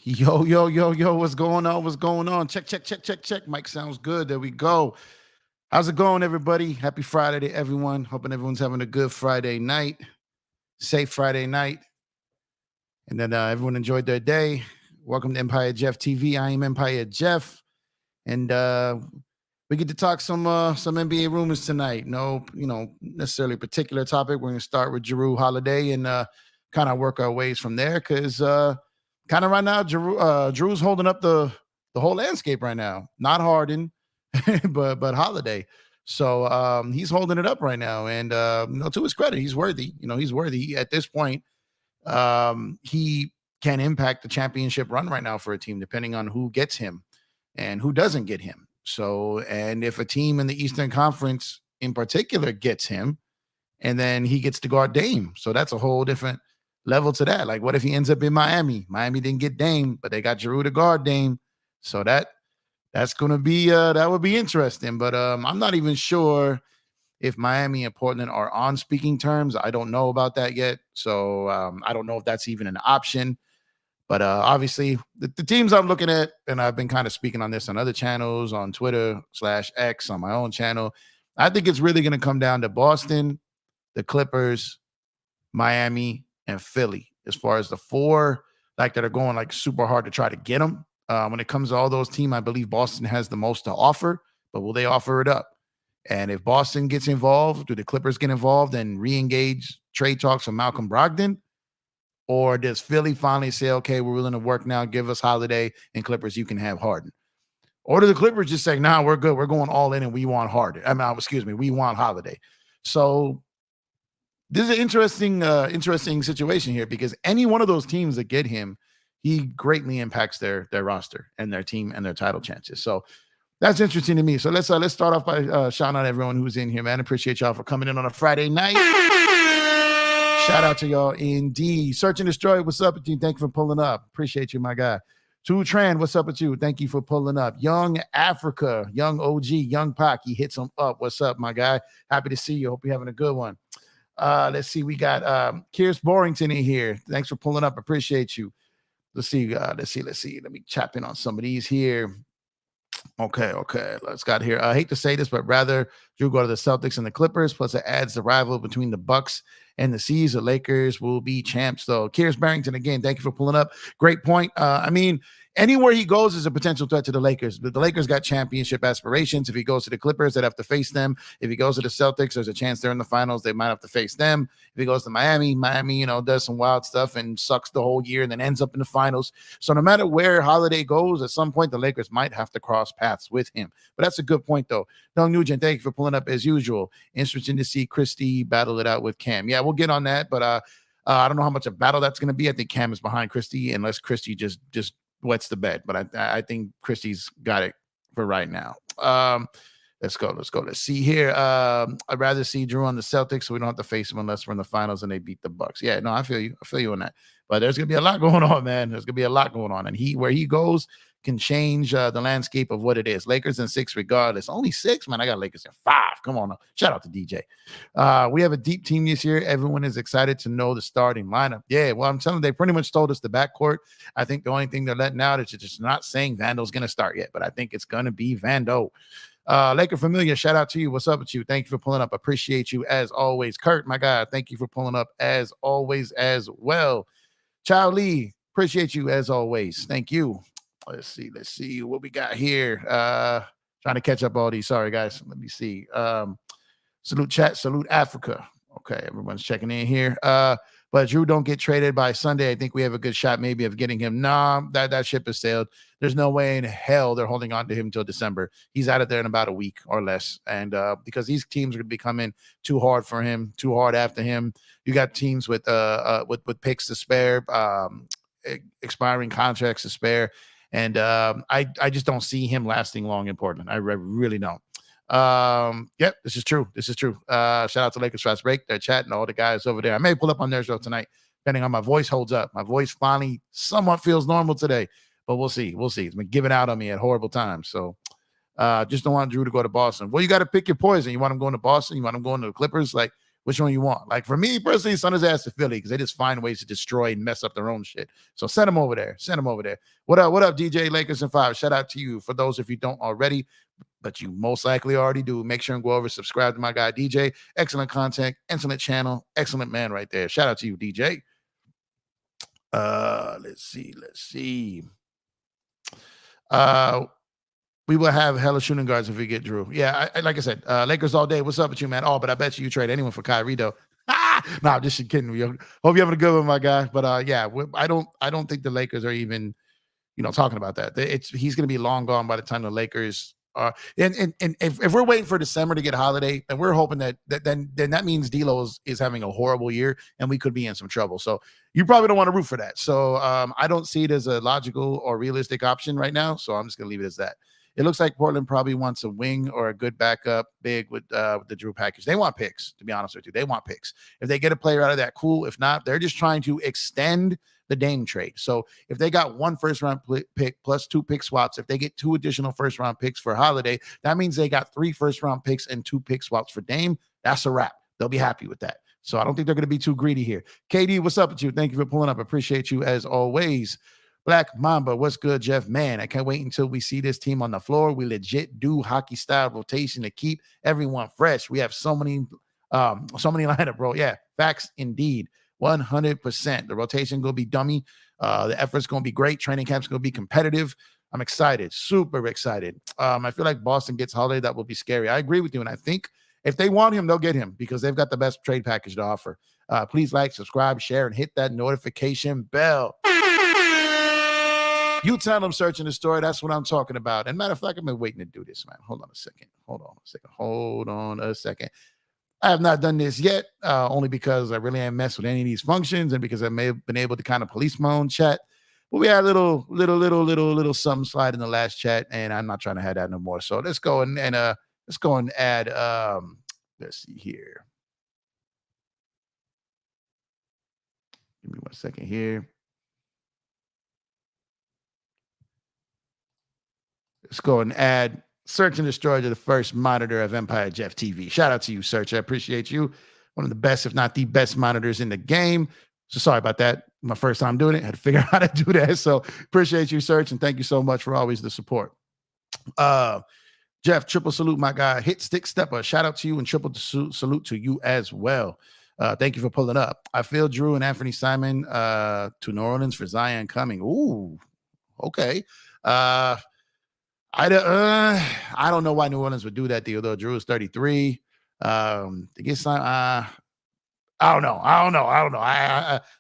Yo, yo, yo, yo, what's going on? What's going on? Check, check, check, check, check. Mike sounds good. There we go. How's it going, everybody? Happy Friday to everyone. Hoping everyone's having a good Friday night, safe Friday night, and then everyone enjoyed their day. Welcome to Empire Jeff TV. I am Empire Jeff, and we get to talk some NBA rumors tonight. No, necessarily a particular topic. We're going to start with Jrue Holiday and kind of work our ways from there because kind of right now, Drew's holding up the whole landscape right now. Not Harden, but Holiday. So he's holding it up right now, and to his credit, he's worthy. He's worthy at this point. He can impact the championship run right now for a team, depending on who gets him and who doesn't get him. So, and if a team in the Eastern Conference in particular gets him, and then he gets to guard Dame, so that's a whole different level to that. Like, what if he ends up in Miami? Miami didn't get Dame, but they got Jrue to guard Dame, so that's going to be that would be interesting. But I'm not even sure if Miami and Portland are on speaking terms. I don't know about that yet, so I don't know if that's even an option. But obviously, the teams I'm looking at, and I've been kind of speaking on this on other channels, on Twitter/X, on my own channel, I think it's really going to come down to Boston, the Clippers, Miami, and Philly. As far as the four that are going super hard to try to get them. When it comes to all those teams, I believe Boston has the most to offer, but will they offer it up? And if Boston gets involved, do the Clippers get involved and re-engage trade talks with Malcolm Brogdon? Or does Philly finally say, okay, we're willing to work now, give us Holiday, and Clippers, you can have Harden? Or do the Clippers just say, nah, we're good, we're going all in and we want Harden? We want Holiday. So this is an interesting situation here because any one of those teams that get him, he greatly impacts their roster and their team and their title chances. So that's interesting to me. So let's start off by shouting out everyone who's in here, man. Appreciate y'all for coming in on a Friday night. Shout out to y'all indeed. Search and Destroy, what's up with you? Thank you for pulling up. Appreciate you, my guy. Tu Tran, what's up with you? Thank you for pulling up. Young Africa, Young OG, Young Pac, he hits him up. What's up, my guy? Happy to see you. Hope you're having a good one. Let's see. We got Kears Borrington in here. Thanks for pulling up. Appreciate you. Let's see. Let me chap in on some of these here. Okay. Let's got here. I hate to say this, but rather Jrue go to the Celtics and the Clippers. Plus, it adds the rival between the Bucks and the C's. The Lakers will be champs, though. Kears Barrington, again, thank you for pulling up. Great point. Anywhere he goes is a potential threat to the Lakers. But the Lakers got championship aspirations. If he goes to the Clippers, they'd have to face them. If he goes to the Celtics, there's a chance they're in the finals. They might have to face them. If he goes to Miami, does some wild stuff and sucks the whole year and then ends up in the finals. So no matter where Holiday goes, at some point, the Lakers might have to cross paths with him. But that's a good point, though. Young Nugent, thank you for pulling up as usual. Interesting to see Christie battle it out with Cam. Yeah, we'll get on that. But I don't know how much a battle that's going to be. I think Cam is behind Christie unless Christie just wets the bed, but I think Christie's got it for right now. Let's go. Let's see here. I'd rather see Jrue on the Celtics so we don't have to face him unless we're in the finals and they beat the Bucks. Yeah, no, I feel you on that. But there's gonna be a lot going on, man. There's gonna be a lot going on, and where he goes can change the landscape of what it is. Lakers in 6 regardless. Only 6, man. I got Lakers in 5. Come on now. Shout out to DJ. We have a deep team this year. Everyone is excited to know the starting lineup. Yeah, well, I'm telling you, they pretty much told us the backcourt. I think the only thing they're letting out is just not saying Vando's going to start yet, but I think it's going to be Vando. Laker Familia, shout out to you. What's up with you? Thank you for pulling up. Appreciate you as always. Kurt, my guy, thank you for pulling up as always as well. Chow Lee, appreciate you as always. Thank you. Let's see what we got here. Trying to catch up all these. Sorry, guys. Let me see. Salute chat. Salute Africa. Okay, everyone's checking in here. But Jrue don't get traded by Sunday. I think we have a good shot maybe of getting him. Nah, that ship has sailed. There's no way in hell they're holding on to him until December. He's out of there in about a week or less. And because these teams are going to be coming too hard for him, too hard after him. You got teams with picks to spare, expiring contracts to spare. And I just don't see him lasting long in Portland. I really don't. Yep, this is true. Shout out to Lakers Fast Break. They're chatting, all the guys over there. I may pull up on their show tonight, depending on my voice holds up. My voice finally somewhat feels normal today, but we'll see. It's been giving out on me at horrible times. So just don't want Jrue to go to Boston. Well, you got to pick your poison. You want him going to Boston? You want him going to the Clippers? Like, Which one you want? Like for me personally, send his ass to Philly because they just find ways to destroy and mess up their own shit. So send him over there. Send him over there. What up? What up, DJ Lakers and 5? Shout out to you. For those if you don't already, but you most likely already do, make sure and go over, subscribe to my guy DJ. Excellent content, excellent channel, excellent man right there. Shout out to you, DJ. Let's see. We will have hella shooting guards if we get Jrue. Yeah, like I said, Lakers all day. What's up with you, man? Oh, but I bet you trade anyone for Kyrie though. No, I'm just kidding. Hope you're having a good one, my guy. But yeah, I don't think the Lakers are even, talking about that. He's going to be long gone by the time the Lakers are. And if we're waiting for December to get Holiday, and we're hoping that then that means D'Lo is having a horrible year, and we could be in some trouble. So you probably don't want to root for that. So I don't see it as a logical or realistic option right now. So I'm just going to leave it as that. It looks like Portland probably wants a wing or a good backup big with the Jrue package. They want picks, to be honest with you. They want picks. If they get a player out of that, cool. If not, they're just trying to extend the Dame trade. So if they got 1 first-round pick plus 2 pick swaps, if they get 2 additional first-round picks for Holiday, that means they got 3 first-round picks and 2 pick swaps for Dame. That's a wrap. They'll be happy with that. So I don't think they're going to be too greedy here. KD, what's up with you? Thank you for pulling up. Appreciate you as always. Black Mamba, what's good, Jeff? Man, I can't wait until we see this team on the floor. We legit do hockey-style rotation to keep everyone fresh. We have so many lineup, bro. Yeah, facts indeed. 100%. The rotation going to be dummy. The effort's going to be great. Training camp's going to be competitive. I'm excited, super excited. I feel like Boston gets Holiday. That will be scary. I agree with you, and I think if they want him, they'll get him because they've got the best trade package to offer. Please like, subscribe, share, and hit that notification bell. You tell them searching the story. That's what I'm talking about. And matter of fact, I've been waiting to do this, man. Hold on a second. I have not done this yet, only because I really ain't messed with any of these functions and because I may have been able to kind of police my own chat. But we had a little something slide in the last chat, and I'm not trying to have that no more. So let's go and add. Let's see here. Give me 1 second here. Let's go and add Search and Destroy to the first monitor of Empire Jeff TV. Shout out to you, Search. I appreciate you. One of the best, if not the best monitors in the game. So sorry about that. My first time doing it. I had to figure out how to do that. So appreciate you, Search, and thank you so much for always the support. Jeff, triple salute, my guy. Hit Stick Stepper. Shout out to you and triple salute to you as well. Thank you for pulling up. I feel Jrue and Anthony Simon to New Orleans for Zion coming. Ooh, okay. I don't know why New Orleans would do that deal though. Jrue is 33. To get signed, I don't know.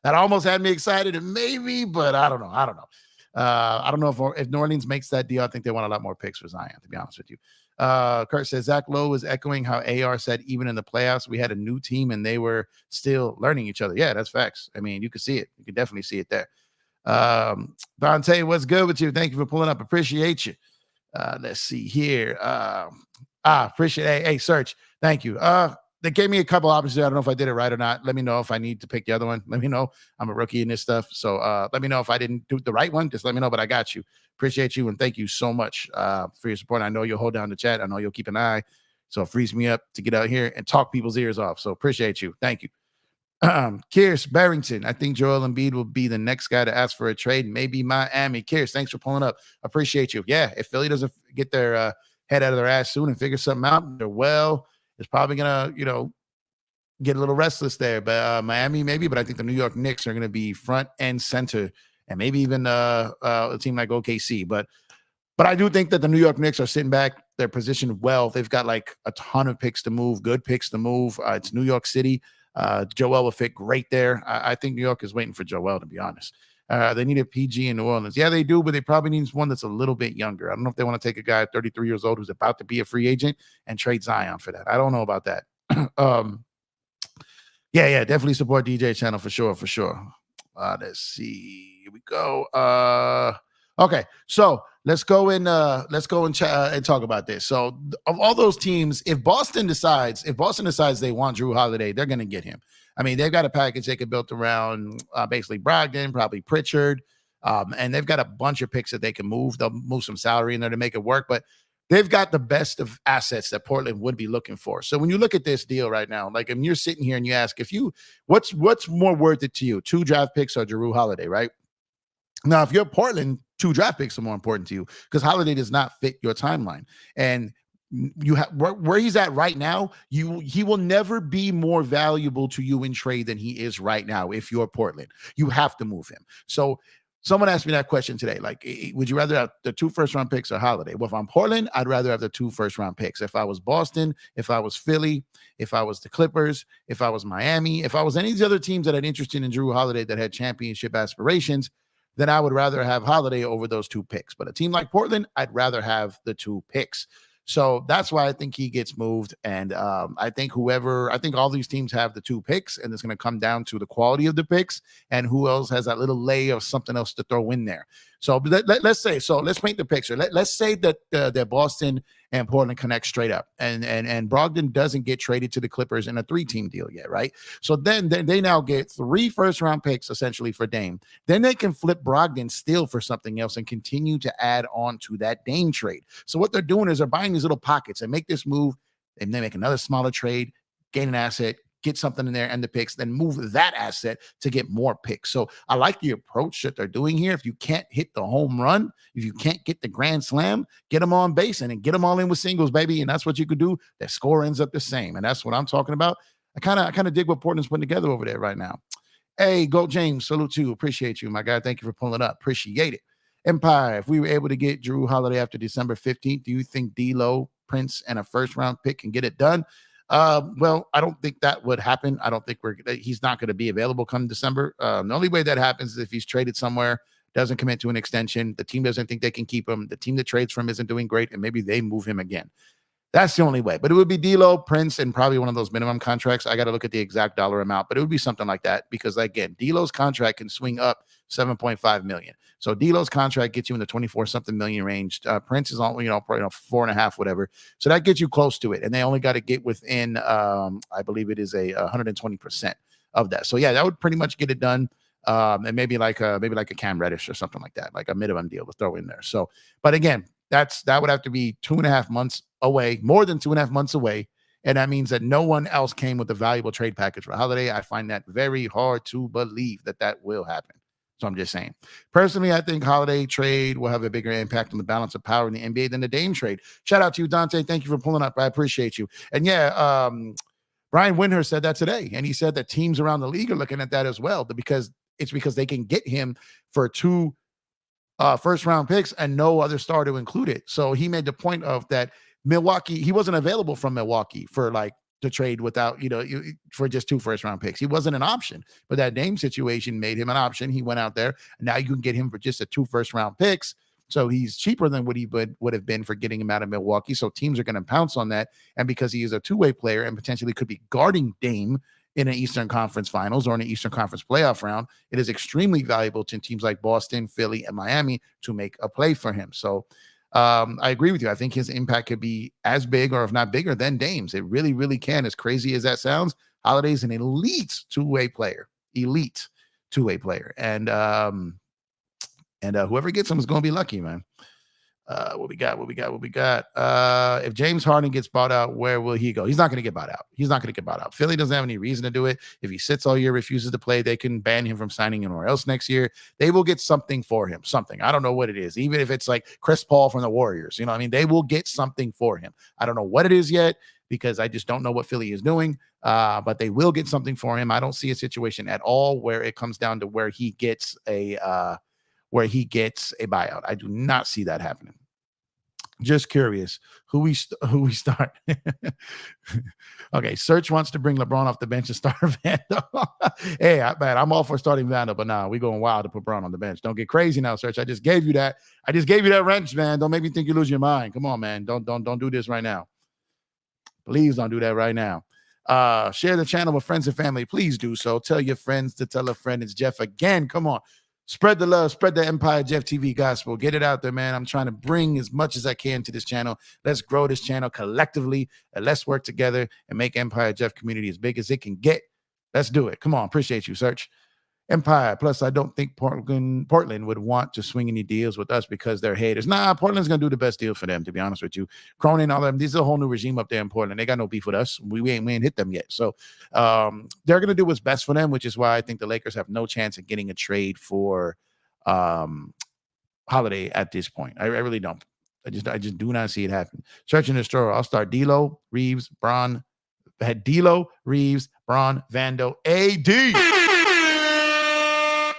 That almost had me excited, and maybe, but I don't know. I don't know if New Orleans makes that deal. I think they want a lot more picks for Zion, to be honest with you. Kurt says Zach Lowe is echoing how AR said even in the playoffs we had a new team and they were still learning each other. Yeah, that's facts. I mean, you could see it. You could definitely see it there. Dante, what's good with you? Thank you for pulling up. Appreciate you. Let's see here. Appreciate it. Hey, Search. Thank you. They gave me a couple options. I don't know if I did it right or not. Let me know if I need to pick the other one. Let me know. I'm a rookie in this stuff. So let me know if I didn't do the right one. Just let me know, but I got you. Appreciate you. And thank you so much for your support. I know you'll hold down the chat. I know you'll keep an eye. So it frees me up to get out here and talk people's ears off. So appreciate you. Thank you. Kears Barrington. I think Joel Embiid will be the next guy to ask for a trade. Maybe Miami. Kears, thanks for pulling up. Appreciate you. Yeah, if Philly doesn't get their head out of their ass soon and figure something out, they're it's probably gonna, get a little restless there. But Miami, maybe. But I think the New York Knicks are gonna be front and center, and maybe even a team like OKC. But I do think that the New York Knicks are sitting back. They're positioned well. They've got like a ton of picks to move, good picks to move. It's New York City. Joel will fit great there. I think New York is waiting for Joel, to be honest. They need a PG in New Orleans. Yeah, they do, but they probably need one that's a little bit younger. I don't know if they want to take a guy at 33 years old who's about to be a free agent and trade Zion for that. I don't know about that. Yeah, definitely support DJ channel for sure. Let's see. Here we go. Okay, so let's go and talk about this. So of all those teams, if Boston decides they want Jrue Holiday, they're going to get him. I mean, they've got a package they could build around basically Brogdon, probably Pritchard, and they've got a bunch of picks that they can move. They'll move some salary in there to make it work. But they've got the best of assets that Portland would be looking for. So when you look at this deal right now, like, and you're sitting here and you ask, what's more worth it to you, 2 draft picks or Jrue Holiday, right? Now, if you're Portland, 2 draft picks are more important to you because Holiday does not fit your timeline. And you have where he's at right now, he will never be more valuable to you in trade than he is right now. If you're Portland, you have to move him. So someone asked me that question today, like, would you rather have the 2 first-round picks or Holiday? Well, if I'm Portland, I'd rather have the 2 first-round picks. If I was Boston, if I was Philly, if I was the Clippers, if I was Miami, if I was any of the other teams that had interested in Jrue Holiday that had championship aspirations, then I would rather have Holiday over those 2 picks. But a team like Portland, I'd rather have the 2 picks. So that's why I think he gets moved. And I think all these teams have the 2 picks, and it's going to come down to the quality of the picks and who else has that little layer of something else to throw in there. So let's paint the picture. Let's say that Boston and Portland connect straight up, and Brogdon doesn't get traded to the Clippers in a 3-team deal yet, right? So then they now get 3 first-round picks essentially for Dame. Then they can flip Brogdon still for something else and continue to add on to that Dame trade. So what they're doing is they're buying these little pockets and make this move, and they make another smaller trade, gain an asset, get something in there and the picks, then move that asset to get more picks. So I like the approach that they're doing here. If you can't hit the home run, if you can't get the grand slam, get them on base and then get them all in with singles, baby. And that's what you could do. That score ends up the same. And that's what I'm talking about. I kind of dig what Portland's putting together over there right now. Hey, Go James, salute to you. Appreciate you, my guy. Thank you for pulling up. Appreciate it. Empire, if we were able to get Jrue Holiday after December 15th, do you think D'Lo, Prince, and a first-round pick can get it done? Well, I don't think that would happen. I don't think he's not going to be available come December. The only way that happens is if he's traded somewhere, doesn't commit to an extension, the team doesn't think they can keep him, the team that trades for him isn't doing great, and maybe they move him again. That's the only way. But it would be D'Lo, Prince, and probably one of those minimum contracts. I got to look at the exact dollar amount, but it would be something like that because, again, D'Lo's contract can swing up $7.5 million. So D'Lo's contract gets you in the 24-something million range. Prince is on, probably 4.5, whatever. So that gets you close to it. And they only got to get within, I believe it is 120% of that. So yeah, that would pretty much get it done. And maybe like a Cam Reddish or something like that, like a minimum deal to throw in there. So, but again, that would have to be 2.5 months away, more than 2.5 months away. And that means that no one else came with a valuable trade package for Holiday. I find that very hard to believe that will happen. So I'm just saying. Personally, I think Holiday trade will have a bigger impact on the balance of power in the NBA than the Dame trade. Shout out to you, Dante. Thank you for pulling up. I appreciate you. And yeah, Brian Windhurst said that today. And he said that teams around the league are looking at that as well, because they can get him for 2 first-round picks and no other star to include it. So he made the point of that Milwaukee, he wasn't available from Milwaukee for like to trade without, for just 2 first-round picks. He wasn't an option, but that Dame situation made him an option. He went out there, and now you can get him for just 2 first-round picks. So he's cheaper than what he would have been for getting him out of Milwaukee. So teams are going to pounce on that. And because he is a 2-way player and potentially could be guarding Dame in an Eastern Conference Finals or in an Eastern Conference playoff round, it is extremely valuable to teams like Boston, Philly, and Miami to make a play for him. So I agree with you. I think his impact could be as big, or if not bigger, than Dame's. It really, really can. As crazy as that sounds, Holiday's an elite two-way player. And whoever gets him is going to be lucky, man. What we got? If James Harden gets bought out, where will he go? He's not going to get bought out. Philly doesn't have any reason to do it. If he sits all year, refuses to play, they can ban him from signing anywhere else next year. They will get something for him. Something. I don't know what it is. Even if it's like Chris Paul from the Warriors, they will get something for him. I don't know what it is yet, because I just don't know what Philly is doing. But they will get something for him. I don't see a situation at all where it comes down to where he gets a buyout. I do not see that happening. Just curious who we start. Okay, Search wants to bring LeBron off the bench and start Vandal. Hey, man, I'm all for starting Vandal, but nah, we going wild to put Brown on the bench. Don't get crazy now, Search. I just gave you that wrench, man. Don't make me think you lose your mind. Come on, man. Don't do this right now. Please don't do that right now. Share the channel with friends and family. Please do so. Tell your friends to tell a friend. It's Jeff again. Come on. Spread the love, spread the Empire Jeff TV gospel. Get it out there, man. I'm trying to bring as much as I can to this channel. Let's grow this channel collectively, and let's work together and make Empire Jeff community as big as it can get. Let's do it. Come on. Appreciate you, Search. Empire. Plus, I don't think Portland would want to swing any deals with us because they're haters. Nah, Portland's gonna do the best deal for them, to be honest with you. Cronin, all them, this is a whole new regime up there in Portland. They got no beef with us. We ain't hit them yet. So they're gonna do what's best for them, which is why I think the Lakers have no chance of getting a trade for Holiday at this point. I really don't. I just do not see it happen. Searching the store. I'll start D'Lo, Reeves, Bron. Had D'Lo, Reeves, Bron, Vando, AD.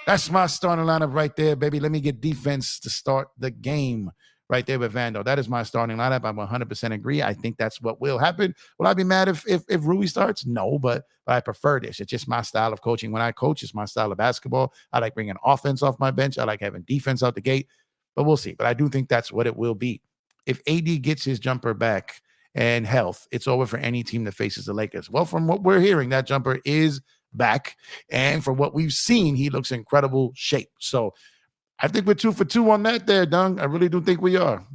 That's my starting lineup right there, baby. Let me get defense to start the game right there with Vando. That is my starting lineup. I 100% agree. I think that's what will happen. Will I be mad if Rui starts? No, but I prefer this. It's just my style of coaching. When I coach, it's my style of basketball. I like bringing offense off my bench. I like having defense out the gate, but we'll see. But I do think that's what it will be. If AD gets his jumper back and health, it's over for any team that faces the Lakers. Well, from what we're hearing, that jumper is back, and for what we've seen, he looks incredible shape. So I think we're 2 for 2 on that there, Dung. I really do think we are.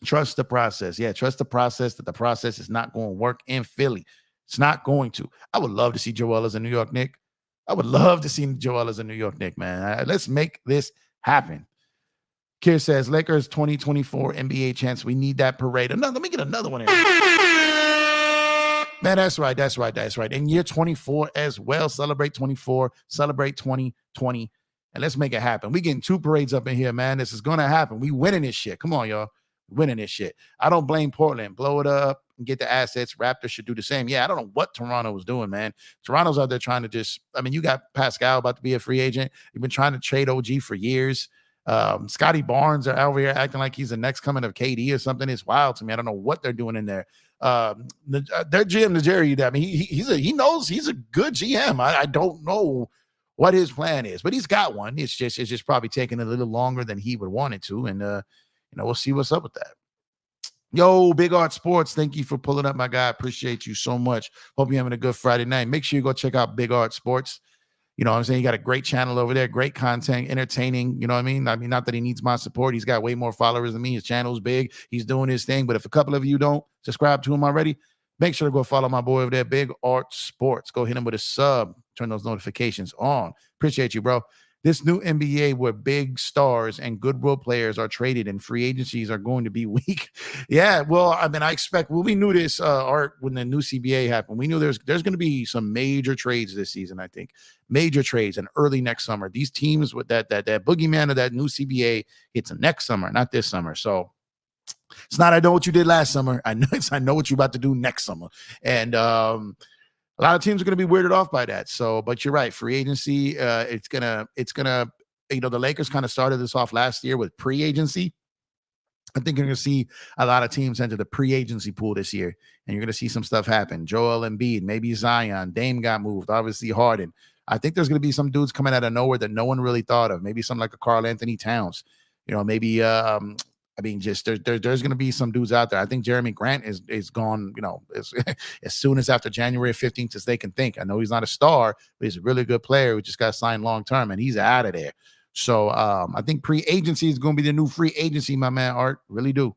Trust the process. Yeah, trust the process, that the process is not going to work in Philly. It's not going to. I would love to see Joel as a New York Knick. I would love to see Joel as a New York Knick, man. Let's make this happen. Kier says, Lakers 2024 NBA chance. We need that parade. Let me get another one in. Man, that's right. In year 24 as well. Celebrate 24, celebrate 2020, and let's make it happen. We getting 2 parades up in here, man. This is going to happen. We winning this shit. Come on, y'all. Winning this shit. I don't blame Portland. Blow it up and get the assets. Raptors should do the same. Yeah, I don't know what Toronto was doing, man. Toronto's out there trying to you got Pascal about to be a free agent. You've been trying to trade OG for years. Scotty Barnes are over here acting like he's the next coming of KD or something. It's wild to me. I don't know what they're doing in there. Their GM, Jerry, I mean, he knows he's a good GM. I don't know what his plan is, but he's got one. It's just probably taking a little longer than he would want it to, and we'll see what's up with that. Yo, Big Art Sports, thank you for pulling up, my guy. Appreciate you so much. Hope you're having a good Friday night. Make sure you go check out Big Art Sports. You know what I'm saying? You got a great channel over there, great content, entertaining. You know what I mean? Not that he needs my support. He's got way more followers than me. His channel's big. He's doing his thing. But if a couple of you don't subscribe to him already, make sure to go follow my boy over there, Big Art Sports. Go hit him with a sub. Turn those notifications on. Appreciate you, bro. This new NBA where big stars and good role players are traded and free agencies are going to be weak. Yeah, well, I expect, we knew this, Art, when the new CBA happened. We knew there's going to be some major trades this season, I think. Major trades and early next summer. These teams with that boogeyman of that new CBA, it's next summer, not this summer. So it's not, I know what you did last summer. I know what you're about to do next summer. And a lot of teams are going to be weirded off by that. So, but you're right. Free agency, it's gonna, the Lakers kind of started this off last year with pre-agency. I think you're going to see a lot of teams enter the pre-agency pool this year, and you're going to see some stuff happen. Joel Embiid, maybe Zion, Dame got moved, obviously Harden. I think there's going to be some dudes coming out of nowhere that no one really thought of. Maybe something like a Karl Anthony Towns. Maybe there's going to be some dudes out there. I think Jeremy Grant is gone, as soon as after January 15th as they can think. I know he's not a star, but he's a really good player who just got signed long-term, and he's out of there. So I think pre-agency is going to be the new free agency, my man, Art. Really do.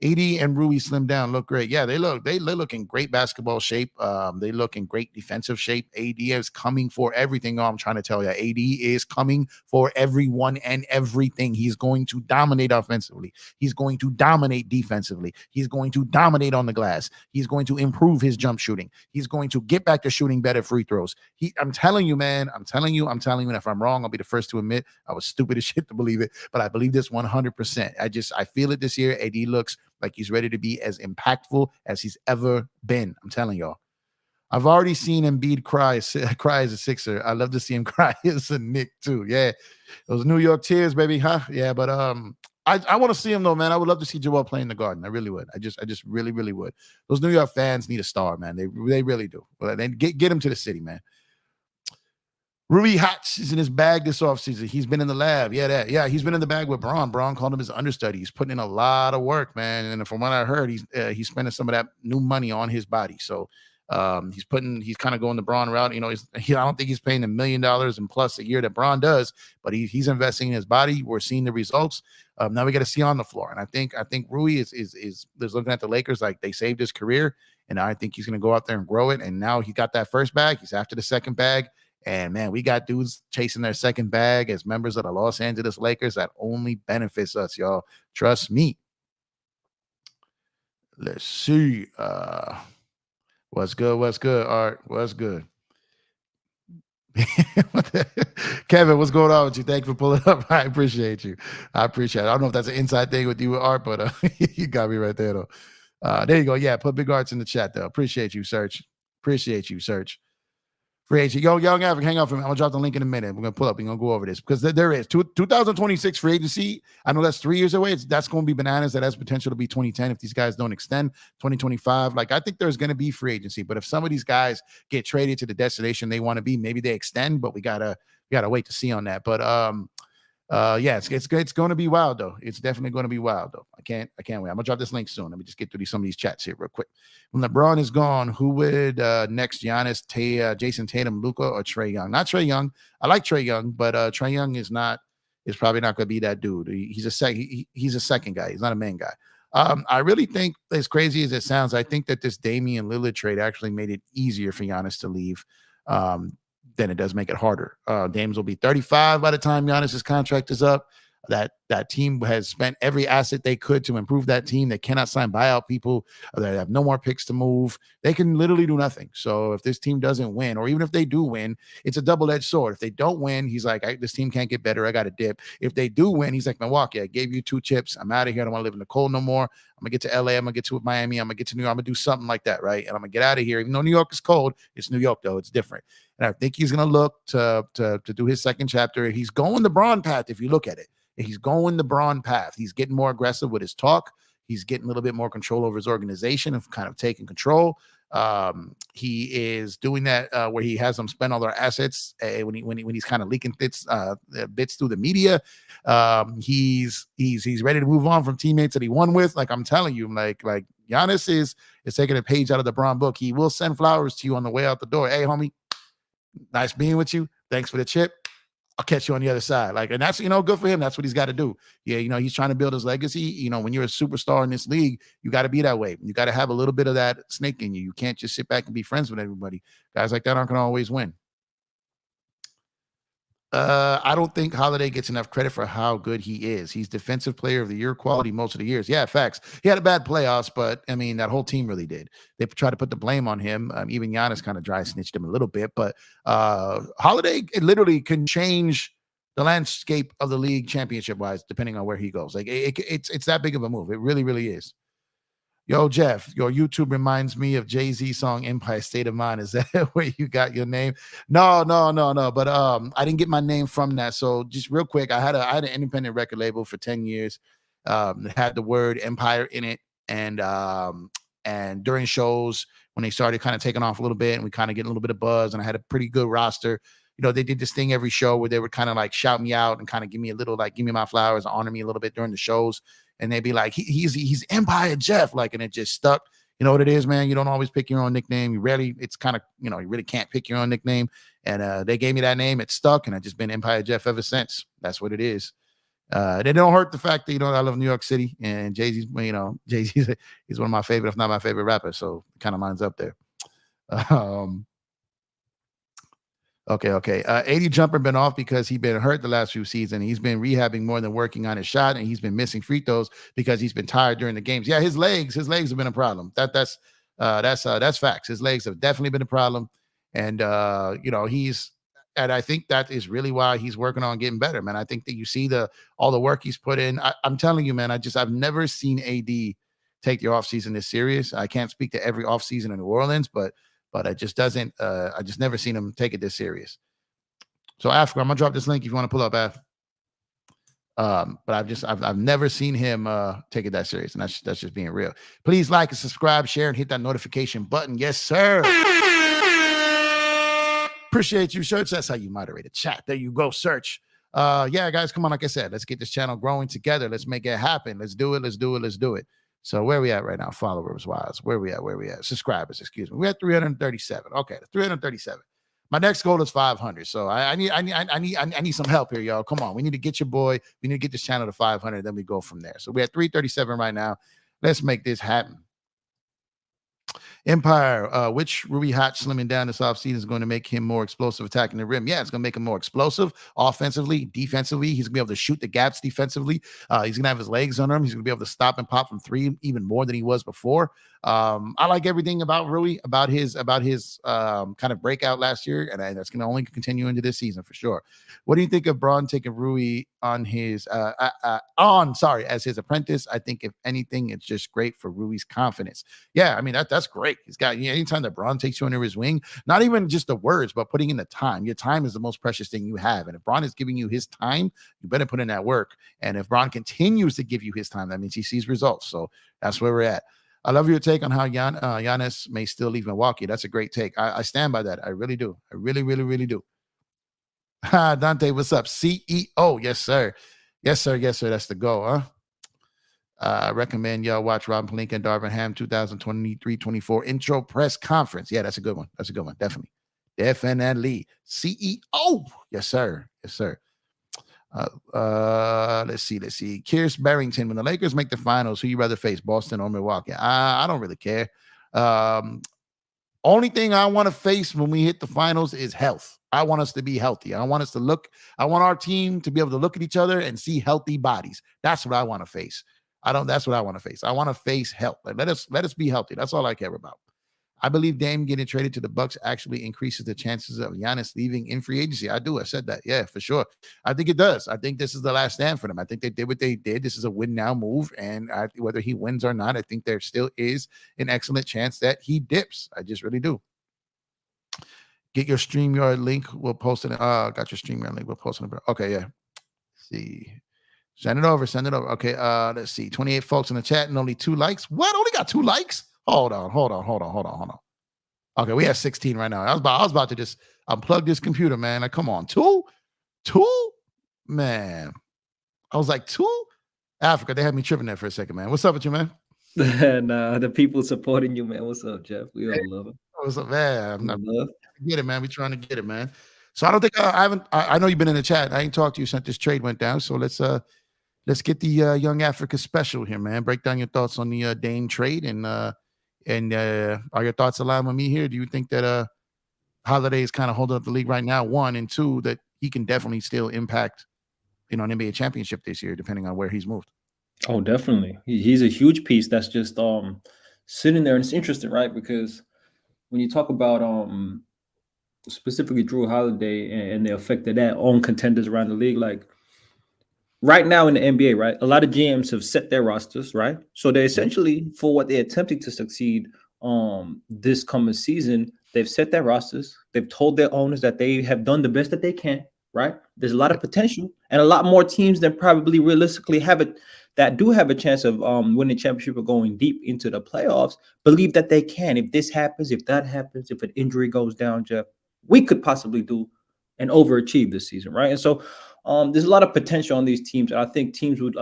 AD and Rui slimmed down, look great. Yeah, they look in great basketball shape. They look in great defensive shape. AD is coming for everything. I'm trying to tell you, AD is coming for everyone and everything. He's going to dominate offensively. He's going to dominate defensively. He's going to dominate on the glass. He's going to improve his jump shooting. He's going to get back to shooting better free throws. I'm telling you, man. I'm telling you. And if I'm wrong, I'll be the first to admit I was stupid as shit to believe it, but I believe this 100%. I feel it this year. AD looks like he's ready to be as impactful as he's ever been. I'm telling y'all. I've already seen Embiid cry as a Sixer. I love to see him cry as a Knick too. Yeah, those New York tears, baby, huh? Yeah, but I want to see him though, man. I would love to see Joel play in the Garden. I really would. I just really, really would. Those New York fans need a star, man. They really do. Well, then get him to the city, man. Rui Hotz is in his bag this offseason. He's been in the lab. Yeah, he's been in the bag with Braun. Braun called him his understudy. He's putting in a lot of work, man. And from what I heard, he's spending some of that new money on his body. So he's kind of going the Braun route. I don't think he's paying $1 million and plus a year that Braun does, but he's investing in his body. We're seeing the results. Now we got to see on the floor. And I think Rui is looking at the Lakers like they saved his career. And I think he's going to go out there and grow it. And now he got that first bag. He's after the second bag. And man, we got dudes chasing their second bag as members of the Los Angeles Lakers. That only benefits us, y'all. Trust me. Let's see. What's good? What's good, Art? What's good? Kevin, what's going on with you? Thanks for pulling up. I appreciate you. I appreciate it. I don't know if that's an inside thing with you with Art, but you got me right there, though. There you go. Yeah, put big arts in the chat, though. Appreciate you, Search. Appreciate you, Search. Free agent. Yo, Young African, hang out for me. I'm going to drop the link in a minute. We're going to pull up. We're going to go over this because there is 2026 free agency. I know that's 3 years away. That's going to be bananas. That has potential to be 2010 if these guys don't extend. 2025. Like, I think there's going to be free agency. But if some of these guys get traded to the destination they want to be, maybe they extend. But we gotta wait to see on that. But yeah, it's going to be wild though. It's definitely going to be wild though. I can't wait. I'm gonna drop this link soon. Let me just get through some of these chats here real quick. When LeBron is gone, who would next? Giannis, Jason Tatum, Luka, or Trae Young? Not Trae Young. I like Trae Young, but Trae Young is probably not going to be that dude. He's a second guy. He's not a main guy. I really think, as crazy as it sounds, I think that this Damian Lillard trade actually made it easier for Giannis to leave. Then it does make it harder. Dames will be 35 by the time Giannis's contract is up. That team has spent every asset they could to improve that team. They cannot sign buyout people. They have no more picks to move. They can literally do nothing. So if this team doesn't win, or even if they do win, it's a double-edged sword. If they don't win, he's like, this team can't get better. I got to dip. If they do win, he's like, Milwaukee, I gave you 2 chips. I'm out of here. I don't want to live in the cold no more. I'm going to get to LA. I'm going to get to Miami. I'm going to get to New York. I'm going to do something like that, right? And I'm going to get out of here. Even though New York is cold, it's New York, though. It's different. And I think he's going to look to do his second chapter. He's going the Braun path if you look at it. He's going the Braun path. He's getting more aggressive with his talk. He's getting a little bit more control over his organization and kind of taking control. He is doing that where he has them spend all their assets when he's kind of leaking bits through the media. He's ready to move on from teammates that he won with. Like I'm telling you, like Giannis is taking a page out of the Braun book. He will send flowers to you on the way out the door. Hey, homie, nice being with you. Thanks for the chip. I'll catch you on the other side. Like, and that's, good for him. That's what he's got to do. Yeah, he's trying to build his legacy. When you're a superstar in this league, you got to be that way. You got to have a little bit of that snake in you. You can't just sit back and be friends with everybody. Guys like that aren't going to always win. I don't think Holiday gets enough credit for how good he is. He's defensive player of the year quality most of the years. Yeah, facts. He had a bad playoffs, but I mean, that whole team really did. They tried to put the blame on him. Even Giannis kind of dry snitched him a little bit, but Holiday literally can change the landscape of the league championship wise, depending on where he goes. Like it's that big of a move. It really, really is. Yo, Jeff, your YouTube reminds me of Jay-Z song Empire State of Mind. Is that where you got your name? No. But I didn't get my name from that. So just real quick, I had an independent record label for 10 years. It had the word Empire in it. And during shows, when they started kind of taking off a little bit and we kind of get a little bit of buzz, and I had a pretty good roster. They did this thing every show where they would kind of like shout me out and kind of give me a little, like, give me my flowers, honor me a little bit during the shows. And they'd be like, he's Empire Jeff, like, and it just stuck. You know what it is, man? You don't always pick your own nickname. It's kind of, you really can't pick your own nickname. And they gave me that name. It stuck, and I've just been Empire Jeff ever since. That's what it is. They don't hurt the fact that, I love New York City, and Jay-Z's, he's one of my favorite, if not my favorite rapper. So it kind of lines up there. Okay. 80 jumper been off because he's been hurt the last few seasons. He's been rehabbing more than working on his shot, and he's been missing free throws because he's been tired during the games. Yeah, his legs have been a problem. That's facts. His legs have definitely been a problem, and and I think that is really why he's working on getting better, man. I think that you see all the work he's put in. I'm telling you, man. I've never seen AD take the offseason this serious. I can't speak to every offseason in New Orleans, but it just doesn't. I just never seen him take it this serious. So Africa, I'm gonna drop this link if you want to pull up, Af. But I've never seen him take it that serious, and that's just being real. Please like and subscribe, share, and hit that notification button. Yes, sir. Appreciate you, Search. That's how you moderate a chat. There you go, Search. Yeah, guys, come on. Like I said, let's get this channel growing together. Let's make it happen. Let's do it. So where we at right now? Followers wise, where we at? Subscribers, excuse me. We're at 337. Okay, 337. My next goal is 500. So I need some help here, y'all. Come on, we need to get your boy. We need to get this channel to 500. Then we go from there. So we're at 337 right now. Let's make this happen. Empire, which Rui Hot slimming down this offseason is going to make him more explosive attacking the rim? Yeah, it's going to make him more explosive offensively, defensively. He's going to be able to shoot the gaps defensively. He's going to have his legs on him. He's going to be able to stop and pop from three even more than he was before. I like everything about Rui, about his kind of breakout last year, and that's going to only continue into this season for sure. What do you think of Braun taking Rui on as his apprentice? I think if anything, it's just great for Rui's confidence. Yeah, I mean that's great. He's got anytime that Braun takes you under his wing, not even just the words, but putting in the time. Your time is the most precious thing you have, and if Braun is giving you his time, you better put in that work. And if Braun continues to give you his time, that means he sees results. So that's where we're at. I love your take on how Giannis may still leave Milwaukee. That's a great take. I stand by that. I really do. I really, really, really do. Dante, what's up? CEO. Yes, sir. Yes, sir. Yes, sir. That's the go, huh? I recommend y'all watch Rob Pelinka and Darvin Ham 2023-24 intro press conference. Yeah, that's a good one. That's a good one. Definitely. Definitely. CEO. Yes, sir. Yes, sir. Let's see. Kiersey Barrington, when the Lakers make the finals, who you rather face, Boston or Milwaukee? I don't really care. Only thing I want to face when we hit the finals is health. I want us to be healthy. I want our team to be able to look at each other and see healthy bodies. That's what I want to face. That's what I want to face. I want to face health. Like, let us be healthy. That's all I care about. I believe Dame getting traded to the Bucks actually increases the chances of Giannis leaving in free agency. I do. I said that. Yeah, for sure. I think it does. I think this is the last stand for them. I think they did what they did. This is a win now move. And whether he wins or not, I think there still is an excellent chance that he dips. I just really do. Get your StreamYard link. We'll post it. Got your StreamYard link. We'll post it. Okay, yeah. Let's see. Send it over. Okay, let's see. 28 folks in the chat and only 2 likes. What? Only got 2 likes? Hold on. Okay, we have 16 right now. I was about to just unplug this computer, man. Like, come on. 2? Man. I was like, 2? Africa, they had me tripping there for a second, man. What's up with you, man? Nah, the people supporting you, man. What's up, Jeff? We all love it. What's up, man? Get it, man. We trying to get it, man. So I don't think I know you've been in the chat. I ain't talked to you since this trade went down. So let's get the Young Africa special here, man. Break down your thoughts on the Dame trade and are your thoughts aligned with me here? Do you think that Holiday is kind of holding up the league right now? 1 and 2, that he can definitely still impact, an NBA championship this year, depending on where he's moved. Oh, definitely. He's a huge piece that's just sitting there, and it's interesting, right? Because when you talk about specifically Jrue Holiday and the effect of that on contenders around the league, like right now in the NBA, right? A lot of GMs have set their rosters, right? So they essentially, for what they're attempting to succeed this coming season, they've set their rosters. They've told their owners that they have done the best that they can, right? There's a lot of potential, and a lot more teams than probably realistically have it that do have a chance of winning championship or going deep into the playoffs, believe that they can. If this happens, if that happens, if an injury goes down, Jeff, we could possibly do and overachieve this season, right? And so there's a lot of potential on these teams. And I think teams would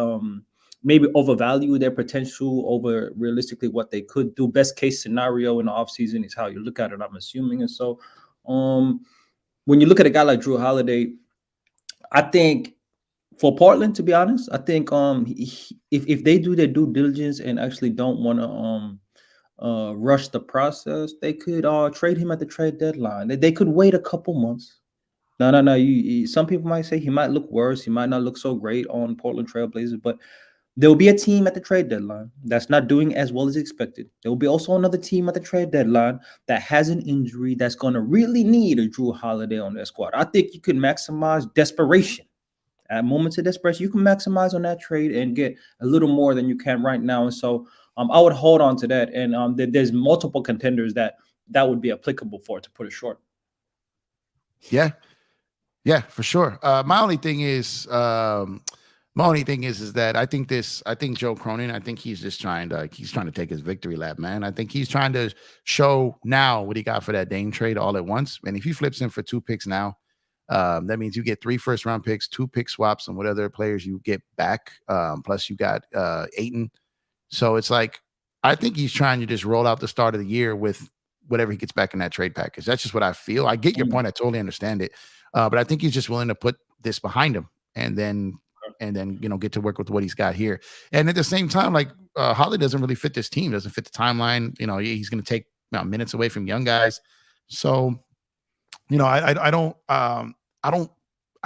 maybe overvalue their potential over realistically what they could do. Best case scenario in the offseason is how you look at it, I'm assuming. And so when you look at a guy like Jrue Holiday, I think for Portland, to be honest, I think if they do their due diligence and actually don't want to rush the process, they could trade him at the trade deadline. They could wait a couple months. No. Some people might say he might look worse. He might not look so great on Portland Trailblazers, but there will be a team at the trade deadline that's not doing as well as expected. There will be also another team at the trade deadline that has an injury that's going to really need a Jrue Holiday on their squad. I think you could maximize desperation. At moments of desperation, you can maximize on that trade and get a little more than you can right now. And so I would hold on to that. And there's multiple contenders that would be applicable for, to put it short. Yeah, for sure. My only thing is that I think Joe Cronin, I think he's just trying to take his victory lap, man. I think he's trying to show now what he got for that Dame trade all at once. And if he flips in for 2 picks now, that means you get 3 first-round picks, 2 pick swaps, and what other players you get back. Plus you got Ayton. So it's like, I think he's trying to just roll out the start of the year with whatever he gets back in that trade package. That's just what I feel. I get your point. I totally understand it. But I think he's just willing to put this behind him and then get to work with what he's got here. And at the same time, like Holiday doesn't really fit this team, doesn't fit the timeline. He's going to take minutes away from young guys. So, I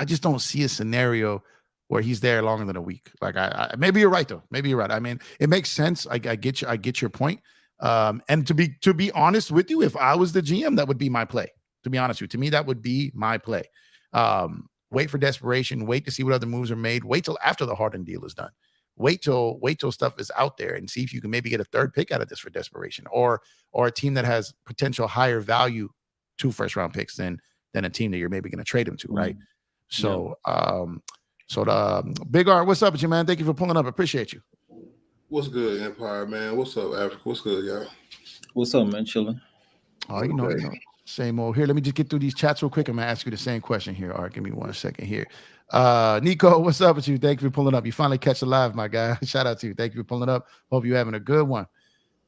just don't see a scenario where he's there longer than a week. Like maybe you're right though. Maybe you're right. I mean, it makes sense. I get you. I get your point. And to be honest with you, if I was the GM, that would be my play. To be honest with you, to me, that would be my play. Wait for desperation. Wait to see what other moves are made. Wait till after the Harden deal is done. Wait till stuff is out there and see if you can maybe get a third pick out of this for desperation, or a team that has potential higher value 2 first-round picks than a team that you're maybe going to trade him to, right? So, Big Art, what's up with you, man? Thank you for pulling up. I appreciate you. What's good, Empire, man? What's up, Africa? What's good, y'all? What's up, man? Chilling. Oh, you know, same old. Here, let me just get through these chats real quick. I'm gonna ask you the same question here. All right, give me 1 second here. Nico, what's up with you? Thank you for pulling up. You finally catch a live, my guy. Shout out to you. Thank you for pulling up. Hope you're having a good one.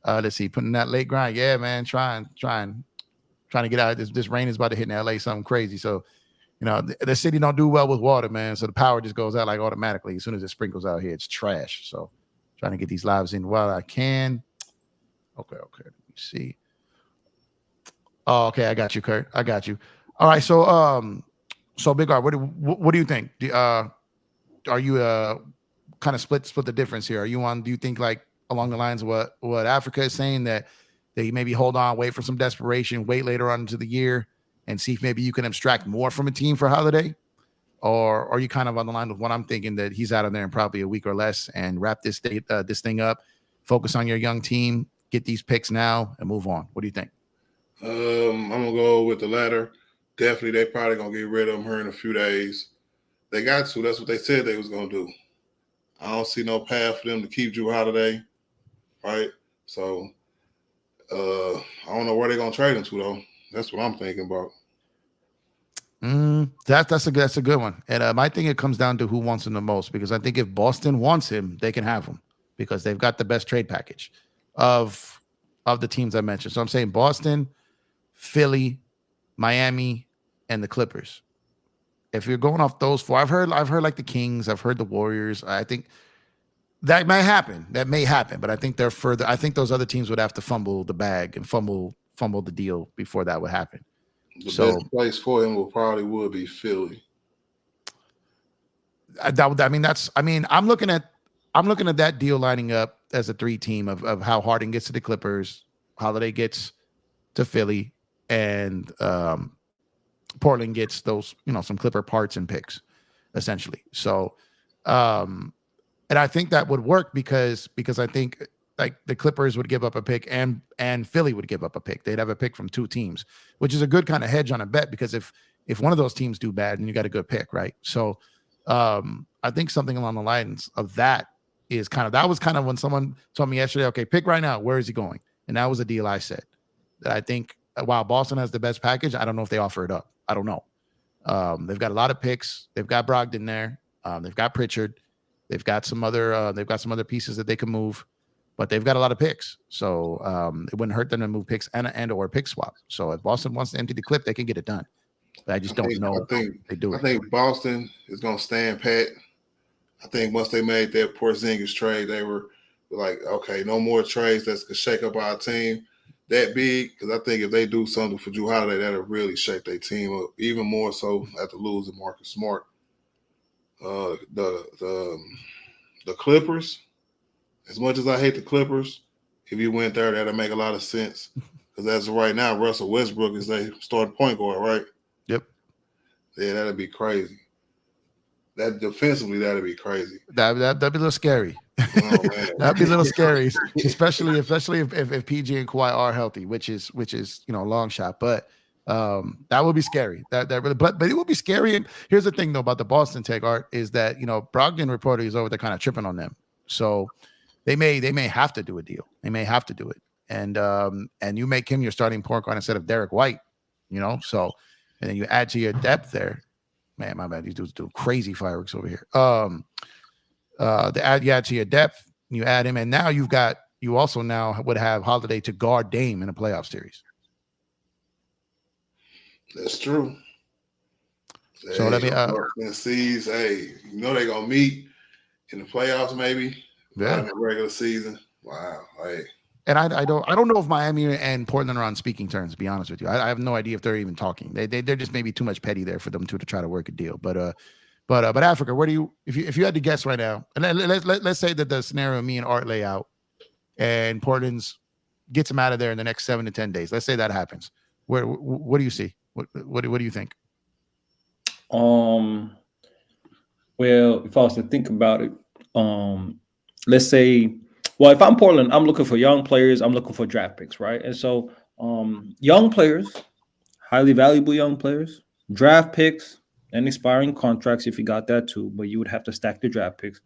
Let's see, putting that late grind. Yeah, man, trying to get out. This rain is about to hit in LA, something crazy. So, you know, the city don't do well with water, man. So the power just goes out like automatically. As soon as it sprinkles out here, it's trash. So trying to get these lives in while I can. Okay. Let me see. Oh, okay. I got you, Kurt. I got you. All right. So Big R, what do you think? Are you kind of split the difference here? Do you think like along the lines of what Africa is saying, that you maybe hold on, wait for some desperation, wait later on into the year and see if maybe you can abstract more from a team for Holiday? Or are you kind of on the line with what I'm thinking, that he's out of there in probably a week or less and wrap this thing up, focus on your young team, get these picks now and move on? What do you think? I'm going to go with the latter. Definitely, they probably going to get rid of him here in a few days. They got to. That's what they said they was going to do. I don't see no path for them to keep Jrue Holiday, right? So, I don't know where they're going to trade him to, though. That's what I'm thinking about. That's a good one. And I think it comes down to who wants him the most, because I think if Boston wants him, they can have him because they've got the best trade package of the teams I mentioned. So I'm saying Boston, Philly, Miami, and the Clippers. If you're going off those 4, I've heard like the Kings, I've heard the Warriors. I think that may happen. But I think they're further. I think those other teams would have to fumble the bag and fumble the deal before that would happen. The best place for him would be Philly. I'm looking at that deal lining up as a 3 team of how Harden gets to the Clippers, Holiday gets to Philly, and Portland gets those, some Clipper parts and picks, essentially. So, and I think that would work because I think like the Clippers would give up a pick and Philly would give up a pick. They'd have a pick from 2 teams, which is a good kind of hedge on a bet, because if one of those teams do bad, then you got a good pick, right? So I think something along the lines of that was kind of when someone told me yesterday, okay, pick right now, where is he going? And that was a deal I said that I think while Boston has the best package, I don't know if they offer it up. I don't know. They've got a lot of picks. They've got Brogdon there. They've got Pritchard. They've got some other pieces that they can move. But they've got a lot of picks, so it wouldn't hurt them to move picks and or pick swap. So if Boston wants to empty the clip, they can get it done. But I don't know. They do it. I think Boston is going to stand pat. I think once they made that Porzingis trade, they were like, okay, no more trades that could shake up our team that big. Because I think if they do something for Jrue Holiday, that'll really shake their team up even more so after losing Marcus Smart. The Clippers. As much as I hate the Clippers, if you went there, that'd make a lot of sense. Because as of right now, Russell Westbrook is their starting point guard, right? Yep. Yeah, that'd be crazy. That defensively, that'd be crazy. That'd be a little scary. Oh, man. That'd be a little scary, especially if PG and Kawhi are healthy, which is a long shot. But that would be scary. That really, but it would be scary. And here's the thing though about the Boston take, Art, is that Brogdon reporter is over there kind of tripping on them. So they may have to do a deal. They may have to do it. And you make him your starting point guard instead of Derek White, So, and then you add to your depth there. Man, my bad. These dudes do crazy fireworks over here. You add to your depth, you add him, and now you also now would have Holiday to guard Dame in a playoff series. That's true. So let me sees, they're gonna meet in the playoffs, maybe. Yeah. In the regular season. Wow. Hey. And I don't know if Miami and Portland are on speaking terms. To be honest with you, I have no idea if they're even talking. They're just maybe too much petty there for them to try to work a deal. But Africa, where do you if you had to guess right now, and let's say that the scenario me and Art lay out, and Portland's gets him out of there in the next 7 to 10 days. Let's say that happens. What do you see? What do you think? Well, if I was to think about it, let's say, well, if I'm Portland, I'm looking for young players. I'm looking for draft picks, right? And so, young players, highly valuable young players, draft picks, and expiring contracts if you got that too. But you would have to stack the draft picks,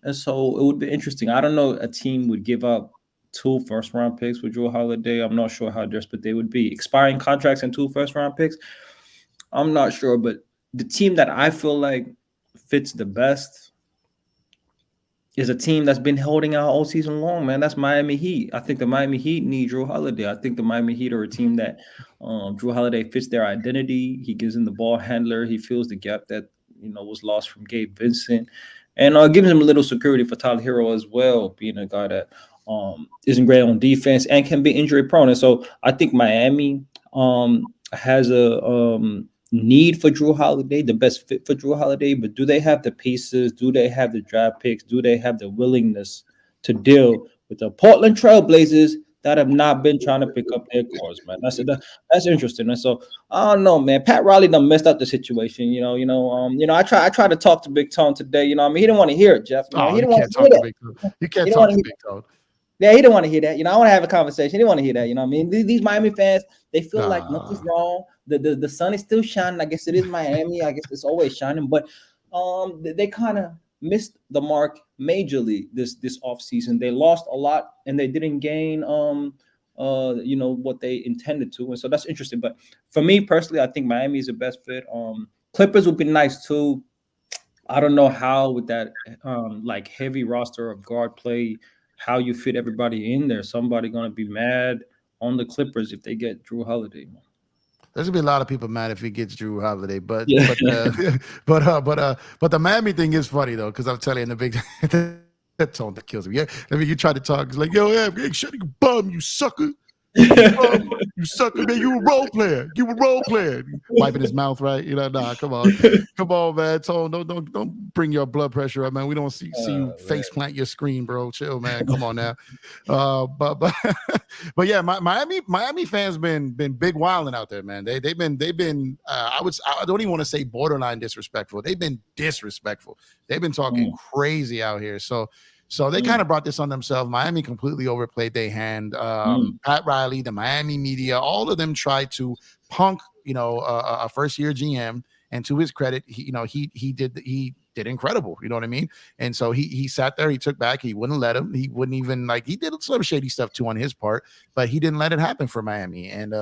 and so it would be interesting. I don't know a team would give up 2 first-round picks with Jrue Holiday. I'm not sure how desperate they would be. Expiring contracts and 2 first-round picks. I'm not sure, but the team that I feel like fits the best is a team that's been holding out all season long, man. That's Miami Heat. I think the Miami Heat need Jrue Holiday. I think the Miami Heat are a team that Jrue Holiday fits their identity. He gives them the ball handler. He fills the gap that was lost from Gabe Vincent, and gives him a little security for Tyler Hero as well, being a guy that isn't great on defense and can be injury prone. And so I think Miami has a need for Jrue Holiday, the best fit for Jrue Holiday, but do they have the pieces? Do they have the draft picks? Do they have the willingness to deal with the Portland Trailblazers that have not been trying to pick up their cores, man? That's interesting. And so I don't know, man. Pat Riley done messed up the situation. I try to talk to Big Tone today. He didn't want to hear it, Jeff. He didn't want to hear that. You can't talk to Big Tone. Yeah, he didn't want to hear that. I want to have a conversation. He didn't want to hear that. I mean? These Miami fans, they feel like nothing's wrong. The sun is still shining. I guess it is Miami. I guess it's always shining. But they kind of missed the mark majorly this offseason. They lost a lot and they didn't gain what they intended to. And so that's interesting. But for me personally, I think Miami is the best fit. Clippers would be nice too. I don't know how with that heavy roster of guard play, how you fit everybody in there. Somebody gonna be mad on the Clippers if they get Jrue Holiday. There's gonna be a lot of people mad if he gets Jrue Holiday, but yeah. but the Miami thing is funny though, because I'm telling you, in the big that tone that kills me. Yeah, I mean, you try to talk, it's like, yo, yeah, shut your bum, you sucker. You sucker, man. You a role player. Wiping his mouth, right? Nah, come on, man. Tone, don't bring your blood pressure up, man. We don't see you face plant your screen, bro. Chill, man. Come on now. But yeah, Miami fans been big wilding out there, man. They've been I don't even want to say borderline disrespectful. They've been disrespectful. They've been talking crazy out here. So they kind of brought this on themselves. Miami completely overplayed their hand. Pat Riley, the Miami media, all of them tried to punk, a first-year GM. And to his credit, he did incredible. You know what I mean? And so he sat there, he took back, he wouldn't let him. He wouldn't even he did some shady stuff too on his part, but he didn't let it happen for Miami. And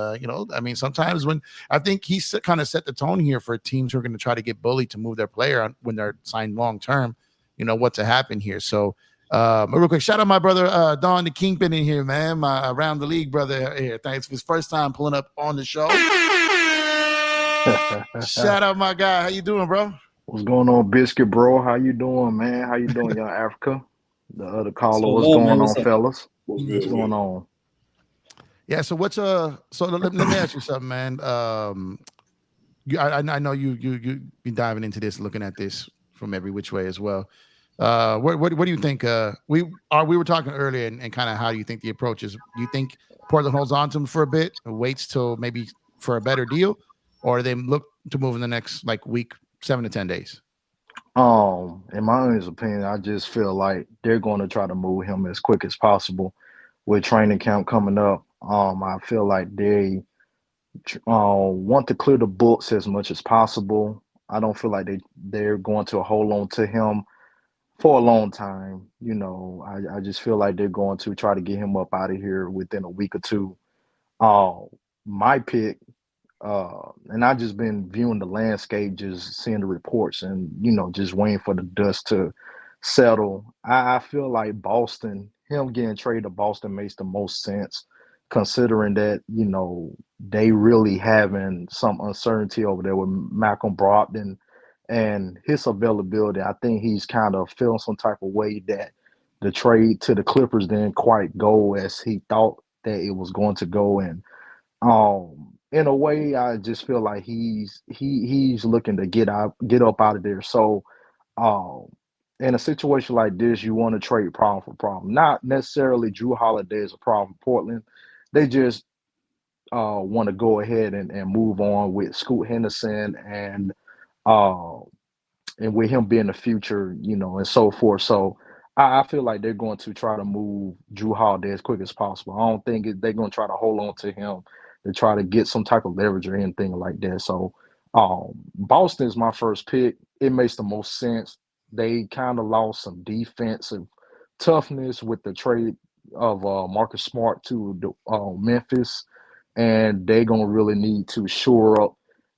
sometimes when I think he kind of set the tone here for teams who are going to try to get bullied to move their player when they're signed long term, what to happen here. So. Real quick, shout out my brother Don the Kingpin in here, man. My around the league brother here. Thanks for his first time pulling up on the show. Shout out my guy. How you doing, bro? What's going on, Biscuit, bro? How you doing, man? How you doing, Young Africa? The other caller, what's going on, fellas? What's going on? Yeah. So let me ask you something, man. I know you been diving into this, looking at this from every which way as well. What do you think? We were talking earlier and kind of how do you think the approach is? Do you think Portland holds on to him for a bit and waits till maybe for a better deal, or do they look to move in the next week, 7 to 10 days? In my honest opinion, I just feel like they're going to try to move him as quick as possible. With training camp coming up, I feel like they want to clear the books as much as possible. I don't feel like they're going to hold on to him for a long time. I just feel like they're going to try to get him up out of here within a week or two. My pick, and I've just been viewing the landscape, just seeing the reports and, just waiting for the dust to settle. I feel like Boston, him getting traded to Boston makes the most sense, considering that, they really having some uncertainty over there with Malcolm Brogdon and his availability. I think he's kind of feeling some type of way that the trade to the Clippers didn't quite go as he thought that it was going to go, and in a way, I just feel like he's looking to get up out of there. So, um, in a situation like this, you want to trade problem for problem. Not necessarily Jrue Holiday is a problem for Portland. They just want to go ahead and move on with Scoot Henderson uh, and with him being the future, and so forth. So I feel like they're going to try to move Jrue Holiday as quick as possible. I don't think they're going to try to hold on to him to try to get some type of leverage or anything like that. So Boston is my first pick. It makes the most sense. They kind of lost some defensive toughness with the trade of Marcus Smart to Memphis, and they're going to really need to shore up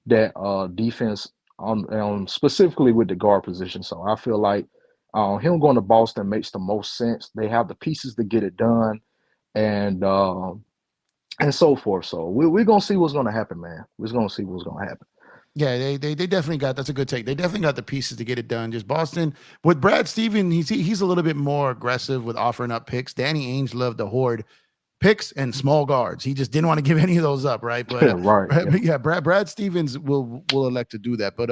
that defense on specifically with the guard position. So I feel like him going to Boston makes the most sense. They have the pieces to get it done, and so forth. So we're gonna see what's gonna happen, man. We're gonna see what's gonna happen. Yeah, they definitely got, that's a good take. They definitely got the pieces to get it done. Just Boston with Brad Stevens, he's a little bit more aggressive with offering up picks. Danny Ainge loved to hoard picks and small guards. He just didn't want to give any of those up, right? But Brad Stevens will elect to do that. But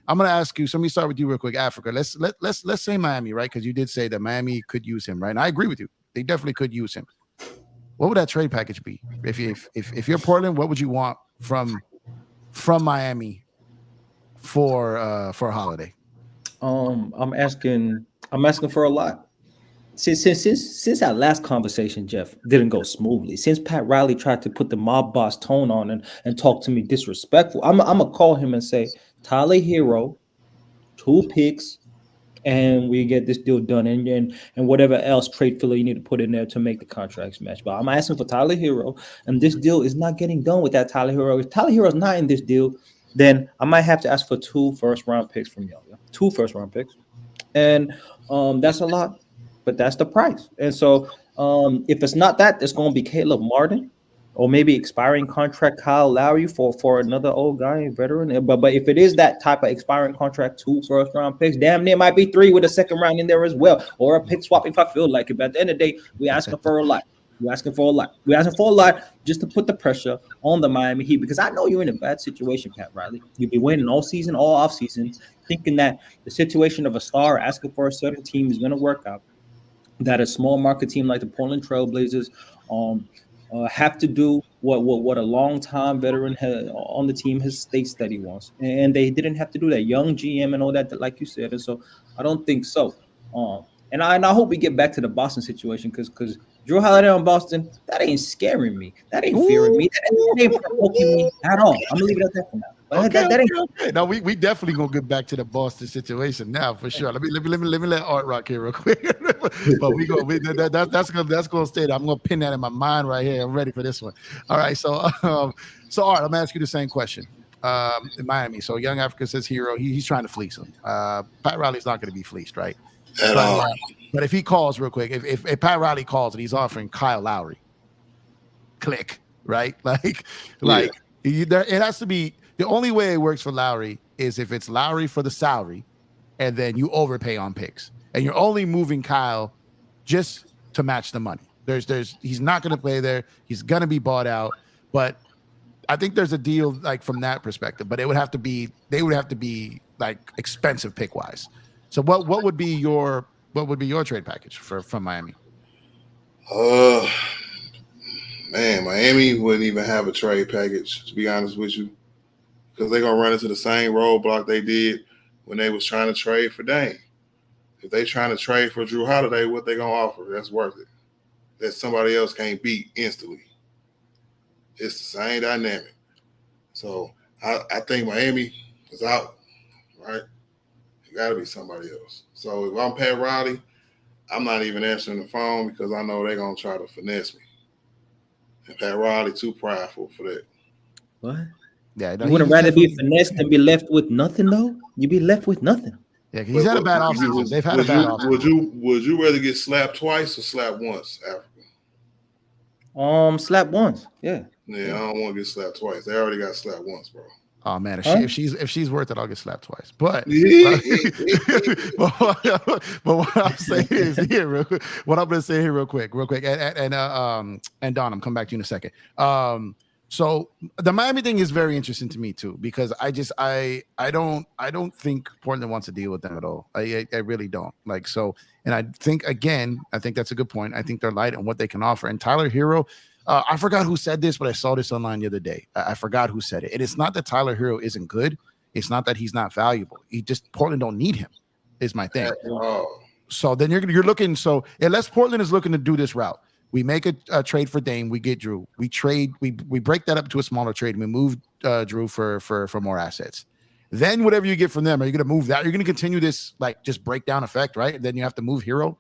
I'm gonna ask you. So let me start with you real quick. Africa. Let's say Miami, right? Because you did say that Miami could use him, right? And I agree with you. They definitely could use him. What would that trade package be? If you're Portland, what would you want from Miami for Holiday? I'm asking for a lot. Since our last conversation, Jeff, didn't go smoothly. Since Pat Riley tried to put the mob boss tone on and talk to me disrespectful, I'm gonna call him and say, Tyler Hero, 2 picks, and we get this deal done, and whatever else trade filler you need to put in there to make the contracts match. But I'm asking for Tyler Hero, and this deal is not getting done with that Tyler Hero. If Tyler Hero's not in this deal, then I might have to ask for 2 first-round picks from y'all. 2 first-round picks, and that's a lot, but that's the price. And so if it's not that, it's going to be Caleb Martin, or maybe expiring contract Kyle Lowry for another old guy, veteran. But if it is that type of expiring contract, 2 first-round picks, damn near might be 3 with a second round in there as well, or a pick swap if I feel like it. But at the end of the day, we're asking for a lot. We're asking for a lot just to put the pressure on the Miami Heat, because I know you're in a bad situation, Pat Riley. You've been waiting all season, all off season, thinking that the situation of a star asking for a certain team is going to work out. That a small market team like the Portland Trailblazers have to do what a long-time veteran on the team has states that he wants, and they didn't have to do that. Young GM and all that, like you said, and so I don't think so. And I hope we get back to the Boston situation, because Jrue Holiday on Boston, that ain't scaring me. That ain't fearing me. That ain't provoking me at all. I'm gonna leave it at that for now. But that ain't. Okay. No, we definitely gonna get back to the Boston situation now for sure. Let me let Art rock here real quick. But that's gonna stay there. I'm gonna pin that in my mind right here. I'm ready for this one. All right, so Art, I'm gonna ask you the same question. In Miami, so Young Africa says Hero, he's trying to fleece him. Pat Riley's not gonna be fleeced, right? But if he calls real quick, if Pat Riley calls and he's offering Kyle Lowry, click, right? It has to be. The only way it works for Lowry is if it's Lowry for the salary, and then you overpay on picks, and you're only moving Kyle just to match the money. He's not going to play there. He's going to be bought out. But I think there's a deal like from that perspective. But they would have to be like expensive pick wise. So what would be your trade package from Miami? Man, Miami wouldn't even have a trade package, to be honest with you, because they're gonna run into the same roadblock they did when they was trying to trade for Dame. If they trying to trade for Jrue Holiday, what they gonna offer that's worth it, that somebody else can't beat instantly? It's the same dynamic. So I think Miami is out, right? It got to be somebody else. So if I'm Pat Riley, I'm not even answering the phone, because I know they're going to try to finesse me. And Pat Riley too prideful for that. What? Yeah, no, you wouldn't rather be finessed than be left with nothing, though? You'd be left with nothing. Yeah, he's had a bad offseason. They've had a bad offseason. Would you rather get slapped twice or slapped once, Africa? Slapped once. Yeah. Yeah, I don't want to get slapped twice. They already got slapped once, bro. Oh man, Huh? if she's worth it, I'll get slapped twice. But Yeah. but what I'm saying is here, real quick. What I'm gonna say here, real quick, and Don, I'm coming back to you in a second. So the Miami thing is very interesting to me too, because I don't think Portland wants to deal with them at all. I really don't. Like, so, and I think that's a good point. I think they're light on what they can offer. And Tyler Hero, I forgot who said this, but I saw this online the other day. I forgot who said it. And it's not that Tyler Hero isn't good. It's not that he's not valuable. Portland don't need him, is my thing. Oh. So then you're looking. So unless Portland is looking to do this route, we make a trade for Dame. We get Jrue. We break that up to a smaller trade. And we move Jrue for more assets. Then whatever you get from them, are you going to move that? You're going to continue this like just breakdown effect, right? Then you have to move Hero,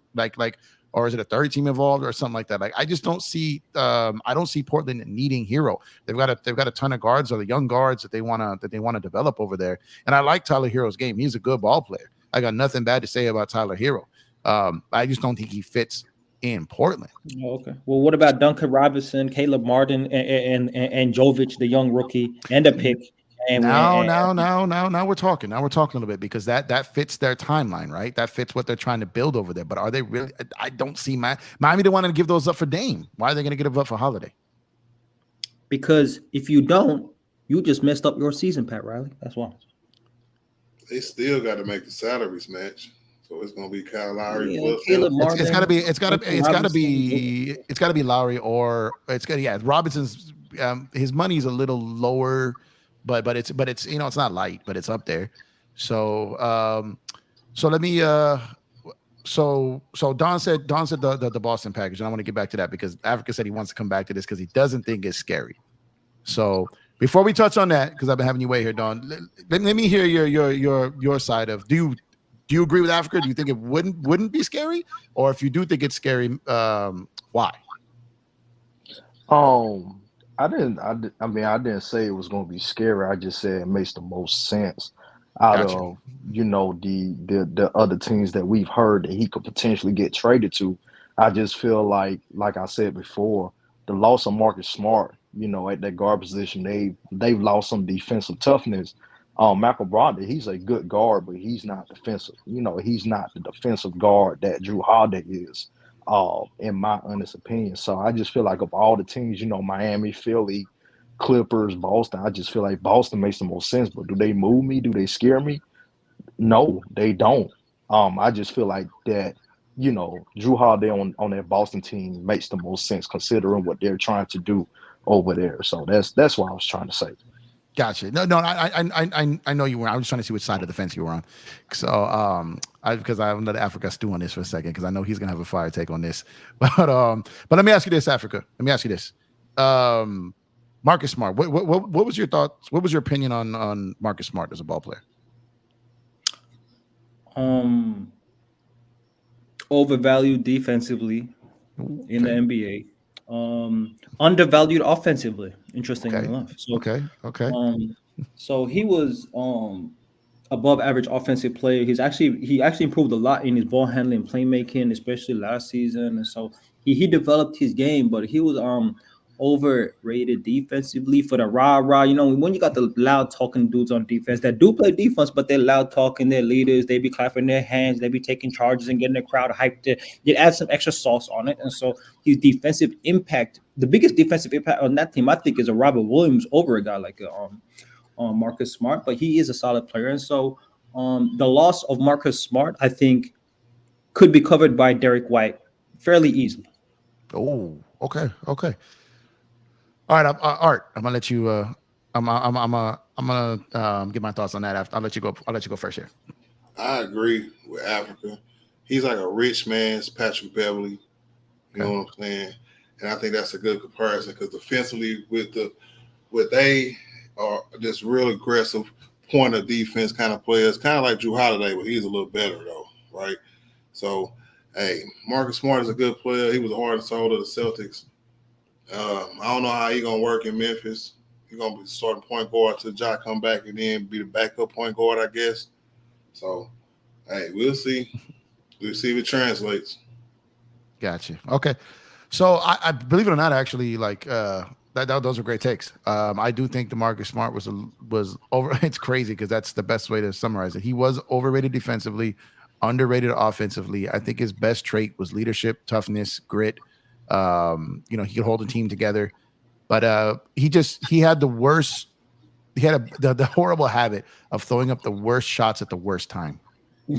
or is it a third team involved or something like that? Like I just don't see. I don't see Portland needing Hero. They've got a ton of guards or the young guards that they want to develop over there. And I like Tyler Hero's game. He's a good ball player. I got nothing bad to say about Tyler Hero. I just don't think he fits in Portland. Oh, okay. Well, what about Duncan Robinson, Caleb Martin, and Jovic, the young rookie, and a pick? And now we're talking. Now we're talking a little bit because that fits their timeline, right? That fits what they're trying to build over there. But are they really? I don't see Miami. They want to give those up for Dame. Why are they going to give them up for Holiday? Because if you don't, you just messed up your season, Pat Riley. That's why. They still got to make the salaries match. So it's gonna be Kyle Lowry. Yeah, plus Caleb him. Martin. It's gotta be Lowry or Robinson's. His money's a little lower, but it's it's not light, but it's up there. So let me so Don said the Boston package, and I want to get back to that because Africa said he wants to come back to this because he doesn't think it's scary. So before we touch on that, because I've been having you wait here, Don, let me hear your side of do you agree with Africa? Do you think it wouldn't be scary, or if you do think it's scary, why? I didn't say it was going to be scary. I just said it makes the most sense out Gotcha. of the other teams that we've heard that he could potentially get traded to. I just feel like I said before, the loss of Marcus Smart, at that guard position, they've lost some defensive toughness. Michael Brogdon, he's a good guard, but he's not defensive. He's not the defensive guard that Jrue Holiday is, in my honest opinion. So I just feel like of all the teams, Miami, Philly, Clippers, Boston, I just feel like Boston makes the most sense. But do they move me? Do they scare me? No, they don't. I just feel like that, Jrue Holiday on that Boston team makes the most sense considering what they're trying to do over there. So that's what I was trying to say. Gotcha. No, I know you were. I was trying to see which side of the fence you were on. So, because I'm let Africa stew on this for a second because I know he's gonna have a fire take on this. But let me ask you this, Africa. Let me ask you this. Marcus Smart. What was your thoughts? What was your opinion on Marcus Smart as a ball player? Overvalued defensively in the NBA. Undervalued offensively, interestingly enough. So, Okay. So he was above average offensive player. He actually improved a lot in his ball handling, playmaking, especially last season. And so he developed his game, but he was overrated defensively for the rah-rah. When you got the loud talking dudes on defense that do play defense, but they're loud talking, they're leaders, they be clapping their hands, they be taking charges and getting the crowd hyped. They add some extra sauce on it. And so his defensive impact, the biggest defensive impact on that team, I think, is a Robert Williams over a guy like Marcus Smart, but he is a solid player. And so the loss of Marcus Smart, I think, could be covered by Derek White fairly easily. Oh, okay. All right, Art. I'm gonna let you. I'm gonna get my thoughts on that after. I'll let you go first here. I agree with Africa. He's like a rich man's Patrick Beverly. You know what I'm saying? And I think that's a good comparison because defensively, what they are just real aggressive point of defense kind of players, kind of like Jrue Holiday, but he's a little better though, right? So, hey, Marcus Smart is a good player. He was the heart and soul of the Celtics. I don't know how he's going to work in Memphis. He's going to be starting point guard till Ja come back and then be the backup point guard, I guess. So, hey, we'll see. We'll see if it translates. Gotcha. Okay. So I believe it or not, actually, like Those are great takes. I do think DeMarcus Smart was over. It's crazy because that's the best way to summarize it. He was overrated defensively, underrated offensively. I think his best trait was leadership, toughness, grit. He could hold a team together, but he had the worst. He had the horrible habit of throwing up the worst shots at the worst time.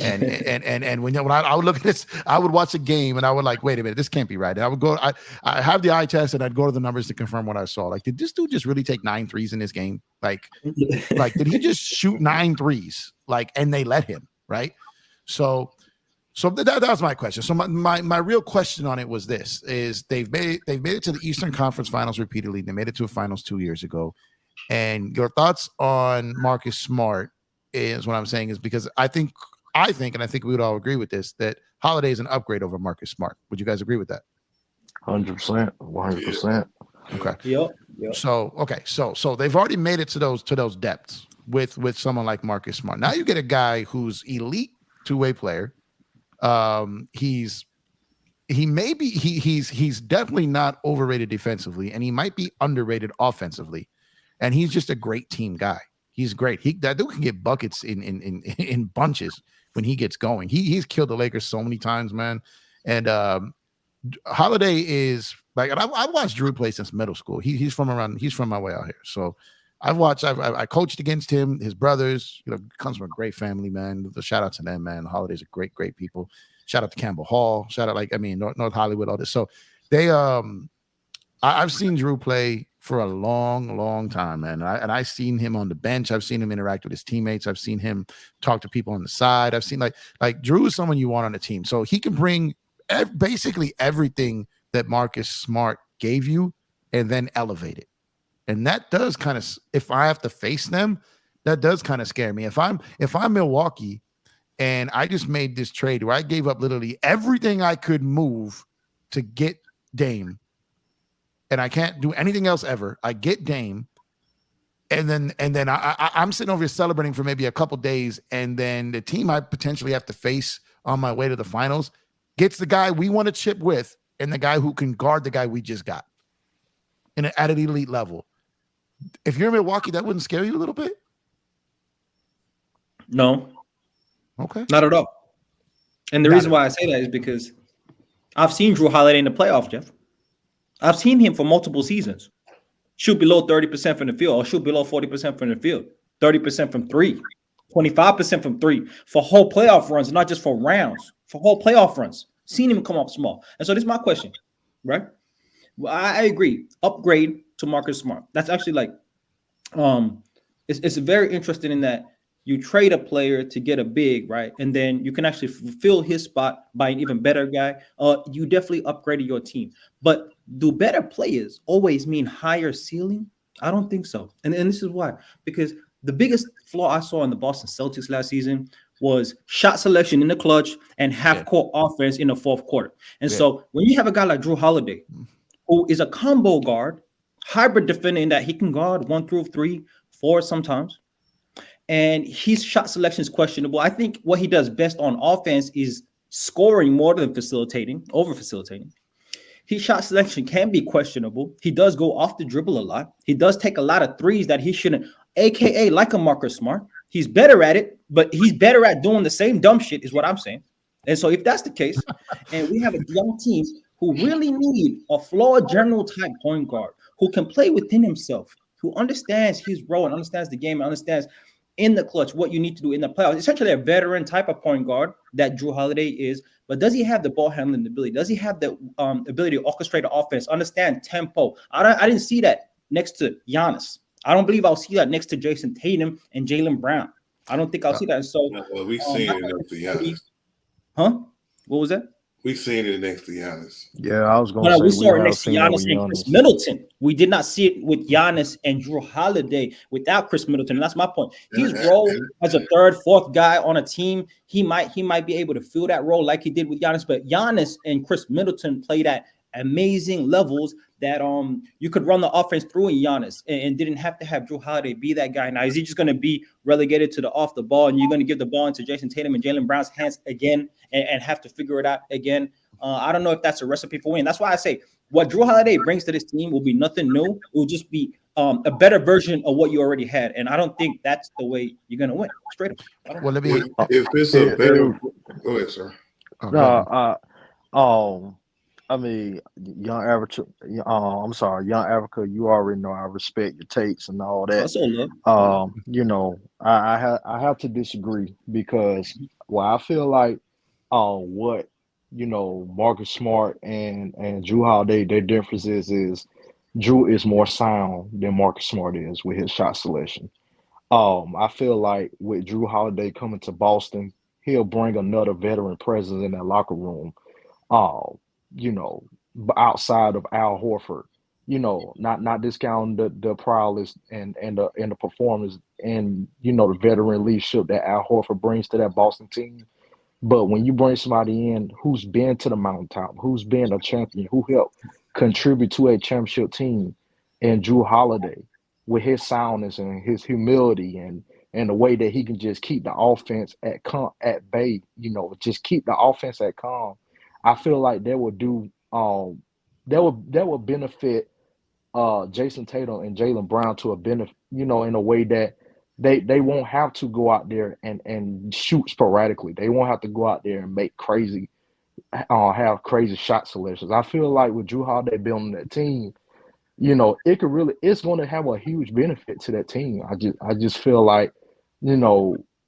And when I would look at this, I would watch a game and I would like, wait a minute, this can't be right. And I would go, I have the eye test and I'd go to the numbers to confirm what I saw. Like, did this dude just really take 9 threes in this game? Like did he just shoot 9 threes? Like, and they let him, right? So that was my question. So my real question on it was this: is they've made it to the Eastern Conference Finals repeatedly. They made it to a finals 2 years ago. And your thoughts on Marcus Smart is what I'm saying is because I think we would all agree with this, that Holiday is an upgrade over Marcus Smart. Would you guys agree with that? 100%, 100%. Okay. Yep. So they've already made it to those depths with someone like Marcus Smart. Now you get a guy who's elite two-way player. He's definitely not overrated defensively, and he might be underrated offensively. And he's just a great team guy. He's great. That dude can get buckets in bunches when he gets going. He's killed the Lakers so many times, man. And Holiday is like, and I've watched Jrue play since middle school. He's from my way out here. So I coached against him. His brothers, comes from a great family, man. The shout out to them, man. Holidays are great people. Shout out to Campbell Hall. Shout out North Hollywood, all this. So they I've seen Jrue play for a long time, man. And I've seen him on the bench. I've seen him interact with his teammates. I've seen him talk to people on the side. I've seen like Jrue is someone you want on the team. So he can bring basically everything that Marcus Smart gave you and then elevate it. And that does kind of, if I have to face them, that does kind of scare me. If I'm Milwaukee and I just made this trade where I gave up literally everything I could move to get Dame, and I can't do anything else ever. I get Dame, and then I'm sitting over here celebrating for maybe a couple days, and then the team I potentially have to face on my way to the finals gets the guy we want to chip with, and the guy who can guard the guy we just got at an elite level. If you're in Milwaukee, that wouldn't scare you a little bit? No. Okay. Not at all. And the reason why I say that is because I've seen Jrue Holiday in the playoffs, Jeff. I've seen him for multiple seasons shoot below 30% from the field or shoot below 40% from the field, 30% from 3, 25% from 3 for whole playoff runs, not just for rounds, for whole playoff runs. Seen him come up small. And so this is my question, right? Well, I agree. Upgrade to Marcus Smart. That's actually like, it's very interesting in that you trade a player to get a big, right? And then you can actually fulfill his spot by an even better guy. You definitely upgraded your team. But do better players always mean higher ceiling? I don't think so. And this is why. Because the biggest flaw I saw in the Boston Celtics last season was shot selection in the clutch and half-court offense in the fourth quarter. And so when you have a guy like Jrue Holiday, who is a combo guard, hybrid defender in that he can guard 1 through 3, 4 sometimes, and his shot selection is questionable. I think what he does best on offense is scoring more than over facilitating. His shot selection can be questionable. He does go off the dribble a lot. He does take a lot of threes that he shouldn't, aka like a Marcus Smart. He's better at it, but he's better at doing the same dumb shit is what I'm saying. And so if that's the case, and we have a young team who really need a floor general type point guard who can play within himself, who understands his role and understands the game and understands in the clutch what you need to do in the playoffs. Essentially a veteran type of point guard that Jrue Holiday is, but does he have the ball handling ability? Does he have the ability to orchestrate the offense, understand tempo? I didn't see that next to Giannis. I don't believe I'll see that next to Jason Tatum and Jaylen Brown. I don't think I'll see that. So we've seen it next to Giannis. Huh? What was that? We've seen it next to Giannis. Yeah, I was going to say we saw it next to Giannis Giannis and Chris Middleton. We did not see it with Giannis and Jrue Holiday without Chris Middleton. And that's my point. His role as a third, fourth guy on a team, he might be able to fill that role like he did with Giannis. But Giannis and Chris Middleton play that amazing levels that you could run the offense through in Giannis and didn't have to have Jrue Holiday be that guy. Now, is he just going to be relegated to the off the ball and you're going to give the ball into Jason Tatum and Jaylen Brown's hands again and have to figure it out again? I don't know if that's a recipe for winning. That's why I say what Jrue Holiday brings to this team will be nothing new. It will just be a better version of what you already had. And I don't think that's the way you're going to win. Straight up. Well, let me. If it's a better, go ahead, sir. I mean, young Africa. I'm sorry, young Africa. You already know I respect your takes and all that. That's all love. I have to disagree because I feel like what Marcus Smart and Jrue Holiday, their difference is Jrue is more sound than Marcus Smart is with his shot selection. I feel like with Jrue Holiday coming to Boston, he'll bring another veteran presence in that locker room. Outside of Al Horford, not discounting the prowess and the performance and the veteran leadership that Al Horford brings to that Boston team. But when you bring somebody in who's been to the mountaintop, who's been a champion, who helped contribute to a championship team, and Jrue Holiday with his soundness and his humility and the way that he can just keep the offense at bay, just keep the offense at calm. I feel like that would do that would benefit Jason Tatum and Jaylen Brown to a benefit, in a way that they won't have to go out there and shoot sporadically. They won't have to go out there and make have crazy shot selections. I feel like with Jrue Holiday building that team, it's going to have a huge benefit to that team. I just feel like,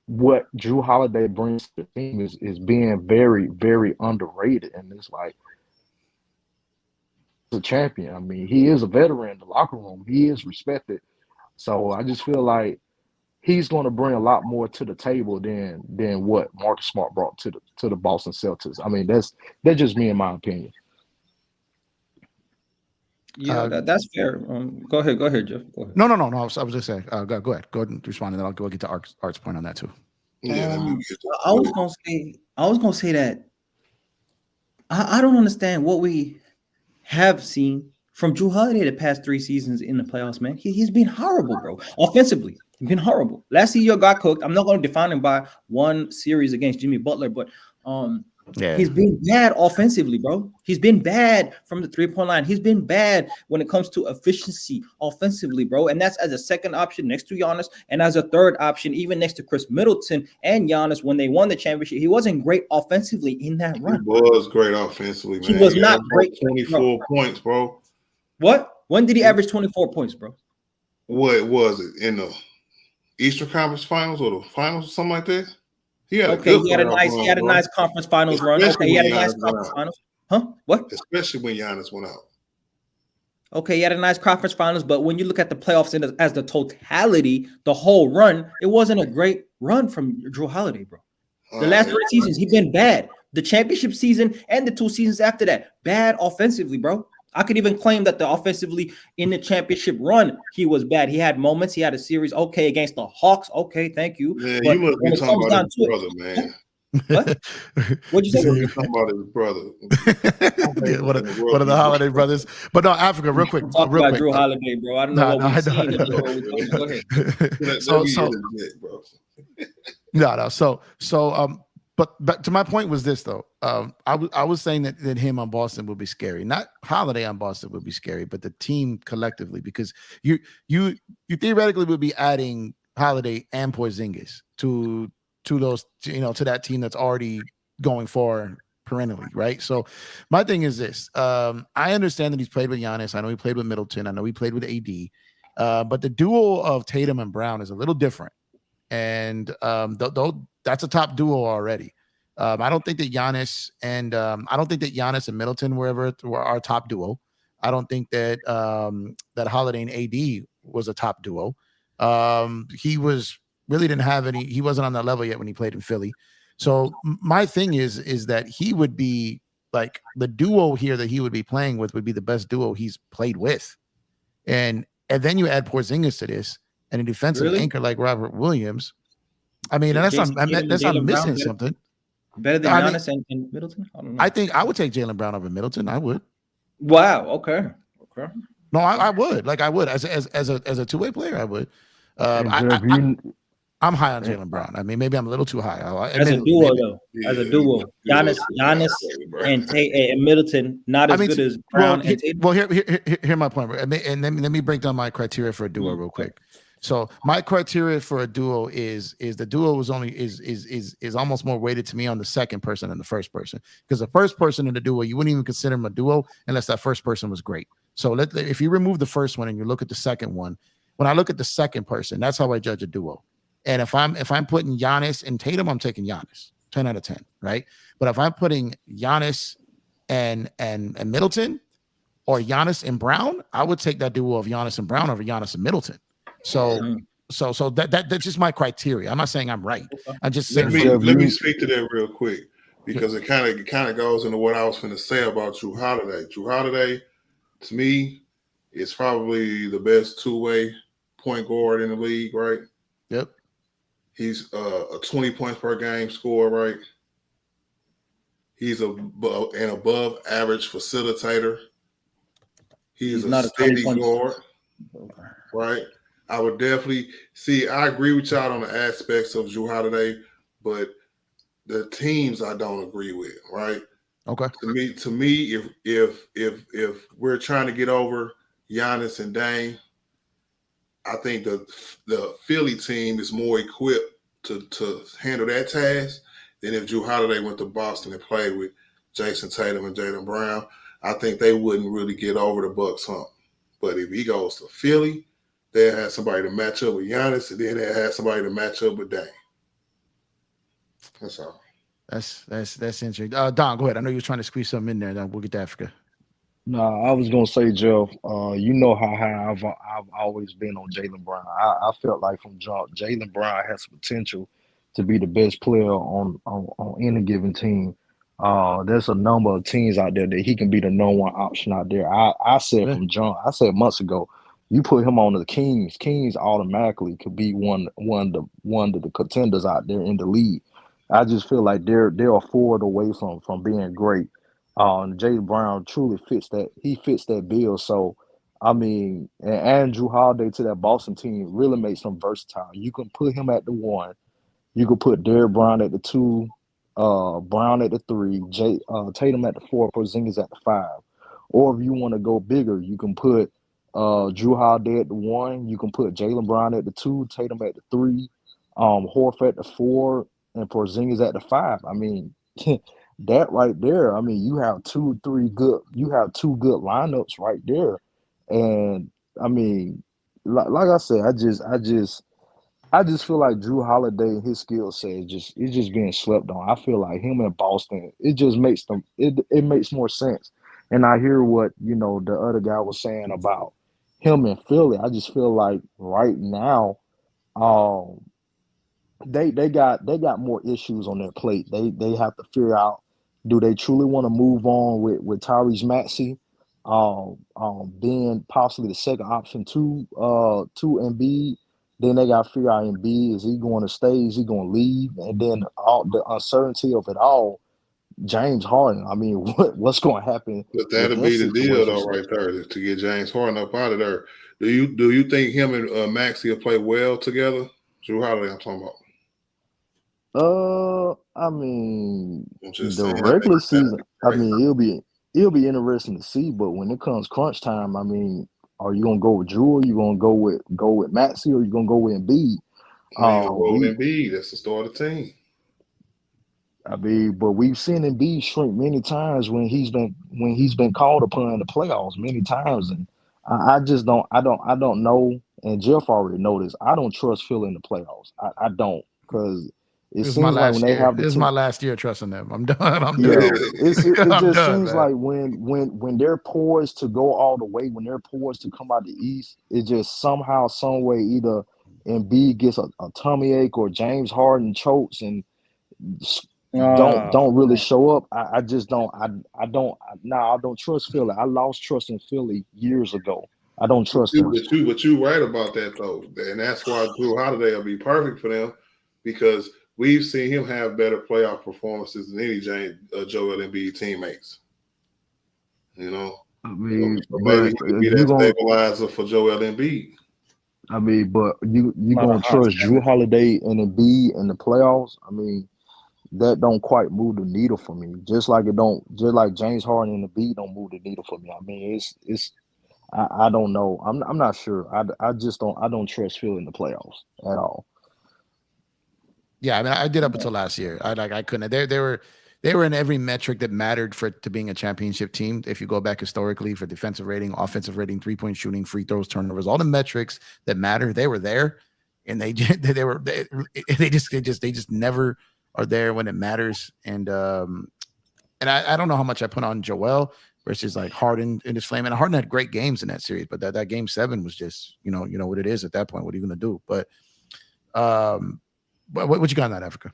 what Jrue Holiday brings to the team is being very, very underrated. And it's like, a champion. I mean, he is a veteran in the locker room. He is respected. So I just feel like he's going to bring a lot more to the table than what Marcus Smart brought to the Boston Celtics. I mean, that's just me in my opinion. Yeah, that's fair. Go ahead, Jeff. Go ahead. No. I was just saying. Go ahead. Go ahead and respond, and then I'll go get to Art's point on that too. Yeah, I was gonna say that I don't understand what we have seen from Jrue Holiday the past 3 seasons in the playoffs, man. He's been horrible, bro. Offensively, he's been horrible. Last year got cooked. I'm not going to define him by one series against Jimmy Butler, but he's been bad offensively, bro. He's been bad from the 3-point line. He's been bad when it comes to efficiency offensively, bro. And that's as a second option next to Giannis and as a third option, even next to Chris Middleton and Giannis when they won the championship. He wasn't great offensively in that run. He was great offensively, man. He was not great. 24 points, bro. What? When did he average 24 points, bro? What was it? In the Eastern Conference Finals or the Finals or something like that? He had a nice conference finals run. Okay, he had a nice conference finals. Huh? What? Especially when Giannis went out. Okay, he had a nice conference finals, but when you look at the playoffs as the totality, the whole run, it wasn't a great run from Jrue Holiday, bro. The last 3 seasons, he's been bad. The championship season and the 2 seasons after that, bad offensively, bro. I could even claim that the offensively in the championship run, he was bad. He had moments. He had a series, okay, against the Hawks. Okay, thank you. Man, but you must be talking about his brother, man. What? What'd you say? You're talking about his brother. One of the Holiday brothers. But no, Africa, real quick. Talk about Jrue Holiday, bro. I don't know what we've seen. Go ahead. But to my point was this though. I was saying that him on Boston would be scary. Not Holiday on Boston would be scary, but the team collectively, because you theoretically would be adding Holiday and Porzingis to those, to that team that's already going far perennially, right? So my thing is this. I understand that he's played with Giannis. I know he played with Middleton. I know he played with AD. But the duo of Tatum and Brown is a little different. And that's a top duo already. I don't think that Giannis and Middleton were our top duo. I don't think that that Holiday and AD was a top duo. He wasn't on that level yet when he played in Philly. So my thing is that he would be like the duo here that he would be playing with would be the best duo he's played with. And then you add Porzingis to this and a defensive anchor like Robert Williams. I mean, unless I'm missing something. Better than Giannis and Middleton? I don't know. I think I would take Jaylen Brown over Middleton. I would. Wow. Okay. Okay. No, I would. Like I would as a two-way player, I would. And Jeff, I'm high on Jaylen Brown. I mean, maybe I'm a little too high. As a Admittedly, duo, maybe. though. As a Yeah, duo, Giannis, and Middleton, not as good as Brown and Tatum. Here my point, and let me break down my criteria for a duo real quick. So my criteria for a duo is the duo is almost more weighted to me on the second person than the first person, because the first person in the duo you wouldn't even consider him a duo unless that first person was great. So if you remove the first one and you look at the second one, when I look at the second person, that's how I judge a duo. And if I'm putting Giannis and Tatum, I'm taking Giannis 10 out of 10, right? But if I'm putting Giannis and Middleton, or Giannis and Brown, I would take that duo of Giannis and Brown over Giannis and Middleton. So that's just my criteria. I'm not saying I'm right. I'm just saying. Let me speak to that real quick, because it kind of goes into what I was going to say about Jrue Holiday. Jrue Holiday, to me, is probably the best two-way point guard in the league, right? Yep. He's a 20 points per game scorer, right? He's an above average facilitator. He's a steady guard, right? I would definitely see. I agree with y'all on the aspects of Jrue Holiday, but the teams I don't agree with, right? Okay. To me, if we're trying to get over Giannis and Dame, I think the Philly team is more equipped to handle that task than if Jrue Holiday went to Boston and played with Jason Tatum and Jaylen Brown. I think they wouldn't really get over the Bucks hump. But if he goes to Philly, they'll have somebody to match up with Giannis, and then they'll have somebody to match up with Dame. That's all. That's interesting. Don, go ahead. I know you were trying to squeeze something in there. Then we'll get to Africa. No, I was gonna say, Jeff. You know how high I've always been on Jaylen Brown. I felt like from jump, Jaylen Brown has potential to be the best player on any given team. There's a number of teams out there that he can be the number one option out there. I said from jump. I said months ago, you put him on the Kings. Kings automatically could be one of the contenders out there in the league. I just feel like they're a forward away from being great. Jaylen Brown truly fits that. He fits that bill. So, I mean, and Jrue Holiday to that Boston team really makes him versatile. You can put him at the one. You can put Derrick Brown at the two, Brown at the three, Tatum at the four, Porzingis at the five. Or if you want to go bigger, you can put Jrue Holiday at the one. You can put Jaylen Brown at the two, Tatum at the three, Horford at the four, and Porzingis at the five. I mean, that right there. I mean, you have two good lineups right there, and I mean, like I said, I just feel like Jrue Holiday and his skill set is just being slept on. I feel like him in Boston, it just makes them it makes more sense. And I hear what the other guy was saying about him in Philly. I just feel like right now, they got more issues on their plate. They have to figure out, do they truly want to move on with Tyrese Maxey, being possibly the second option to Embiid. Then they got to figure out Embiid, is he going to stay, is he going to leave, and then all the uncertainty of it all. James Harden. I mean, what's going to happen? But that'll be the deal, though, right there, to get James Harden up out of there. Do you think him and Maxey will play well together? Jrue Holiday, I'm talking about. I mean, the regular season. I mean, it'll be interesting to see. But when it comes crunch time, I mean, are you gonna go with Jrue? Or you gonna go with Maxey, or you gonna go with Embiid? Embiid. That's the start of the team. I mean, but we've seen Embiid shrink many times when he's been called upon in the playoffs many times, and I just don't know. And Jeff already noticed. I don't trust Phil in the playoffs. I don't, because it seems like when they have this is my last year trusting them. I'm done. It just seems like when they're poised to go all the way, when they're poised to come out the East, it just somehow, some way, either Embiid gets a tummy ache or James Harden chokes and don't really show up. I just don't. I don't trust Philly. I lost trust in Philly years ago. I don't trust them. But you right about that, though, and that's why Jrue Holiday will be perfect for them, because we've seen him have better playoff performances than any Joel Embiid teammates. mean, So but maybe he could be you that gonna, stabilizer for Joel Embiid. I mean, but you Not a gonna hot trust Jrue Holiday and Embiid in the playoffs? I mean, that don't quite move the needle for me. Just like James Harden and Embiid don't move the needle for me. I mean, it's I don't know. I'm not sure. I just don't trust Phil in the playoffs at all. Yeah, I mean, I did up until last year. I couldn't. They were in every metric that mattered to being a championship team. If you go back historically for defensive rating, offensive rating, 3-point shooting, free throws, turnovers, all the metrics that matter, they were there, and they just never are there when it matters. And I don't know how much I put on Joel versus like Harden in his flame. And Harden had great games in that series, but that game 7 was just you know what it is at that point. What are you going to do? But what you got in that, Africa?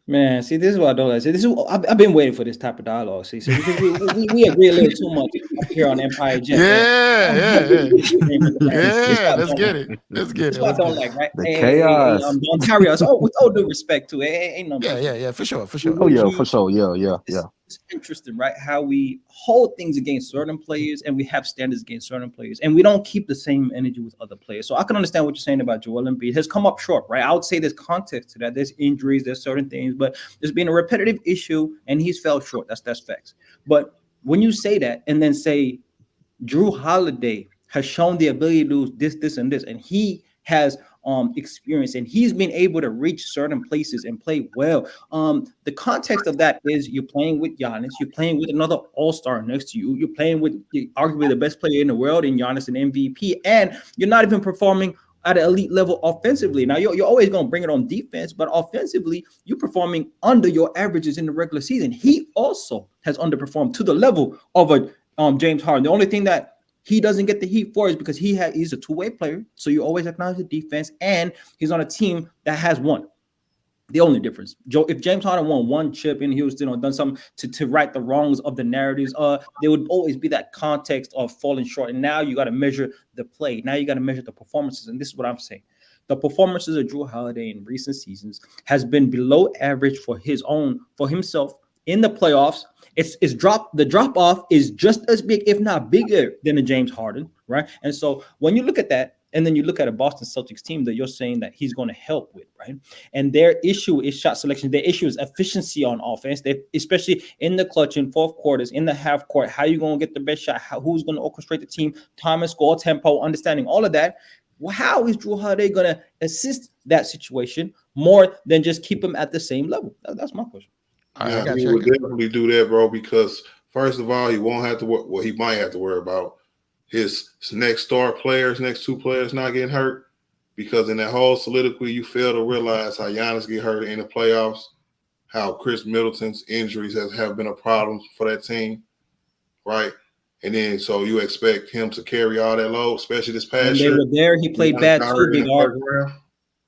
Man, see, this is what I don't like. See, this is I've been waiting for this type of dialogue. See, so because we agree a little too much up here on Empire Jet. Yeah. Let's Get it. Let's get That's it. what I don't like, right? The chaos. Ontario. So, with all due respect to it, ain't no. Yeah, for sure. Oh yeah, for sure. Yeah. It's interesting, right? How we hold things against certain players and we have standards against certain players, and we don't keep the same energy with other players. So I can understand what you're saying about Joel Embiid. Has come up short, right? I would say there's context to that. There's injuries, there's certain things, but there's been a repetitive issue, and he's fell short. That's facts. But when you say that, and then say Jrue Holiday has shown the ability to do this, and this, and he has experience, and he's been able to reach certain places and play well. The context of that is you're playing with Giannis, you're playing with another all-star next to you, you're playing with arguably the best player in the world in Giannis and MVP, and you're not even performing at an elite level offensively. Now you're always going to bring it on defense, but offensively you're performing under your averages in the regular season. He also has underperformed to the level of a James Harden. The only thing that he doesn't get the heat for is because he's a two-way player. So you always acknowledge the defense, and he's on a team that has won. The only difference, if James Harden won one chip in Houston or done something to right the wrongs of the narratives, there would always be that context of falling short. And now you got to measure the play. Now you got to measure the performances. And this is what I'm saying. The performances of Jrue Holiday in recent seasons has been below average for himself in the playoffs. The drop off is just as big, if not bigger, than the James Harden, right? And so when you look at that, and then you look at a Boston Celtics team that you're saying that he's going to help with, right? And their issue is shot selection. Their issue is efficiency on offense. They, especially in the clutch, in fourth quarters, in the half court, how you going to get the best shot? Who's going to orchestrate the team? Time and score, tempo, understanding all of that. Well, how is Jrue Holiday going to assist that situation more than just keep him at the same level? That's my question. Yeah, he would definitely do that, bro, because first of all, he won't have to work. Well, he might have to worry about his next star players, next two players not getting hurt, because in that whole soliloquy, you fail to realize how Giannis get hurt in the playoffs, how Chris Middleton's injuries have been a problem for that team, right? And then so you expect him to carry all that load, especially this past year. When they were there, he played bad too, Big Art.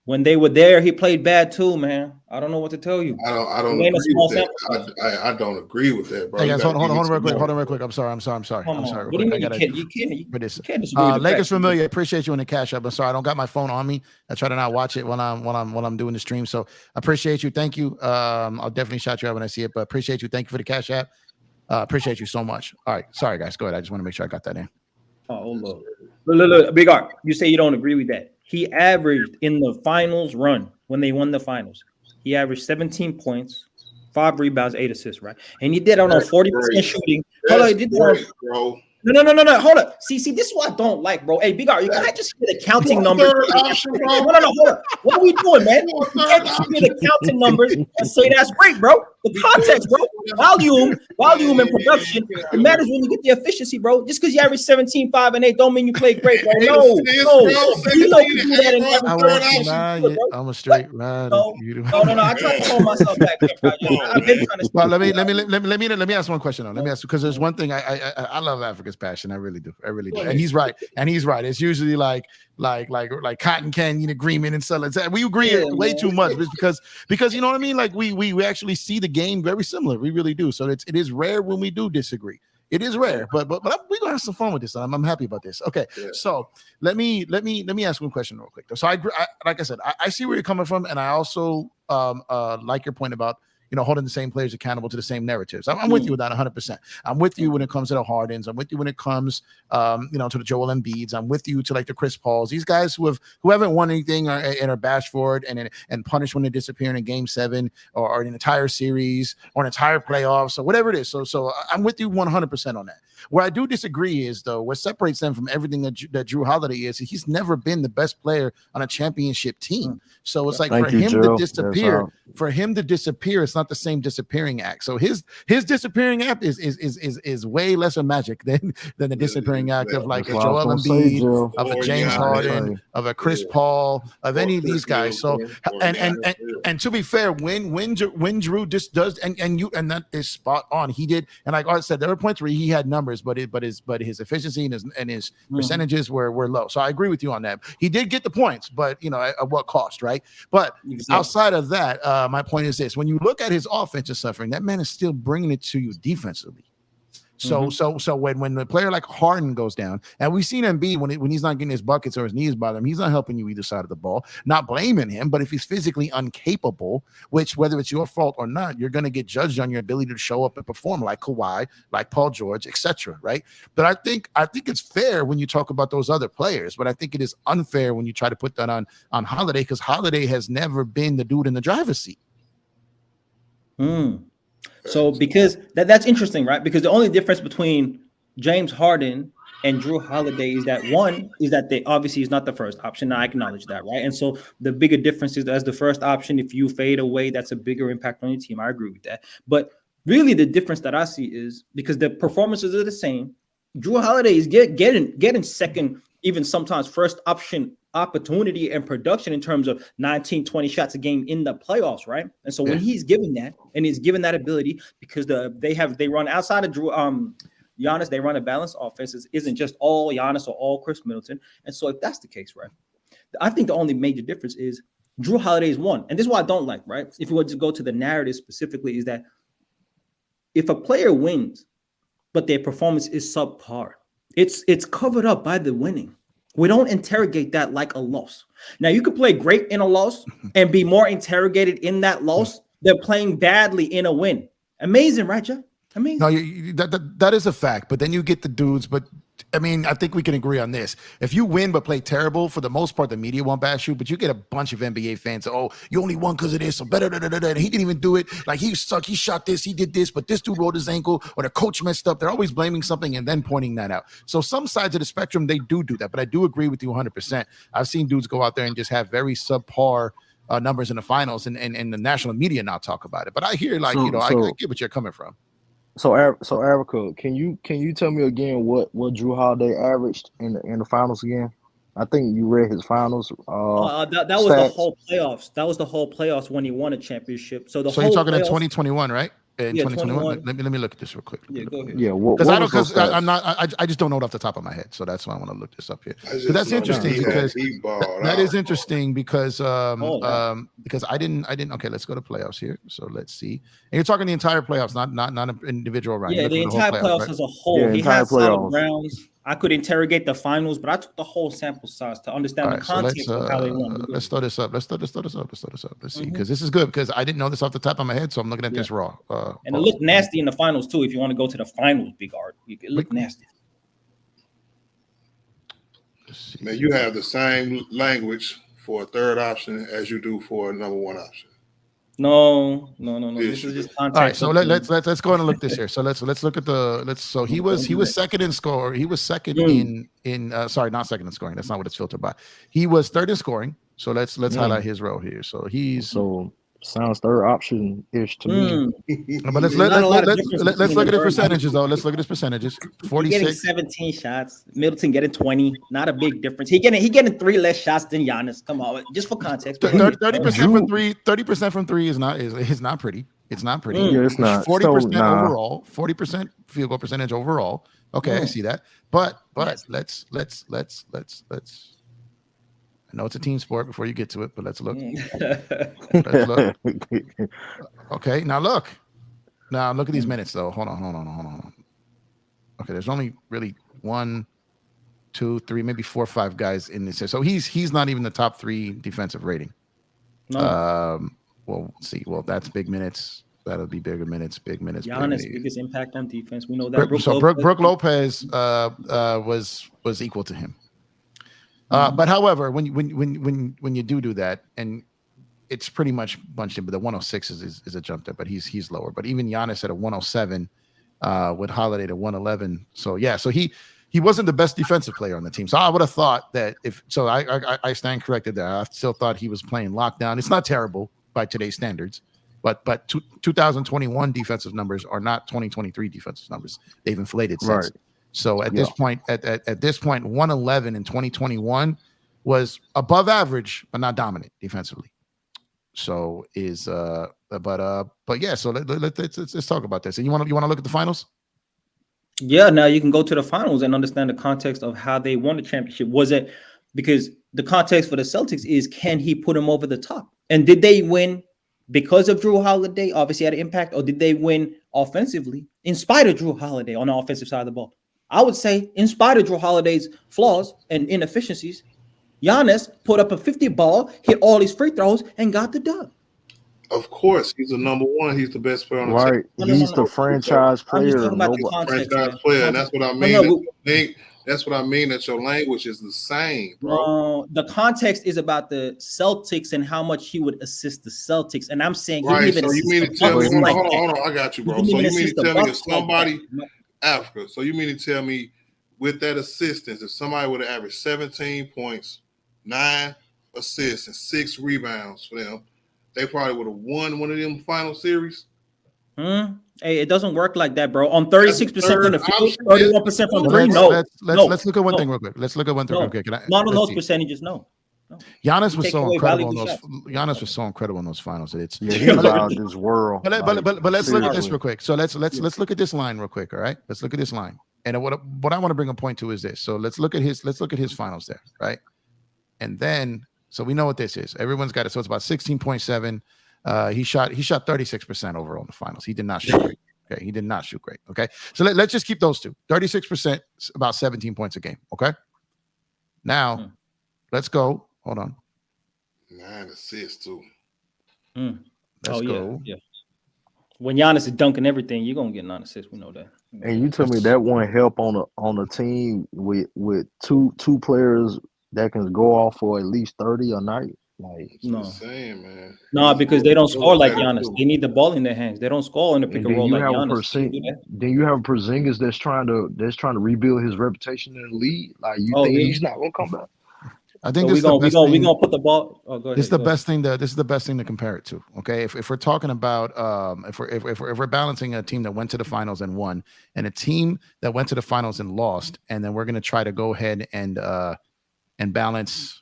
When they were there, he played bad too, man. I don't know what to tell you. I don't agree with that. I don't agree with that, bro. Hey guys, hold on real quick. I'm sorry. I'm sorry. What do you mean you can't disagree with Lakers Familiar, appreciate you in the cash up. I'm sorry, I don't got my phone on me. I try to not watch it when I'm doing the stream. So I appreciate you. Thank you. I'll definitely shout you out when I see it, but appreciate you. Thank you for the cash app. Appreciate you so much. All right. Sorry, guys. Go ahead. I just want to make sure I got that in. Oh, look, Big Art. You say you don't agree with that. He averaged in the finals run when they won the finals. He averaged 17 points, 5 rebounds, 8 assists, right? And he did on 40% shooting. Hold on, he did bro. No. Hold up. See, this is what I don't like, bro. Hey, Big Art, you can't just hear the counting numbers. No, hold up. What are we doing, man? You can't just hear the counting numbers and say that's great, bro. The context, bro. Volume, and production. It matters when you get the efficiency, bro. Just because you average 17, 5, and 8 don't mean you play great, bro. No. I'm a straight ride. No. I try to hold myself back there, bro. I've been trying to. Well, let me ask one question though. Let me ask, because there's one thing I love Africa's passion. I really do. And he's right. It's usually like cotton candy agreement and so we agree way too much because you know what I mean. Like we actually see the game very similar. We really do. So it is rare when we do disagree. It is rare, but we're gonna have some fun with this. I'm happy about this. Okay, yeah. So let me ask one question real quick. So I like I said, I see where you're coming from, and I also like your point about holding the same players accountable to the same narratives. I'm with you with that 100%. I'm with you when it comes to the Hardens. I'm with you when it comes, to the Joel Embiids. I'm with you to like the Chris Pauls. These guys who haven't won anything and are bashed for it and punished when they disappear in a game 7 or an entire series or an entire playoffs or whatever it is. So I'm with you 100% on that. Where I do disagree is, though, what separates them from everything that Jrue Holiday is he's never been the best player on a championship team. So it's like for him to disappear, it's not the same disappearing act. So his disappearing act is way less of magic than the disappearing act of like a Joel Embiid, of a James Harden, of a Chris Paul, of any of these guys. So and to be fair, when Jrue just does and that is spot on. He did, and like Art said, there were points where he had numbers, but his efficiency and his percentages were low. So I agree with you on that. He did get the points, but at what cost, right? But outside of that, my point is this: when you look at his offensive suffering, that man is still bringing it to you defensively. So when the player like Harden goes down, and we've seen Embiid when he's not getting his buckets or his knees bother him, he's not helping you either side of the ball. Not blaming him, but if he's physically incapable, which whether it's your fault or not, you're going to get judged on your ability to show up and perform like Kawhi, like Paul George, etc. Right? But I think it's fair when you talk about those other players, but I think it is unfair when you try to put that on Holiday, because Holiday has never been the dude in the driver's seat. So because that's interesting, right? Because the only difference between James Harden and Jrue Holiday is that one is that they obviously is not the first option. I acknowledge that, right? And so the bigger difference is that as the first option, if you fade away, that's a bigger impact on your team. I agree with that. But really the difference that I see is because the performances are the same. Jrue Holiday is getting second, even sometimes first option opportunity and production in terms of 19, 20 shots a game in the playoffs, right? And so when he's given that and he's given that ability, because they run outside of Giannis, they run a balanced offense. It isn't just all Giannis or all Chris Middleton. And so if that's the case, right, I think the only major difference is Jrue Holiday is one. And this is what I don't like, right? If you were to go to the narrative specifically, is that if a player wins, but their performance is subpar, it's covered up by the winning. We don't interrogate that like a loss. Now, you could play great in a loss and be more interrogated in that loss than playing badly in a win. Amazing, right, Jeff? Amazing. No, that is a fact. But then you get the dudes. But I mean, I think we can agree on this. If you win but play terrible, for the most part, the media won't bash you. But you get a bunch of NBA fans. Oh, you only won because of this. So better. And he didn't even do it. Like he sucked. He shot this. He did this. But this dude rolled his ankle, or the coach messed up. They're always blaming something and then pointing that out. So some sides of the spectrum, they do that. But I do agree with you 100%. I've seen dudes go out there and just have very subpar numbers in the finals, and the national media not talk about it. But I hear I get what you're coming from. So Erica, can you tell me again what Jrue Holiday averaged in the finals again? I think you read his finals. That was the whole playoffs. That was the whole playoffs when he won a championship. So you're talking in 2021, right? In 2021. Let me look at this real quick. Yeah, go ahead. Yeah, I just don't know it off the top of my head, so that's why I want to look this up here. But that's interesting because that is interesting because I didn't. Okay, let's go to playoffs here. So let's see. And you're talking the entire playoffs, not an individual round. Yeah, the entire playoffs right? As a whole. Yeah, he had solid rounds. I could interrogate the finals, but I took the whole sample size to understand the context of how they won. Let's throw this up. Let's see, because this is good, because I didn't know this off the top of my head, so I'm looking at this raw. And it looked nasty in the finals too. If you want to go to the finals, Big Art, it looked nasty. Man, you have the same language for a third option as you do for a number one option. No. This is just context. All right, so let's go and look this here. So let's look at so he was second in score. He was second in sorry, not second in scoring. That's not what it's filtered by. He was third in scoring. So let's highlight his row here. So sounds third option ish to me. But let's look at his percentages though. Let's look at his percentages. 46. Getting 17 shots. Middleton getting 20. Not a big difference. He getting 3 less shots than Giannis. Come on, just for context. 30% from three. 30% from three is not pretty. It's not pretty. Yeah, it's not. 40% overall. 40% field goal percentage overall. Okay, I see that. But let's. I know it's a team sport before you get to it, but let's look. Okay, now look at these minutes though. Hold on. Okay, there's only really 1, 2, 3, maybe 4 or 5 guys in this. So he's not even the top 3 defensive rating. No. Well, see. Well, that's big minutes. that'll be big minutes. Giannis' biggest impact on defense. We know that. Brook Lopez was equal to him. But however, when you do that, and it's pretty much bunched in, but the 106 is a jump there, but he's lower. But even Giannis at a 107, with Holiday to 111. So yeah, so he wasn't the best defensive player on the team. So I would have thought that I stand corrected there. I still thought he was playing lockdown. It's not terrible by today's standards, but 2021 defensive numbers are not 2023 defensive numbers. They've inflated since. Right. So at this point, at this point, 111 in 2021 was above average, but not dominant defensively. So but yeah. So let's talk about this. And you want to look at the finals? Yeah. Now you can go to the finals and understand the context of how they won the championship. Was it because the context for the Celtics is, can he put them over the top? And did they win because of Jrue Holiday? Obviously had an impact, or did they win offensively in spite of Jrue Holiday on the offensive side of the ball? I would say, in spite of Jrue Holiday's flaws and inefficiencies, Giannis put up a 50 ball, hit all his free throws, and got the dub. Of course, he's the number one. He's the best player on the team. Right, he's the franchise player. Franchise player, and that's what I mean. That's what I mean. That your language is the same, bro. The context is about the Celtics and how much he would assist the Celtics. And I'm saying, right. So you mean to tell me? Hold on. I got you, bro. So you mean to tell me if somebody Africa? So you mean to tell me with that assistance, if somebody would have averaged 17 points, 9 assists, and 6 rebounds for them, they probably would have won one of them final series? Hey, it doesn't work like that, bro. On 36% from the field, 31% from the three. Let's look at one thing real quick. Not on those percentages, no. Giannis was so incredible in those. Giannis was so incredible in those finals. He was out of this world. But let's look at this real quick. So let's look at this line real quick. All right, let's look at this line. And what I want to bring a point to is this. So let's look at his finals there, right? And then so we know what this is. Everyone's got it. So it's about 16.7. He shot 36% overall in the finals. He did not shoot great. Okay, he did not shoot great. Okay, so let's just keep those two. 36%, about 17 points a game. Okay. Now, let's go. Hold on. 9 assists too. Let's go. Yeah. When Giannis is dunking everything, you're gonna get 9 assists. We know that. And you tell me that won't help on a team with two players that can go off for at least 30 a night. Like, no, saying, man. No, because they don't score like Giannis. They need the ball in their hands. They don't score in the pick and roll like Giannis. Then you have Porzingis that's trying to rebuild his reputation in the league. Like, you think he's not gonna come back? I think we're gonna put the ball. Oh, go ahead. This is the best thing to compare it to. Okay, if we're talking about if we're balancing a team that went to the finals and won, and a team that went to the finals and lost, and then we're gonna try to go ahead and balance.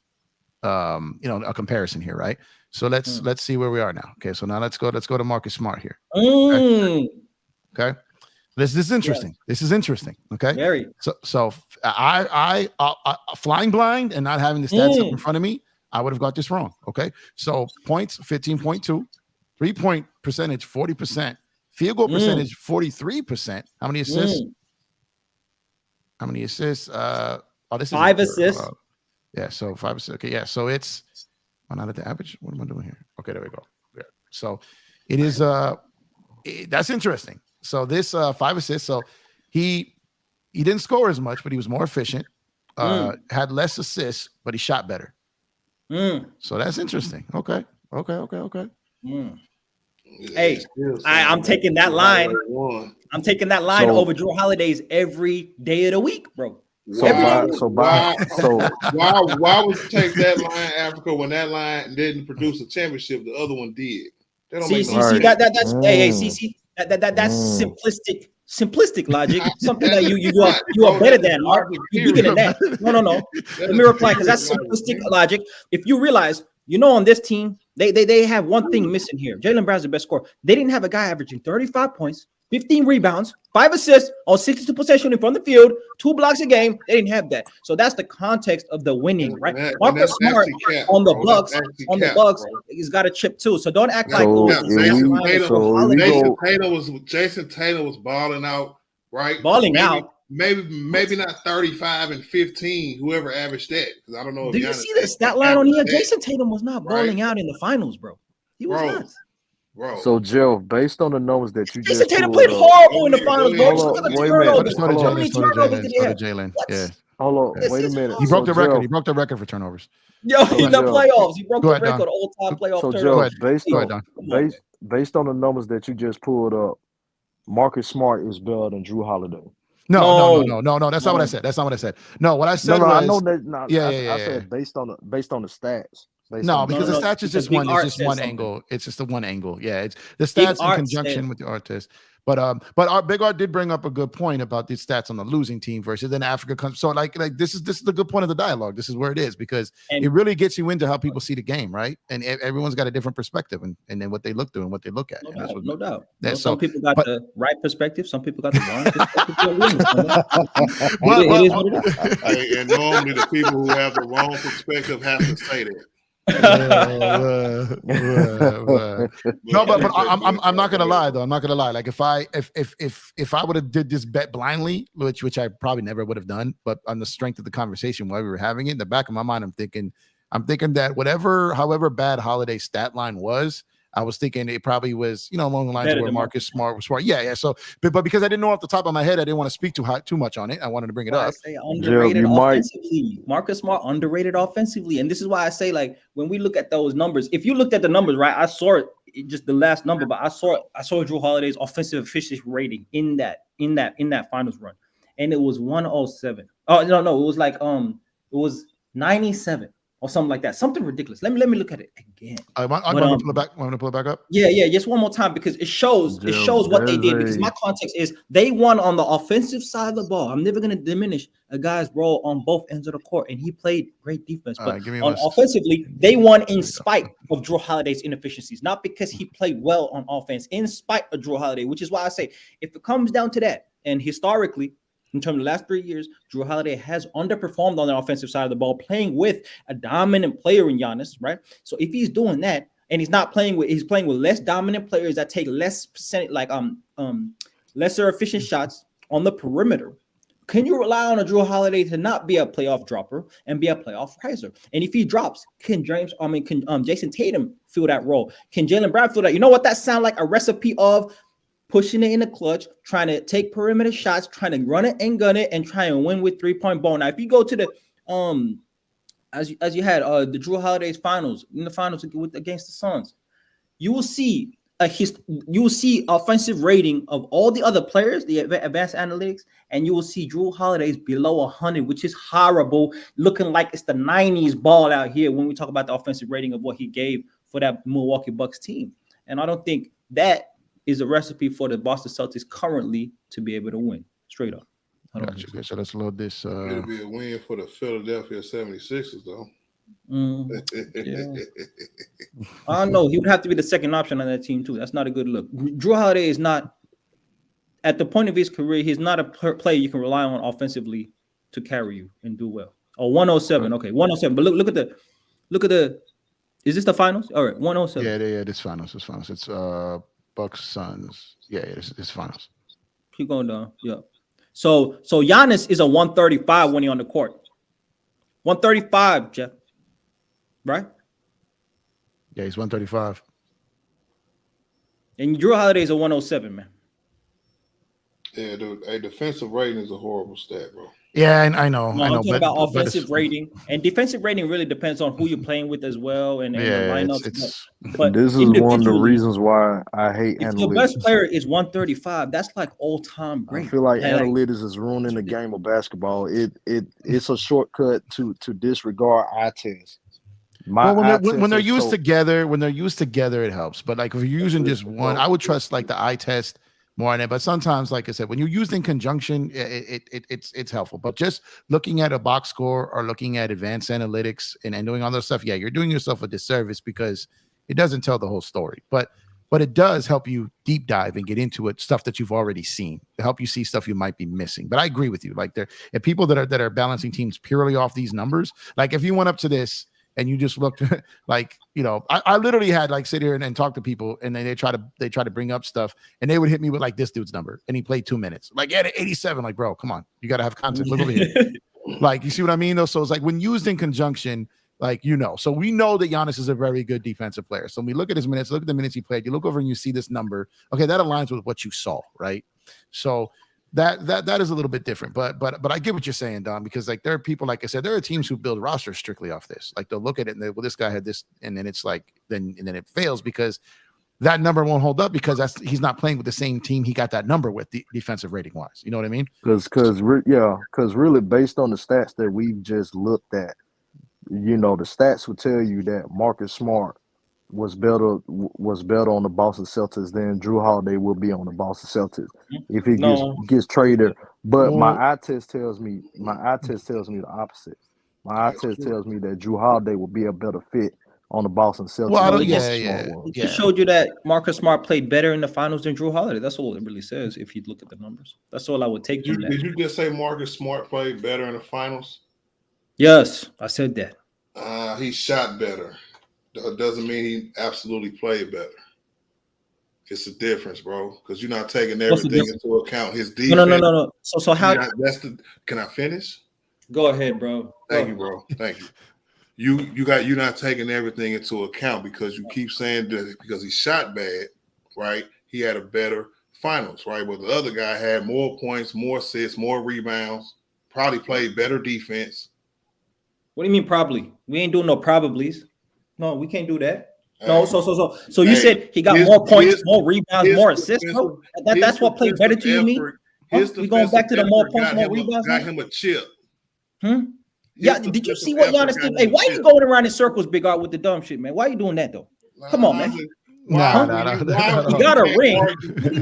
A comparison here, right? So let's see where we are now. Okay, so now let's go to Marcus Smart here. Okay. This is interesting. Yeah. This is interesting. Okay. Very. So I flying blind and not having the stats up in front of me, I would have got this wrong. Okay. So points 15.2, 3-point percentage 40%, field goal percentage 43%. How many assists? This is 5 assists. Yeah, so 5 assists. Okay, yeah, so it's not at the average. What am I doing here? Okay, there we go. Yeah. So it is that's interesting. So this 5 assists. So he didn't score as much, but he was more efficient. Had less assists, but he shot better. So that's interesting. Okay. Hey, I'm taking that line. I'm taking that line over Jrue Holiday's every day of the week, bro. Why would you take that line, Africa, when that line didn't produce a championship, the other one did? That's simplistic logic. Something that you are better than. You're bigger than that. No. Let me reply, because that's simplistic logic. If you realize, on this team, they have one thing missing here. Jaylen Brown's the best scorer. They didn't have a guy averaging 35 points, 15 rebounds, 5 assists on 62 possession from the field, 2 blocks a game. They didn't have that. So that's the context of the winning, right? Marcus Smart on the Bucks, he's got a chip too. So don't act like Jason Taylor was balling out, right? Maybe not 35 and 15, whoever averaged that. Because I don't know. Do you see the stat line on here? Jason Tatum was not balling out in the finals, bro. He was not. bro. So, Jeff, based on the numbers that you Jason just Tatum pulled played up, horrible in the finals, bro. Hold Just on, look at the wait a minute. turnovers. So did How Jalen. many So did turnovers Jalen. did So they did have? Jalen. What? Yeah. hold on, Yeah. This wait a is minute. He So, broke the record. Jeff, He broke the record for turnovers. Yo, Go in ahead. the Jeff, playoffs, he broke Go the ahead, Don. record all-time playoff so turnovers. Go Jeff, ahead. based Go ahead, on Don. based on the numbers that you just pulled up, Marcus Smart is better than Jrue Holiday. No. No, That's not what I no. said. That's not what I said. No, what I No, said no, I was, know that. No, I yeah. said based on the stats. Based No, on the because the No, stats. stats is because just Big one. It's Art just said one something. angle. It's just the one angle. Yeah, it's the Big stats in Art conjunction said, with the artist. But our Big Art did bring up a good point about these stats on the losing team versus then Africa comes. So like this is the good point of the dialogue. This is where it is because it and really gets you into how people see the game, right? And everyone's got a different perspective and then what they look through and what they look at. no And that's doubt, what, no doubt. yeah, You know, some people got but the right perspective, some people got the wrong perspective. We understand that. but It is what it is. Hey, and normally the people who have the wrong perspective have to say that. No, but I'm not gonna lie though. I'm not gonna lie. Like if I would have did this bet blindly, which I probably never would have done, but on the strength of the conversation while we were having it, in the back of my mind, I'm thinking that however bad Holiday stat line was, I was thinking it probably was, along the lines Better of where than Marcus Smart was smart. Yeah. So, but because I didn't know off the top of my head, I didn't want to speak too much on it. I wanted to bring it I up. say underrated you might- offensively. Marcus Smart underrated offensively, and this is why I say, like, when we look at those numbers, if you looked at the numbers, right? I saw it just the last number, but I saw Jrue Holiday's offensive efficiency rating in that finals run, and it was 107. Oh no, it was like it was 97 or something like that, something ridiculous. Let me look at it again. I'm going to pull it back up. Yeah, just one more time because it shows what they did. Because my context is they won on the offensive side of the ball. I'm never going to diminish a guy's role on both ends of the court, and he played great defense. But offensively, they won in spite of Jrue Holiday's inefficiencies, not because he played well on offense, in spite of Jrue Holiday, which is why I say if it comes down to that, and historically, in terms of the last 3 years, Jrue Holiday has underperformed on the offensive side of the ball, playing with a dominant player in Giannis, right? So if he's doing that and he's playing with less dominant players that take less percent, lesser efficient shots on the perimeter, can you rely on a Jrue Holiday to not be a playoff dropper and be a playoff riser? And if he drops, can Jason Tatum fill that role? Can Jaylen Brown fill that? You know what that sounds like? A recipe of pushing it in the clutch, trying to take perimeter shots, trying to run it and gun it, and try and win with 3-point ball. Now, if you go to the as you had the Jrue Holiday's finals against the Suns, you will see offensive rating of all the other players, the advanced analytics, and you will see Jrue Holiday's below 100, which is horrible, looking like it's the 90s ball out here when we talk about the offensive rating of what he gave for that Milwaukee Bucks team. And I don't think that is a recipe for the Boston Celtics currently to be able to win. Straight up. Gotcha. Okay, so let's load this. It'll be a win for the Philadelphia 76ers, though. Yeah. I don't know. He would have to be the second option on that team, too. That's not a good look. Jrue Holiday is not, at the point of his career, he's not a player you can rely on offensively to carry you and do well. Oh, 107. Okay, 107. But look at the, is this the finals? All right, 107. Yeah, this finals. It's Bucks Suns. Yeah, it's finals. Keep going down. Yeah. So Giannis is a 135 when he's on the court. 135, Jeff. Right? Yeah, he's 135. And Jrue Holiday is a 107, man. Yeah, dude. A defensive rating is a horrible stat, bro. Yeah, I know. I'm talking about offensive rating, and defensive rating really depends on who you're playing with as well, and the lineups. But this is one of the reasons why I hate analytics. Your best player is 135. That's like all-time great. I feel like analytics is ruining the game of basketball. It's a shortcut to disregard eye test. When they're used together, it helps. But like if you're using just one, I would trust like the eye test more on it. But sometimes, like I said, when you're used in conjunction, it's helpful. But just looking at a box score or looking at advanced analytics and doing all those stuff, yeah, you're doing yourself a disservice because it doesn't tell the whole story. But it does help you deep dive and get into it, stuff that you've already seen, to help you see stuff you might be missing. But I agree with you. Like if people that are balancing teams purely off these numbers, like if you went up to this and you just looked like, I literally had like sit here and talk to people, and then they try to bring up stuff, and they would hit me with like this dude's number, and he played 2 minutes. Like, yeah, 87. Like, bro, come on, you got to have context. Look over here. Like, you see what I mean though? So it's like when used in conjunction, Like, so we know that Giannis is a very good defensive player. So when we look at his minutes, look at the minutes he played, you look over and you see this number. Okay, that aligns with what you saw, right? So that is a little bit different. But I get what you're saying, Don, because like there are people, like I said, there are teams who build rosters strictly off this. Like they'll look at it and well, this guy had this, and then it's like then it fails because that number won't hold up because he's not playing with the same team he got that number with defensive rating wise. You know what I mean? Because really based on the stats that we've just looked at, the stats would tell you that Marcus Smart was better on the Boston Celtics than Jrue Holiday will be on the Boston Celtics if he gets traded. But my eye test tells me the opposite. My eye test tells me that Jrue Holiday will be a better fit on the Boston Celtics. Well, It just showed you that Marcus Smart played better in the finals than Jrue Holiday. That's all it really says if you look at the numbers. That's all I would take from that. Did you just say Marcus Smart played better in the finals? Yes, I said that. He shot better. Doesn't mean he absolutely played better. It's a difference, bro, because you're not taking everything into account. His defense. No. So how? Can I finish? Go ahead, bro. Thank you, bro. Thank you. You're not taking everything into account because you keep saying that because he shot bad, right? He had a better finals, right? But the other guy had more points, more assists, more rebounds, probably played better defense. What do you mean probably? We ain't doing no probablys. No, we can't do that. No, so you said he got more points, more rebounds, more assists, bro? That's what played better to you, mean? We going back to the more points, more rebounds? Got him a chip. Yeah, did you see what Giannis did? Hey, why are you going around in circles, Big Art, with the dumb shit, man? Why are you doing that, though? Come on, man. No. You got a ring.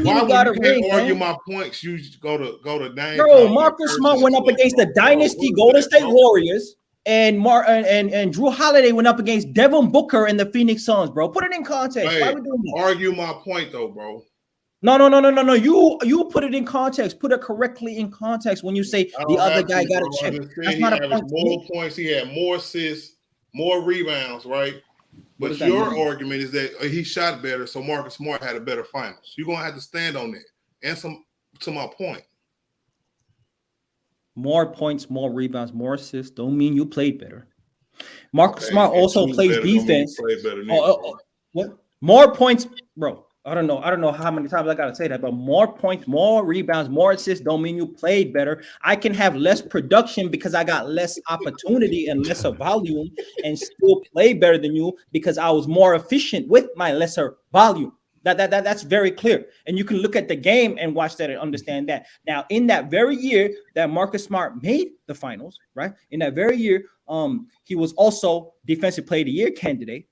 Why got a ring? Argue my points. You go to name. Bro, Marcus Smart went up against the dynasty Golden State Warriors, and Jrue Holiday went up against Devin Booker and the Phoenix Suns, bro. Put it in context. Hey, why are we doing that? Argue my point, though, bro. No. You put it in context. Put it correctly in context when you say the other guy got a chip. That's not a point. More points. He had more assists, more rebounds, right? But your argument is that he shot better, so Marcus Smart had a better finals. You're gonna have to stand on that. And to my point. More points, more rebounds, more assists don't mean you played better. Marcus Smart also plays defense. What? More points, bro. I don't know how many times I gotta say that, but more points, more rebounds, more assists don't mean you played better. I can have less production because I got less opportunity and lesser volume and still play better than you because I was more efficient with my lesser volume. That's very clear. And you can look at the game and watch that and understand that. Now, in that very year that Marcus Smart made the finals, right? In that very year, he was also Defensive Player of the Year candidate,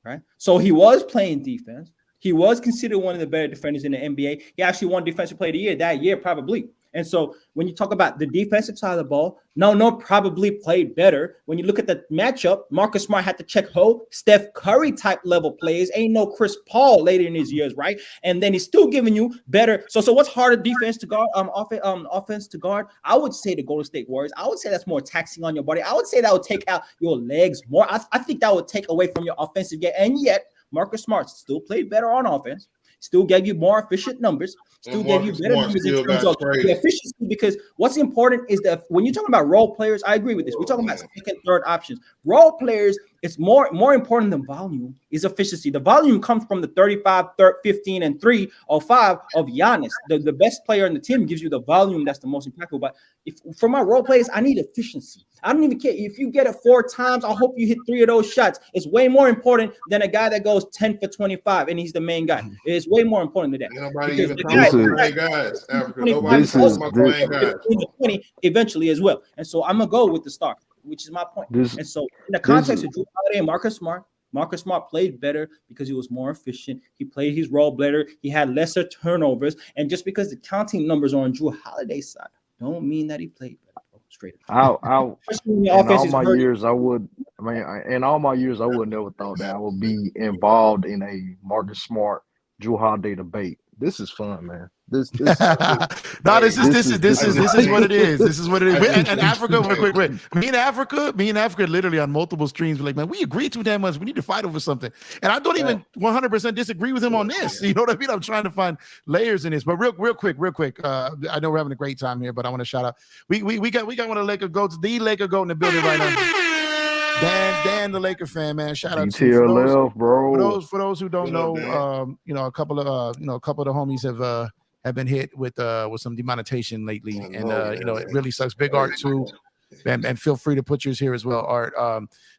right? So he was playing defense. He was considered one of the better defenders in the NBA. He actually won Defensive Player of the Year that year, probably. And so when you talk about the defensive side of the ball, no, probably played better. When you look at the matchup, Marcus Smart had to check Steph Curry type level plays. Ain't no Chris Paul later in his years, right? And then he's still giving you better. So what's harder defense to guard? Offense to guard? I would say the Golden State Warriors. I would say that's more taxing on your body. I would say that would take out your legs more. I think that would take away from your offensive game. And yet, Marcus Smart still played better on offense. Still gave you more efficient numbers. Still gave you better numbers in terms of the efficiency. Because what's important is that when you're talking about role players, I agree with this. We're talking about second, third options. Role players, it's more important than volume is efficiency. The volume comes from the 35, 15, and 3 or 5 of Giannis. The best player in the team gives you the volume that's the most impactful. But for my role players, I need efficiency. I don't even care if you get it 4 times. I hope you hit 3 of those shots. It's way more important than a guy that goes 10 for 25 and he's the main guy. It's way more important than that. Nobody even talks about playing guys. Nobody talks about playing guys. 20 eventually as well. And so I'm gonna go with the star, which is my point. And so in the context of Jrue Holiday and Marcus Smart played better because he was more efficient. He played his role better. He had lesser turnovers. And just because the counting numbers are on Jrue Holiday's side, don't mean that he played better. Straight up. In all my years, I would never thought that I would be involved in a Marcus Smart, Jrue Holiday debate. This is fun, man. This is what it is. This is what it is. And Africa, wait. Me and Africa literally on multiple streams were like, man, we agree too damn much. We need to fight over something. And I don't even 100% disagree with him on this. You know what I mean? I'm trying to find layers in this. But real quick. I know we're having a great time here, but I want to shout out. We got one of the Laker goats, the Laker goat in the building right now. Dan, the Laker fan, man. Shout out to you. DTL left, bro. For those who don't What up, know, a couple of the homies have been hit with some demonetization lately, and it really sucks. Big Art too. And feel free to put yours here as well, Art.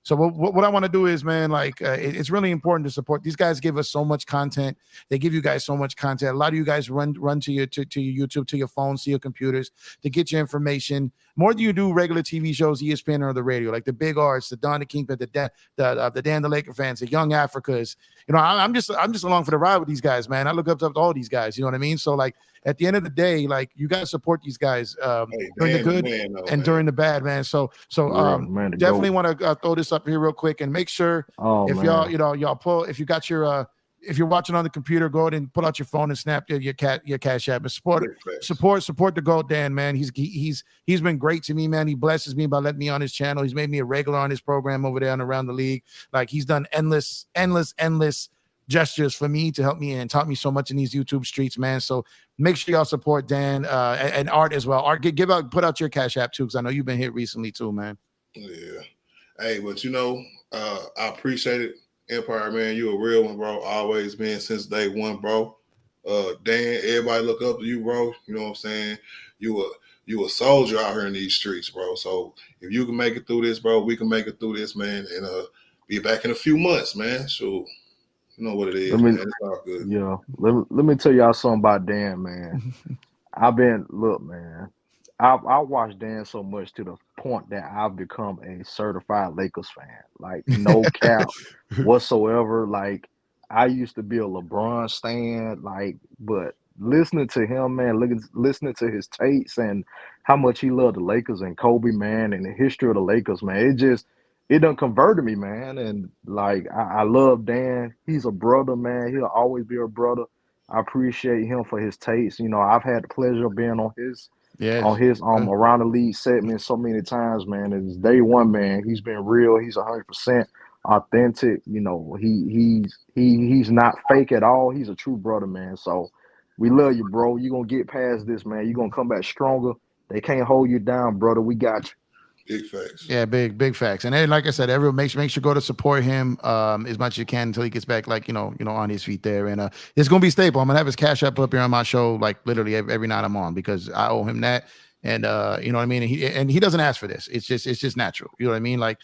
So what I want to do is, man, it's really important to support. These guys give us so much content. They give you guys so much content. A lot of you guys run to your YouTube, to your phones, to your computers to get your information more than you do regular TV shows, ESPN or the radio. Like the Big Arts, the Don the Kingpin, the Dan the Laker fans, the Young Africas. I'm just along for the ride with these guys, man. I look up to all these guys. You know what I mean? So at the end of the day, you guys support these guys during the good and during the bad, man. So definitely want to throw this up here real quick and make sure y'all pull, if you got your if you're watching on the computer, go ahead and pull out your phone and snap your Cash App and support the GOAT Dan, man. He's been great to me, man. He blesses me by letting me on his channel. He's made me a regular on his program over there and around the league. He's done endless gestures for me to help me and taught me so much in these YouTube streets, man. So make sure y'all support Dan and Art as well. Art, put out your Cash App too, because I know you've been hit recently too, man. Yeah. Hey, but I appreciate it, Empire, man. You a real one, bro. Always been since day one, bro. Dan, everybody look up to you, bro. You know what I'm saying? You a soldier out here in these streets, bro. So if you can make it through this, bro, we can make it through this, man. And be back in a few months, man. So you know what it is, man. It's all good. Yeah. Let me tell y'all something about Dan, man. Man. I watched Dan so much to the point that I've become a certified Lakers fan. No cap whatsoever. I used to be a LeBron stan, but listening to him, man, listening to his takes and how much he loved the Lakers and Kobe, man, and the history of the Lakers, man, it done converted me, man. And I love Dan. He's a brother, man. He'll always be a brother. I appreciate him for his takes. I've had the pleasure of being on his around the league segment so many times, man. It's day one, man. He's been real. He's 100% authentic. He's not fake at all. He's a true brother, man. So we love you, bro. You're gonna get past this, man. You're gonna come back stronger. They can't hold you down, brother. We got you. Big facts. Yeah, big facts. And then, like I said, everyone make sure go to support him as much as you can until he gets back, on his feet there. And it's gonna be staple. I'm gonna have his Cash App up here on my show, literally every night I'm on, because I owe him that. And you know what I mean. And he doesn't ask for this. It's just natural. You know what I mean? I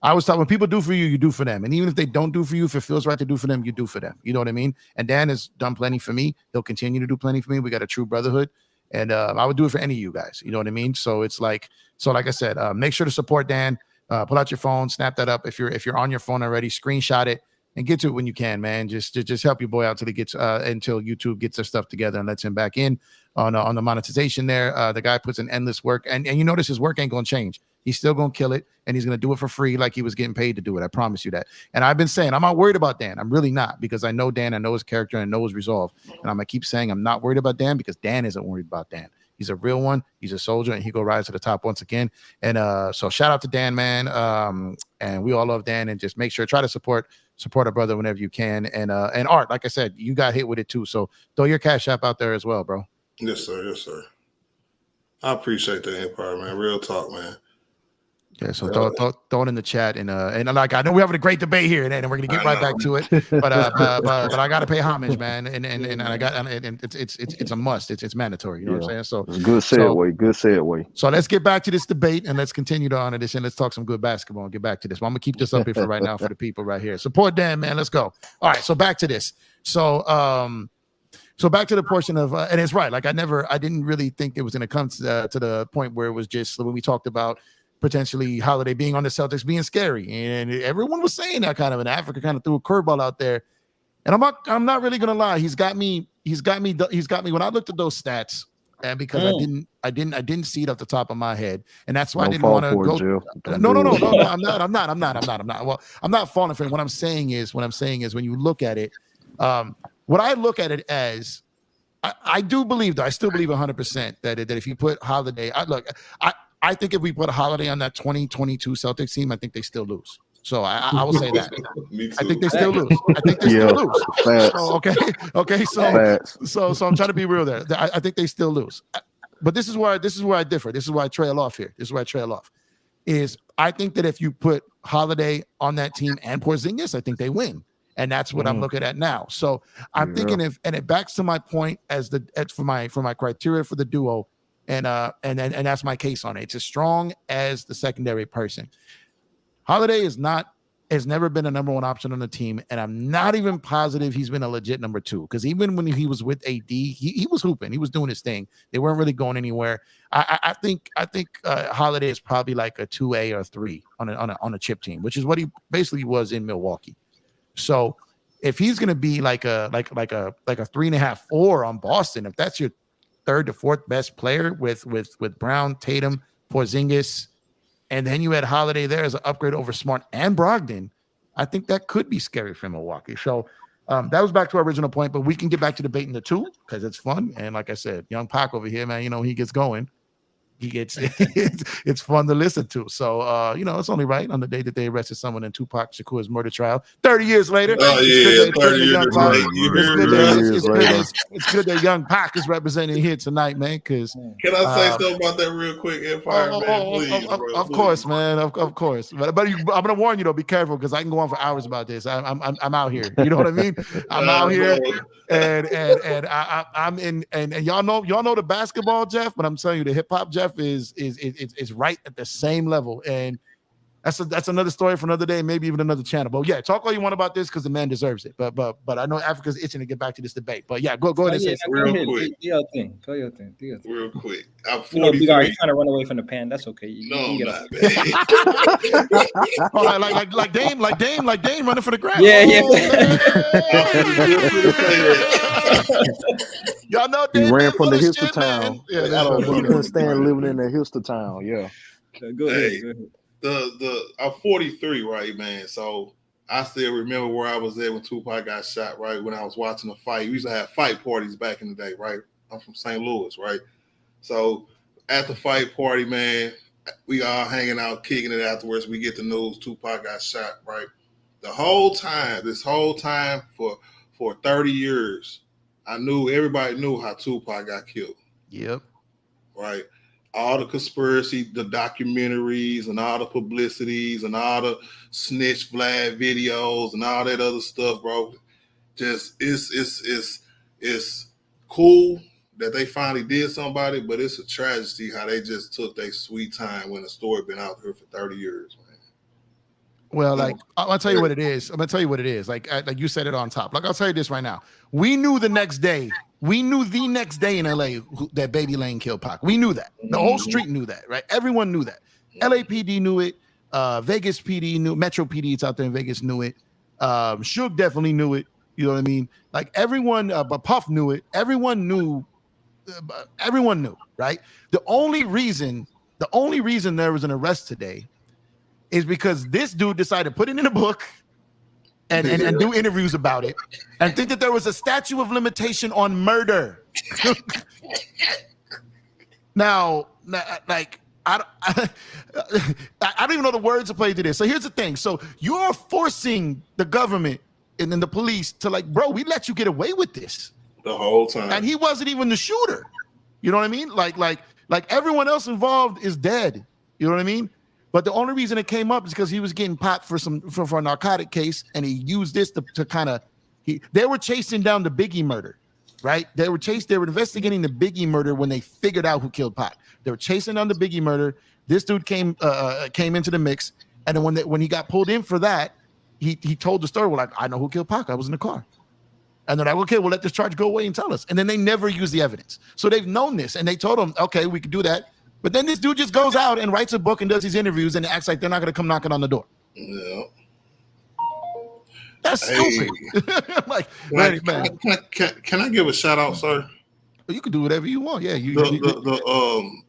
always thought when people do for you, you do for them. And even if they don't do for you, if it feels right to do for them, you do for them. You know what I mean? And Dan has done plenty for me. He'll continue to do plenty for me. We got a true brotherhood. And I would do it for any of you guys. You know what I mean? So it's like I said, make sure to support Dan. Pull out your phone, snap that up. If you're on your phone already, screenshot it and get to it when you can, man. Just help your boy out until YouTube gets their stuff together and lets him back in on the monetization there. The guy puts in endless work, and you notice his work ain't gonna change. He's still gonna kill it, and he's gonna do it for free like he was getting paid to do it. I promise you that. And I've been saying I'm not worried about Dan. I'm really not, because I know Dan, I know his character, and I know his resolve. And I'm gonna keep saying I'm not worried about Dan, because Dan isn't worried about Dan. He's a real one. He's a soldier, and he go rise to the top once again. And so shout out to Dan, man. And we all love Dan, and just make sure try to support a brother whenever you can. And Art, like I said, you got hit with it too. So throw your Cash App out there as well, bro. Yes, sir. Yes, sir. I appreciate the Empire, man. Real talk, man. Yeah, so throw it in the chat, and I know we're having a great debate here, and we're gonna get right back to it. But I gotta pay homage, man, and it's a must. It's mandatory. You know what I'm saying? So good segue. So let's get back to this debate, and let's continue to honor this, and let's talk some good basketball and get back to this. Well, I'm gonna keep this up here for right now for the people right here. Support Dan, man. Let's go. All right, so back to this. So back to the portion of, and it's right. I didn't really think it was gonna come to the point where it was just when we talked about potentially Holiday being on the Celtics being scary, and everyone was saying that kind of, and Africa kind of threw a curveball out there. And I'm not really gonna lie, he's got me when I looked at those stats, and because I didn't see it off the top of my head, and that's why I didn't want to go. No, I'm not. Well, I'm not falling for it. What I'm saying is when you look at it, what I look at it as, I do believe, though, I still believe 100% that if you put Holiday, I think if we put a Holiday on that 2022 Celtics team, I think they still lose. So I will say that. I think they still lose. Still lose. So I'm trying to be real there. I think they still lose. But this is where I differ. This is where I trail off here. is I think that if you put Holiday on that team and Porzingis, I think they win. And that's what I'm looking at now. So I'm thinking and it backs to my point for my criteria for the duo. And that's my case on it. It's as strong as the secondary person. Holiday has never been a number one option on the team, and I'm not even positive he's been a legit number two. Because even when he was with AD, he was hooping, he was doing his thing. They weren't really going anywhere. I think Holiday is probably like a 2A or 3 on a chip team, which is what he basically was in Milwaukee. So if he's going to be like a 3.5, 4 on Boston, if that's your third to fourth best player with Brown, Tatum, Porzingis, and then you had Holiday there as an upgrade over Smart and Brogdon, I think that could be scary for Milwaukee. So that was back to our original point, but we can get back to debating the two because it's fun. And like I said, young Pac over here, man, he gets going. It's fun to listen to. So it's only right on the day that they arrested someone in Tupac Shakur's murder trial 30 years later. Oh yeah, 30 years later. It's good that young Pac is represented here tonight, man. Because can I say something about that real quick, Empire? Please, of course, man, of course. But I'm gonna warn you though, be careful because I can go on for hours about this. I'm out here. You know what I mean? I'm out here, and I'm in, and y'all know the basketball Jeff, but I'm telling you the hip hop Jeff is right at the same level, and that's another story for another day, maybe even another channel. But yeah, talk all you want about this because the man deserves it. But I know Africa's itching to get back to this debate. But yeah, go ahead and say real quick. Do your thing. Real quick. I'm 43. You're trying to run away from the pan. That's okay. I'm not, man. like Dame running for the ground. Yeah. Y'all know he Dame ran from the Hister hipster town. Yeah, he couldn't stand living in the hipster town. Yeah. Go ahead. I'm 43, right, man? So I still remember where I was at when Tupac got shot, right? When I was watching the fight. We used to have fight parties back in the day, right? I'm from St. Louis, right? So at the fight party, man, we all hanging out, kicking it afterwards. We get the news Tupac got shot, right? This whole time for 30 years, everybody knew how Tupac got killed. Yep. Right? All the conspiracy, the documentaries, and all the publicities, and all the snitch Vlad videos, and all that other stuff, bro. Just it's cool that they finally did somebody, but it's a tragedy how they just took their sweet time when the story been out there for 30 years, man. Well, like I'll tell you what it is. I'm gonna tell you what it is. Like you said it on top. Like I'll tell you this right now. We knew the next day in LA that Baby Lane killed Pac. We knew that. The whole street knew that, right? Everyone knew that. LAPD knew it. Vegas PD knew. Metro PD, it's out there in Vegas, knew it. Suge definitely knew it. You know what I mean? Like everyone, but Puff knew it. Everyone knew, right? The only reason there was an arrest today is because this dude decided to put it in a book and do interviews about it and think that there was a statute of limitation on murder. Now, like, I don't even know the words to play to this. So here's the thing. So you're forcing the government and then the police to like, bro, we let you get away with this the whole time. And he wasn't even the shooter. You know what I mean? Like everyone else involved is dead. You know what I mean? But the only reason it came up is because he was getting popped for a narcotic case, and he used this to kind of. They were chasing down the Biggie murder, right? They were investigating the Biggie murder when they figured out who killed Pac. They were chasing down the Biggie murder. This dude came into the mix, and then when he got pulled in for that, he told the story. Well, like, I know who killed Pac. I was in the car. And they're like, okay, we'll let this charge go away and tell us. And then they never use the evidence. So they've known this, and they told him, okay, we could do that. But then this dude just goes out and writes a book and does these interviews and acts like they're not going to come knocking on the door. Yeah. That's stupid. Like, can I give a shout out, sir? You can do whatever you want. Yeah.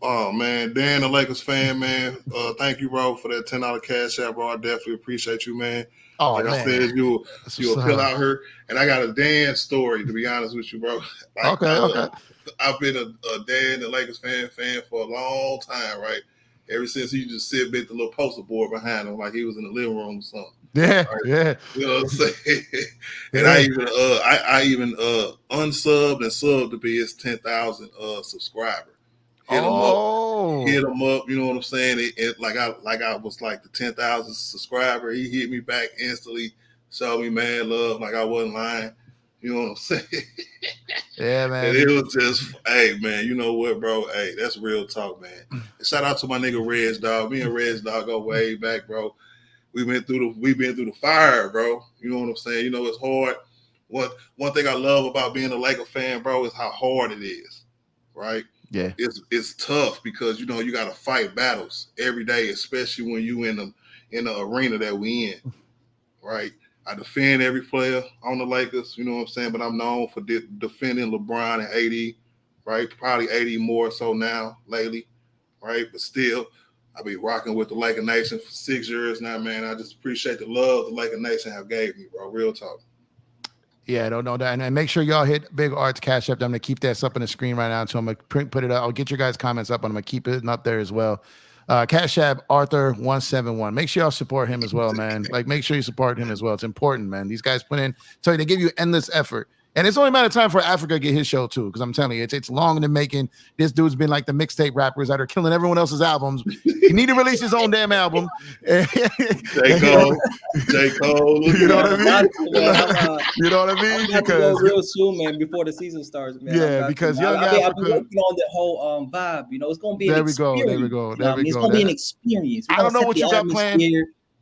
Oh man, Dan, the Lakers fan, man. Thank you, bro, for that $10 cash out, bro. I definitely appreciate you, man. Oh, like man. I said, you'll fill out her. And I got a Dan story, to be honest with you, bro. Like, okay. I've been a Dan, the Lakers fan for a long time, right? Ever since he just sit with the little poster board behind him, like he was in the living room or something. Yeah, right? yeah. You know what I'm saying? And Yeah. I even unsubbed and subbed to be his 10,000 subscriber. Hit him up. hit him up. You know what I'm saying? Like I was like the 10,000 subscriber. He hit me back instantly, showed me mad love, like I wasn't lying. You know what I'm saying? Yeah, man. And it was just, hey, man, you know what, bro? Hey, that's real talk, man. And shout out to my nigga Reds Dog. Me and Reds Dog go way back, bro. We've been through the fire, bro. You know what I'm saying? You know, it's hard. One thing I love about being a Laker fan, bro, is how hard it is, right? Yeah. It's tough because, you know, you got to fight battles every day, especially when you in the arena that we in, right? I defend every player on the Lakers, you know what I'm saying? But I'm known for defending LeBron and AD, right? Probably AD more so now lately, right? But still, I've been rocking with the Laker Nation for 6 years now, man. I just appreciate the love the Laker Nation have gave me, bro. Real talk. Yeah, don't know that. And make sure y'all hit Big Art's Cash App. I'm going to keep that up on the screen right now. So I'm going to put it up. I'll get your guys' comments up, and I'm going to keep it up there as well. Cash App Arthur171. Make sure y'all support him as well, man. Like, make sure you support him as well. It's important, man. These guys put in, tell you, they give you endless effort. And it's only a matter of time for Africa to get his show too, because I'm telling you, it's long in the making. This dude's been like the mixtape rappers that are killing everyone else's albums. He need to release his own damn album. J. Cole. You know what I mean? You know what I mean? I'm about to go real soon, man, before the season starts, man. Yeah, because Young I've been Africa. working on the whole vibe. You know, it's gonna be an There we experience. go. There we go. There we It's go. gonna be an experience. I don't know what you got planned.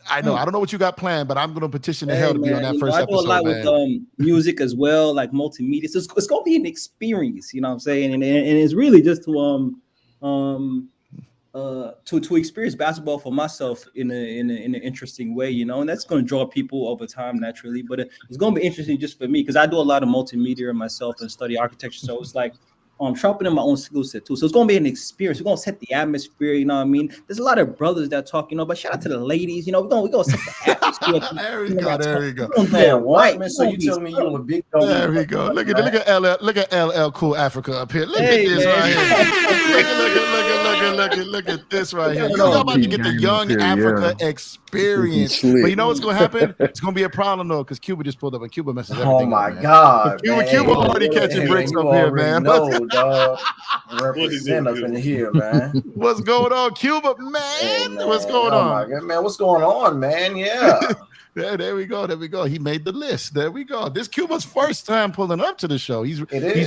I know. I don't know what you got planned, but I'm going to petition the hell to be on that first episode. I do a lot with music as well, like multimedia. So it's going to be an experience, you know what I'm saying? And it's really just to experience basketball for myself in an interesting way, you know, and that's going to draw people over time naturally. But it's going to be interesting just for me because I do a lot of multimedia myself and study architecture. So it's like sharpening my own skill set too. So it's gonna be an experience. We're gonna set the atmosphere, you know what I mean? There's a lot of brothers that talk, you know, but shout out to the ladies, you know, we're gonna set the atmosphere. There we go. Man, what? Man, so you telling me you a big dog? There we go. Look at LL Cool Africa up here. Look at this right here. Look at this right here. You're about to get the Young Africa experience. But you know what's gonna happen? It's gonna be a problem though, because Cuba just pulled up and Cuba messes everything Oh my up, man. God. Cuba already catching bricks up here, man. Dog. Represent up in here, man. What's going on, Cuba, man? What's going on? My God, man, what's going on, man? Yeah. There we go. He made the list. There we go. This Cuba's first time pulling up to the show. He's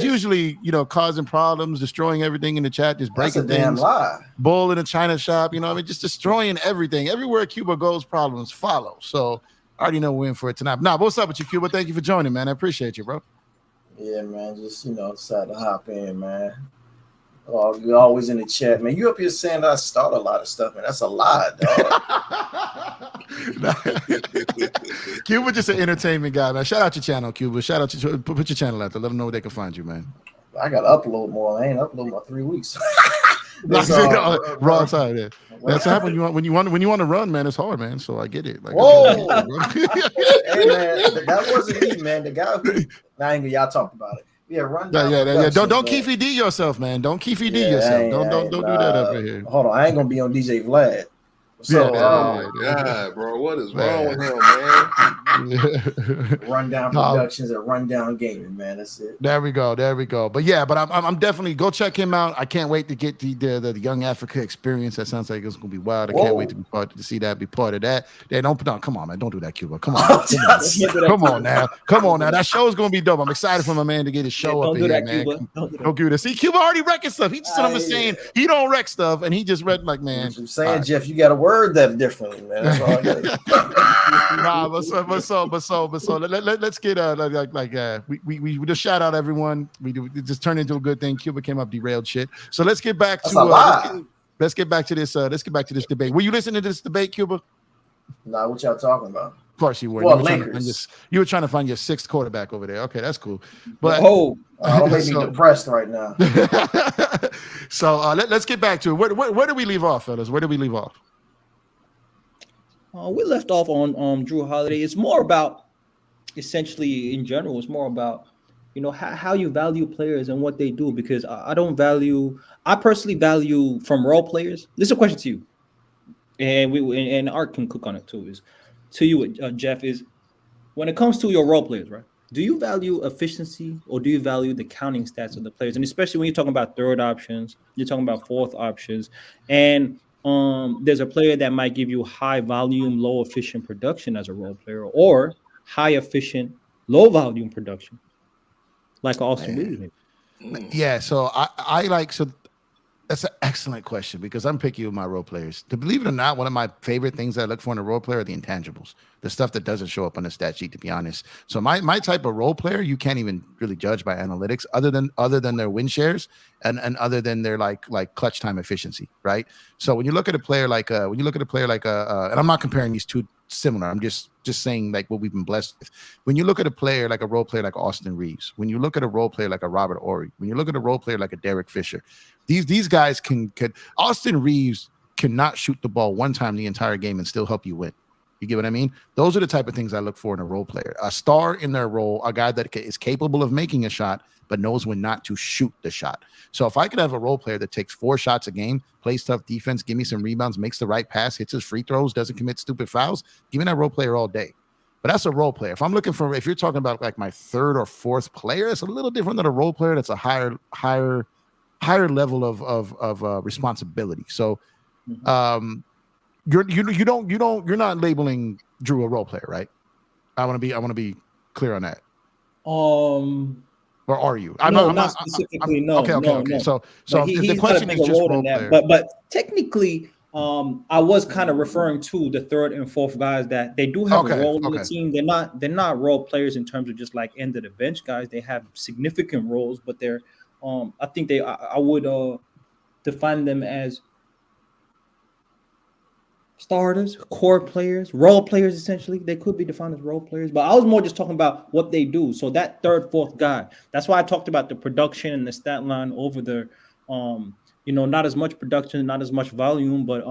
usually, you know, causing problems, destroying everything in the chat, just breaking That's a damn things. lie. Bull in a China shop, you know, I mean, just destroying everything. Everywhere Cuba goes, problems follow. So I already know we're in for it tonight. Nah, what's up with you, Cuba? Thank you for joining, man. I appreciate you, bro. Yeah, man. Just, you know, decided to hop in, man. Oh, you're always in the chat, man. You up here saying that I start a lot of stuff, man. That's a lie, dog. Cuba just an entertainment guy, man. Shout out your channel, Cuba. Shout out to put your channel out there. Let them know where they can find you, man. I got to upload more. I ain't uploaded my 3 weeks. Wrong side there. That's happened when you want to run, man. It's hard, man. So I get it. Like, whoa, hey man, that wasn't me, man. The guy who y'all talked about it. Yeah, run down. Yeah. Don't Keefy D yourself, man. Don't Keefy D yourself. Don't do that up here. Hold on, I ain't gonna be on DJ Vlad. So, God, bro, what is wrong with him, man? Rundown Productions and Rundown Gaming, man. That's it. There we go. But yeah, I'm definitely go check him out. I can't wait to get the Young Africa experience. That sounds like it's gonna be wild. I can't wait to be part of that. Come on, man. Don't do that, Cuba. Come on. Come on now. That show's gonna be dope. I'm excited for my man to get his show up in here, man. Don't do that. See, Cuba already wrecking stuff. He just saying he don't wreck stuff, and he just read like, man. I'm saying, Jeff, you got to word that differently, man. That's all I got. Let's get we just shout out everyone. We just turned into a good thing. Cuba came up, derailed shit. So let's get back to let's get back to this debate. Were you listening to this debate, Cuba? Nah, what y'all talking about? Of course you were. Well, you were trying to find your sixth quarterback over there. Okay, that's cool. But don't make me depressed right now. So let's get back to it. Where do we leave off, fellas? Where do we leave off? We left off on Jrue Holiday. It's more about, essentially, in general, it's more about, you know, how you value players and what they do. Because I personally value from role players. This is a question to you, and Art can cook on it too. Is to you, Jeff, is when it comes to your role players, right? do you value efficiency or do you value the counting stats of the players? And especially when you're talking about third options, you're talking about fourth options, and there's a player that might give you high volume, low efficient production as a role player, or high efficient, low volume production, like Austin Man. Reeves. Yeah, so I like so that's an excellent question because I'm picky with my role players. To believe it or not, one of my favorite things I look for in a role player are the intangibles, the stuff that doesn't show up on the stat sheet, to be honest. So my type of role player, you can't even really judge by analytics other than their win shares and other than their like clutch time efficiency, right? So when you look at a player like and I'm not comparing these two similar. I'm just saying like what we've been blessed with. When you look at a player like a role player like Austin Reeves, when you look at a role player like a Robert Horry, when you look at a role player like a Derek Fisher, these guys can Austin Reeves cannot shoot the ball one time the entire game and still help you win. You get what I mean? Those are the type of things I look for in a role player. A star in their role, a guy that is capable of making a shot, but knows when not to shoot the shot. So if I could have a role player that takes 4 shots a game, plays tough defense, give me some rebounds, makes the right pass, hits his free throws, doesn't commit stupid fouls, give me that role player all day. But that's a role player. If you're talking about like my third or fourth player, it's a little different than a role player that's a higher level of responsibility. So you're not labeling Jrue a role player, right? I want to be clear on that. Or are you? I'm not specifically. No. Okay. So the question is just role player. But technically, I was kind of referring to the third and fourth guys that they do have a role in the team. They're not role players in terms of just like end of the bench guys. They have significant roles, but they're I think I would define them as starters, core players, role players. Essentially, they could be defined as role players, but I was more just talking about what they do. So that third, fourth guy, that's why I talked about the production and the stat line over the not as much production, not as much volume, but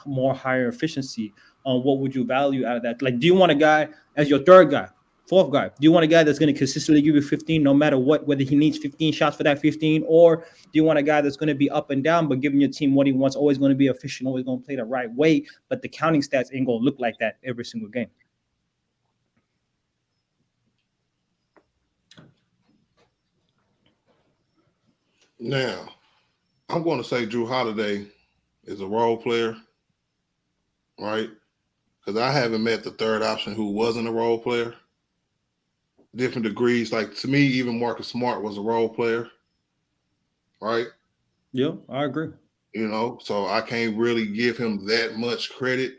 more higher efficiency. What would you value out of that? Like, do you want a guy as your third guy, fourth guy? Do you want a guy that's going to consistently give you 15 no matter what, whether he needs 15 shots for that 15, or do you want a guy that's going to be up and down but giving your team what he wants, always going to be efficient, always going to play the right way, but the counting stats ain't going to look like that every single game? Now, I'm going to say Jrue Holiday is a role player, right? Because I haven't met the third option who wasn't a role player. Different degrees. Like, to me, even Marcus Smart was a role player, right? Yeah, I agree. So I can't really give him that much credit.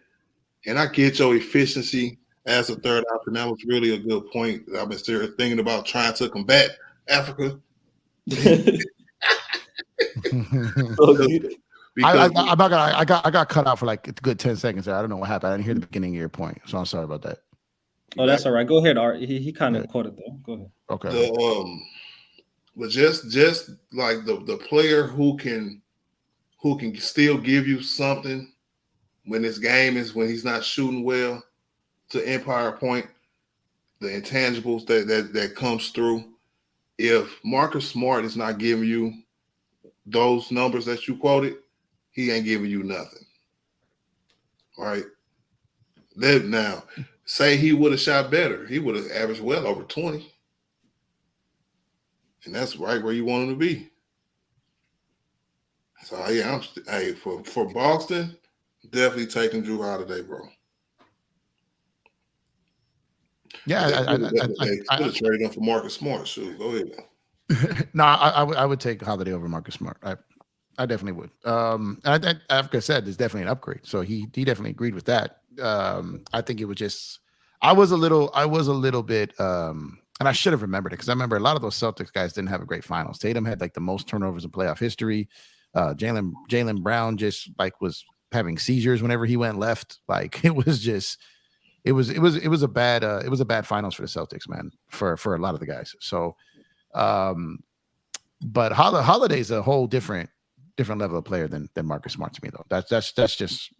And I get your efficiency as a third option. That was really a good point. I've been serious thinking about trying to combat Africa. I got cut out for like a good 10 seconds there. I don't know what happened. I didn't hear the beginning of your point, so I'm sorry about that. Oh, that's all right. Go ahead, Art. He kind of caught it though. Go ahead. Okay. But just like the player who can still give you something when when he's not shooting well, to Empire point, the intangibles that comes through. If Marcus Smart is not giving you those numbers that you quoted, he ain't giving you nothing. All right. Now, say he would have shot better. He would have averaged well over 20. And that's right where you want him to be. So, yeah, for Boston, definitely taking Jrue Holiday, bro. Yeah, I could have traded him for Marcus Smart. Shoot, go ahead. No, I would take Holiday over Marcus Smart. I definitely would. And Africa said there's definitely an upgrade, so he definitely agreed with that. I think it was just I was a little bit and I should have remembered it because I remember a lot of those Celtics guys didn't have a great finals. Tatum had like the most turnovers in playoff history. Jaylen Brown just like was having seizures whenever he went left. Like it was a bad finals for the Celtics, man, for a lot of the guys. So but Holiday's a whole different level of player than Marcus Smart to me, though. That's just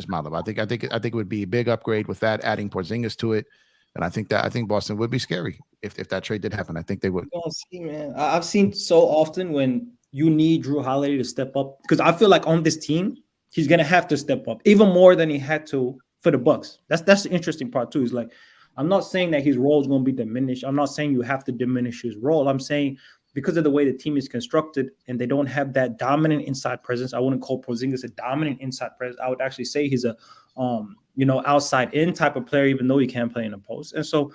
my level. I think it would be a big upgrade with that, adding Porzingis to it, and I think Boston would be scary if that trade did happen. I think they would. See, man, I've seen so often when you need Jrue Holiday to step up, because I feel like on this team he's gonna have to step up even more than he had to for the Bucks. That's the interesting part too. Is like I'm not saying that his role is going to be diminished. I'm not saying you have to diminish his role. I'm saying because of the way the team is constructed and they don't have that dominant inside presence, I wouldn't call Porzingis a dominant inside presence. I would actually say he's a outside in type of player, even though he can play in the post. And so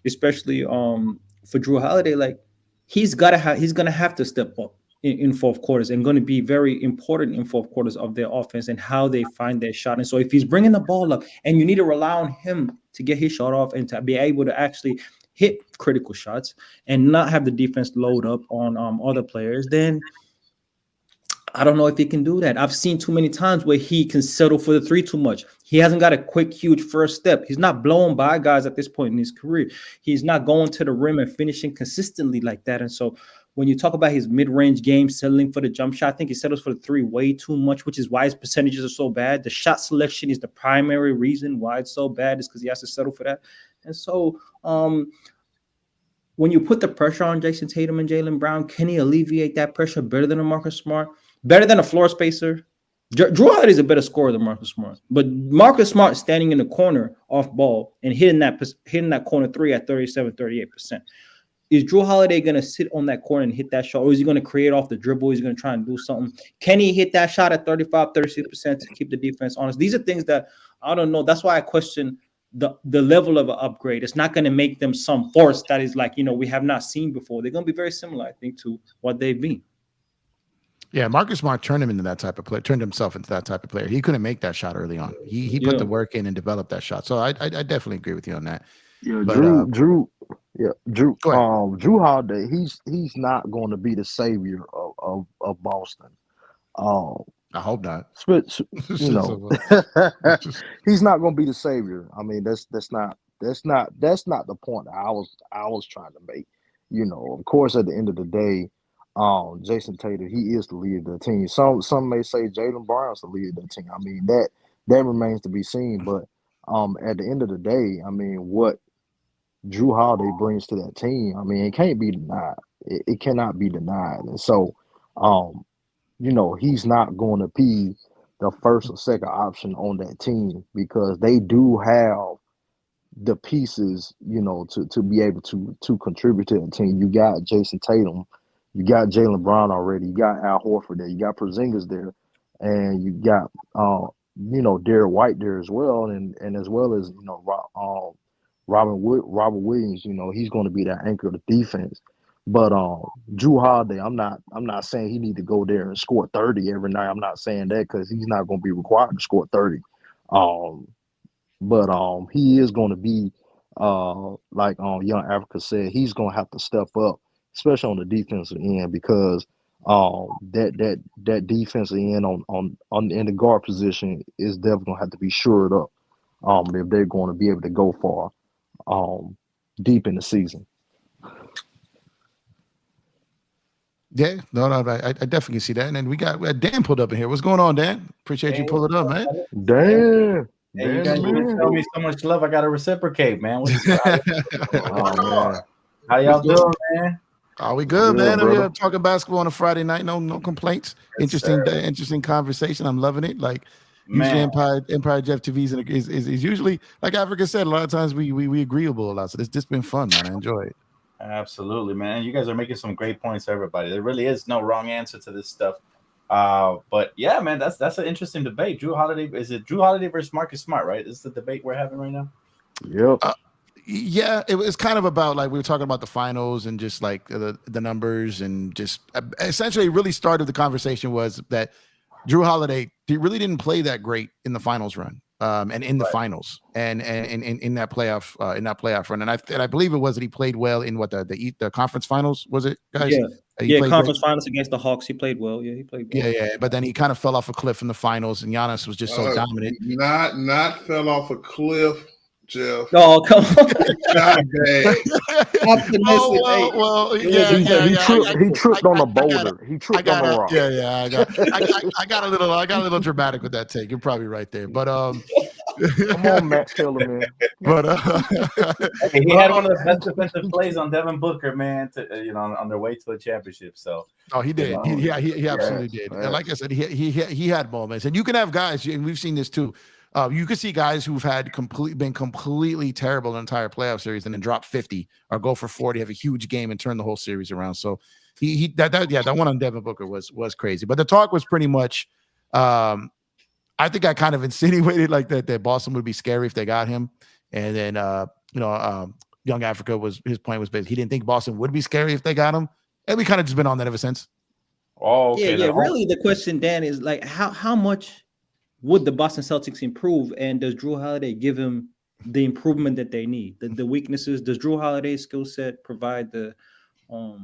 especially for Jrue Holiday, like he's gonna have to step up in fourth quarters and going to be very important in fourth quarters of their offense and how they find their shot. And so if he's bringing the ball up and you need to rely on him to get his shot off and to be able to actually hit critical shots and not have the defense load up on other players, then I don't know if he can do that. I've seen too many times where he can settle for the three too much. He hasn't got a quick, huge first step. He's not blowing by guys at this point in his career. He's not going to the rim and finishing consistently like that. And so when you talk about his mid-range game, settling for the jump shot, I think he settles for the three way too much, which is why his percentages are so bad. The shot selection is the primary reason why it's so bad, is because he has to settle for that. And so when you put the pressure on Jason Tatum and Jaylen Brown, can he alleviate that pressure better than a Marcus Smart? Better than a floor spacer? Jrue Holiday is a better scorer than Marcus Smart. But Marcus Smart standing in the corner off ball and hitting that corner three at 37-38%. Is Jrue Holiday going to sit on that corner and hit that shot? Or is he going to create off the dribble? He's going to try and do something. Can he hit that shot at 35-36% to keep the defense honest? These are things that I don't know. That's why I question the level of an upgrade. It's not going to make them some force that is like, we have not seen before. They're going to be very similar, I think, to what they've been. Yeah, Marcus Smart turned himself into that type of player. He couldn't make that shot early on. He put the work in and developed that shot. So I definitely agree with you on that. Yeah, But, Jrue go ahead. Jrue Holiday, he's not going to be the savior of Boston. I hope not. He's not going to be the savior. I mean, that's not the point that I was trying to make. Of course, at the end of the day, Jason Tatum, he is the leader of the team. Some may say Jaylen Brown's the leader of the team. I mean, that remains to be seen. But at the end of the day, I mean, what Jrue Holiday brings to that team, I mean, it can't be denied. It cannot be denied. And so, he's not going to be the first or second option on that team because they do have the pieces, to be able to contribute to the team. You got Jason Tatum, you got Jaylen Brown already, you got Al Horford there, you got Porzingis there, and you got Derek White there as well, and as well as Robert Williams. He's going to be that anchor of the defense. But Jrue Holiday, I'm not saying he need to go there and score 30 every night. I'm not saying that because he's not going to be required to score 30. But he is going to be like Young Africa said, he's going to have to step up, especially on the defensive end, because that defensive end on in the guard position is definitely going to have to be shored up if they're going to be able to go far deep in the season. Yeah, no, I definitely see that. And then we got Dan pulled up in here. What's going on, Dan? Appreciate you pulling up, man. Dan. Hey, you guys show me so much love. I got to reciprocate, man. Man. How y'all doing, man? Are we good, Good, man? I'm brother. here talking basketball on a Friday night. No complaints. Yes, Interesting conversation. I'm loving it. Like Man. usually Empire Jeff TV is usually, like Africa said, a lot of times we agreeable a lot. So it's just been fun, man. I enjoy it. Absolutely, man. You guys are making some great points, everybody. There really is no wrong answer to this stuff. But yeah, man, that's an interesting debate. Jrue Holiday, is it Jrue Holiday versus Marcus Smart, right? This is the debate we're having right now. Yep. Yeah, it was kind of about, like, we were talking about the finals and just like the numbers, and just essentially really started the conversation was that Jrue Holiday, he really didn't play that great in the finals run, and in the finals, and in that playoff run, and I believe it was that he played well in what the conference finals, was it, guys? Yeah, conference finals against the Hawks, he played well. Yeah, he played well. Yeah, but then he kind of fell off a cliff in the finals, and Giannis was just so dominant. Not fell off a cliff, Jeff. Oh, come on. Not bad. He tripped on a boulder. He tripped on a rock. Yeah. I got a little dramatic with that take. You're probably right there, but Come on, Max Taylor, man. But he had one of the best defensive plays on Devin Booker, man, on their way to a championship. So he did. He absolutely did. And like I said, he had moments, and you can have guys, and we've seen this too. You could see guys who've had been completely terrible in the entire playoff series and then drop 50 or go for 40, have a huge game and turn the whole series around. So that one on Devin Booker was crazy. But the talk was pretty much, I think I kind of insinuated like that Boston would be scary if they got him. And then Young Africa his point was basically he didn't think Boston would be scary if they got him. And we kind of just been on that ever since. Oh, okay. Yeah. Really, the question, Dan, is like how much would the Boston Celtics improve, and does Jrue Holiday give him the improvement that they need? The weaknesses, does Jrue Holiday's skill set provide the to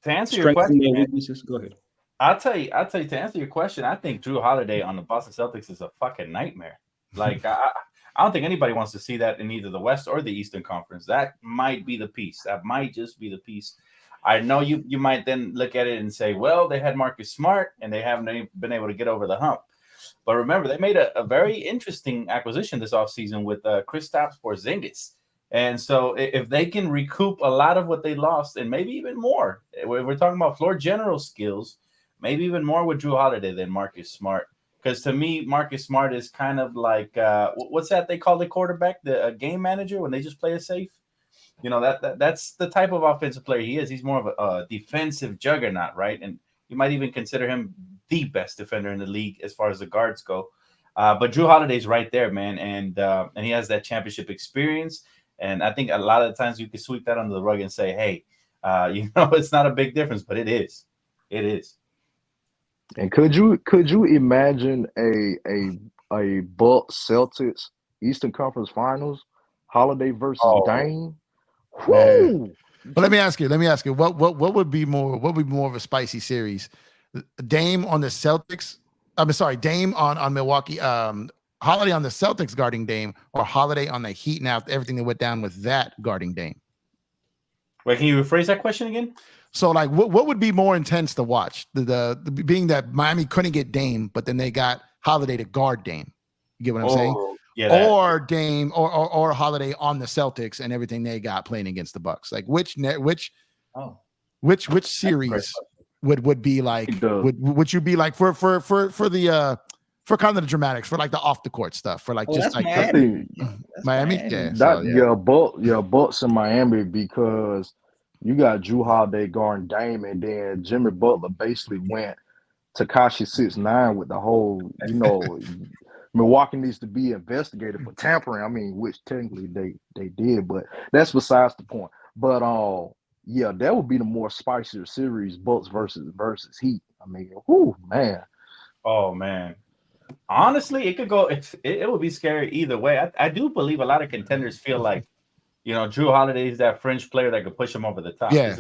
answer your strength question, and weaknesses? Go ahead. I'll tell you, to answer your question, I think Jrue Holiday on the Boston Celtics is a fucking nightmare. Like, I don't think anybody wants to see that in either the West or the Eastern Conference. That might be the piece. That might just be the piece. I know you might then look at it and say, well, they had Marcus Smart and they haven't been able to get over the hump. But remember, they made a very interesting acquisition this offseason with Kristaps Porzingis. And so if they can recoup a lot of what they lost, and maybe even more, we're talking about floor general skills, maybe even more with Jrue Holiday than Marcus Smart. Because to me, Marcus Smart is kind of like, what's that they call the quarterback, the game manager, when they just play it safe? You know, that's the type of offensive player he is. He's more of a defensive juggernaut, right? And you might even consider him the best defender in the league as far as the guards go. But Jrue Holiday's right there, man. And he has that championship experience. And I think a lot of the times you can sweep that under the rug and say, hey, it's not a big difference, but it is. It is. And could you imagine a Bucks Celtics Eastern Conference Finals, Holiday versus Dame? Woo! But let me ask you, what would be more of a spicy series? Dame on the Celtics. Dame on Milwaukee. Holiday on the Celtics guarding Dame, or Holiday on the Heat. Now everything that went down with that guarding Dame. Wait, can you rephrase that question again? So, like, what would be more intense to watch? The being that Miami couldn't get Dame, but then they got Holiday to guard Dame. You get what I'm saying? Yeah, or Dame or Holiday on the Celtics and everything they got playing against the Bucks. Like which series would be like would you be like for the for kind of the dramatics, for like the off the court stuff, for like just like Miami? Yeah. Your Bucks in Miami, because you got Jrue Holiday guarding Dame, and then Jimmy Butler basically went Tekashi 6ix9ine with the whole, Milwaukee needs to be investigated for tampering. I mean, which technically they did, but that's besides the point. But that would be the more spicier series, Bucks versus Heat. I mean, man. Oh man. Honestly, it could go. It would be scary either way. I do believe a lot of contenders feel like, Jrue Holiday is that fringe player that could push him over the top. Yeah.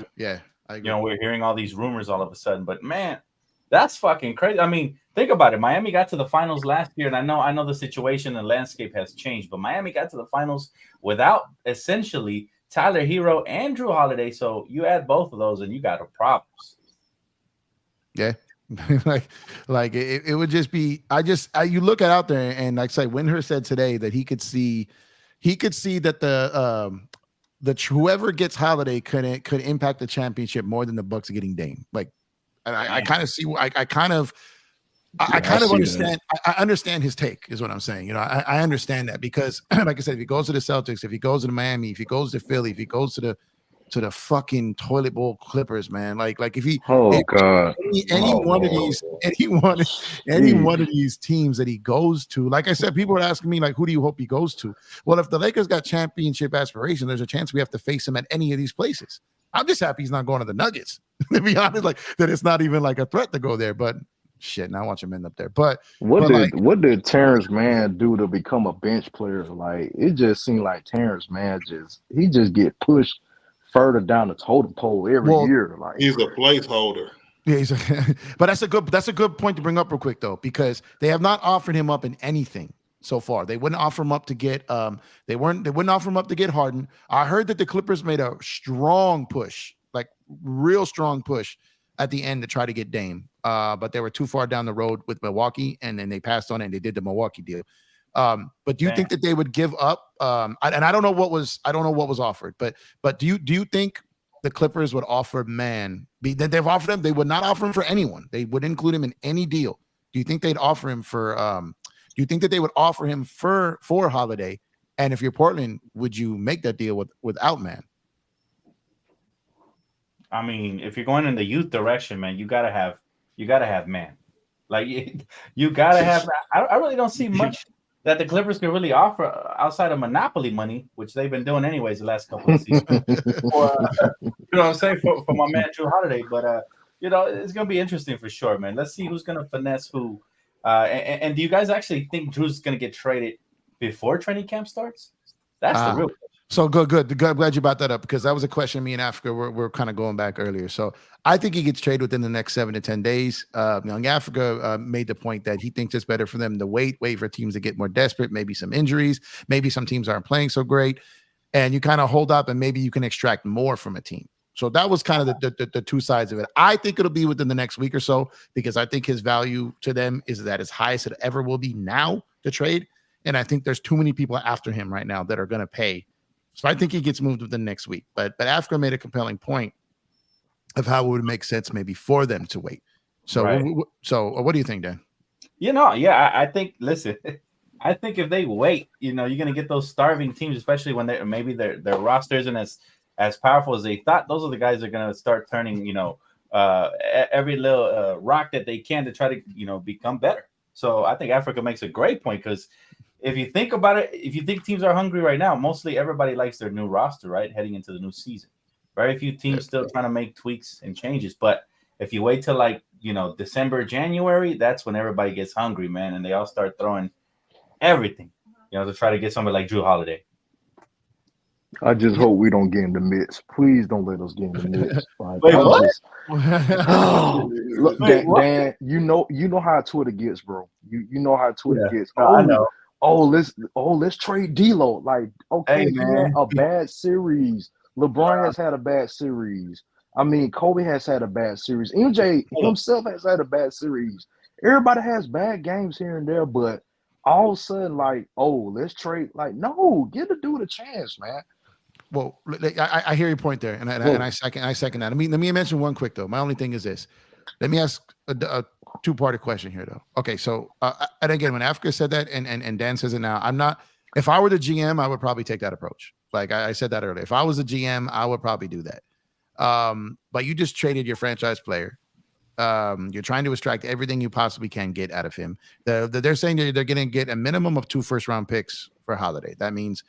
I agree. We're hearing all these rumors all of a sudden, but man, that's fucking crazy. I mean, think about it. Miami got to the finals last year, and I know the situation and landscape has changed, but Miami got to the finals without essentially Tyler Hero and Jrue Holiday. So you add both of those, and you got problems. Yeah. like it would just be. You look out there, and like I say, Windhurst said today that he could see that the whoever gets Holiday could impact the championship more than the Bucks getting Dame. Like, and I kind of see. I kind of understand. I understand his take, is what I'm saying. I understand that, because, like I said, if he goes to the Celtics, if he goes to Miami, if he goes to Philly, if he goes to the fucking toilet bowl Clippers, man. Like if he any one of these teams that he goes to, like I said, people are asking me, like, who do you hope he goes to? Well, if the Lakers got championship aspirations, there's a chance we have to face him at any of these places. I'm just happy he's not going to the Nuggets, to be honest, like that it's not even like a threat to go there. But shit, now I want him end up there. But what did Terrence Mann do to become a bench player? Like, it just seemed like Terrence Mann just get pushed further down the totem pole every year. Like, he's a placeholder. Yeah, but that's a good point to bring up real quick, though, because they have not offered him up in anything so far. They wouldn't offer him up to get they wouldn't offer him up to get Harden. I heard that the Clippers made a strong push, like real strong push at the end to try to get Dame. But they were too far down the road with Milwaukee, and then they passed on it and they did the Milwaukee deal. But do you think that they would give up? And I don't know what was offered, but do you think the Clippers would offer Mann? That they've offered him, they would not offer him for anyone. They would include him in any deal. Do you think they'd offer him for Do you think that they would offer him for Holiday? And if you're Portland, would you make that deal without Man? I mean, if you're going in the youth direction, man, you gotta have Man. Like you gotta have. I really don't see much that the Clippers can really offer outside of monopoly money, which they've been doing anyways the last couple of seasons. You know what I'm saying, for my man Jrue Holiday. But you know, it's gonna be interesting for sure, man. Let's see who's gonna finesse who. And do you guys actually think Drew's gonna get traded before training camp starts? That's the real question. So good. Glad you brought that up, because that was a question me and Africa we're kind of going back earlier. So I think he gets traded within the next 7 to 10 days. Young Africa made the point that he thinks it's better for them to wait for teams to get more desperate, maybe some injuries, maybe some teams aren't playing so great, and you kind of hold up and maybe you can extract more from a team. So that was kind of the two sides of it. I think it'll be within the next week or so, because I think his value to them is at his highest it ever will be now to trade. And I think there's too many people after him right now that are going to pay. So I think he gets moved within the next week. But Africa made a compelling point of how it would make sense maybe for them to wait. So Right. So what do you think, Dan? You know, yeah, I think. Listen, I think if they wait, you know, you're gonna get those starving teams, especially when maybe their roster isn't as powerful as they thought. Those are the guys that are gonna start turning, you know, every little rock that they can to try to, you know, become better. So I think Africa makes a great point, because if you think about it, if you think teams are hungry right now, mostly everybody likes their new roster, right? Heading into the new season. Very few teams still trying to make tweaks and changes. But if you wait till like, you know, December, January, that's when everybody gets hungry, man. And they all start throwing everything, you know, to try to get somebody like Jrue Holiday. I just hope we don't get in the midst. Please don't let us get in the midst. Like, Wait, I what? just- look, Wait, what? Dan, you know how Twitter gets, bro. You know how Twitter gets. No, I know. Let's trade D'Lo. Like, okay, Hey, he man. had a bad series. LeBron has had a bad series. I mean, Kobe has had a bad series. MJ himself has had a bad series. Everybody has bad games here and there, but all of a sudden, like, oh, let's trade. Like, no, give the dude a chance, man. Well, I hear your point there, and I second that. Let me mention one quick though. My only thing is this. Let me ask a two-part question here though. Okay, so and again, when Africa said that, and Dan says it now, I'm not. If I were the GM, I would probably take that approach. Like I said that earlier. If I was a GM, I would probably do that. But you just traded your franchise player. You're trying to extract everything you possibly can get out of him. They're saying they're going to get a minimum of 2 first-round picks for Holiday. That means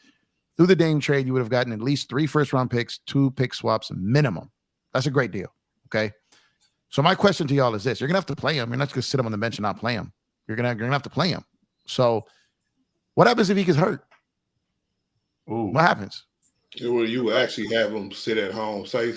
through the Dame trade, you would have gotten at least 3 first-round picks, 2 pick swaps minimum. That's a great deal. Okay. So my question to y'all is this: you're gonna have to play him. You're not just gonna sit him on the bench and not play him. You're gonna have to play him. So what happens if he gets hurt? Ooh. What happens? You actually have him sit at home. Say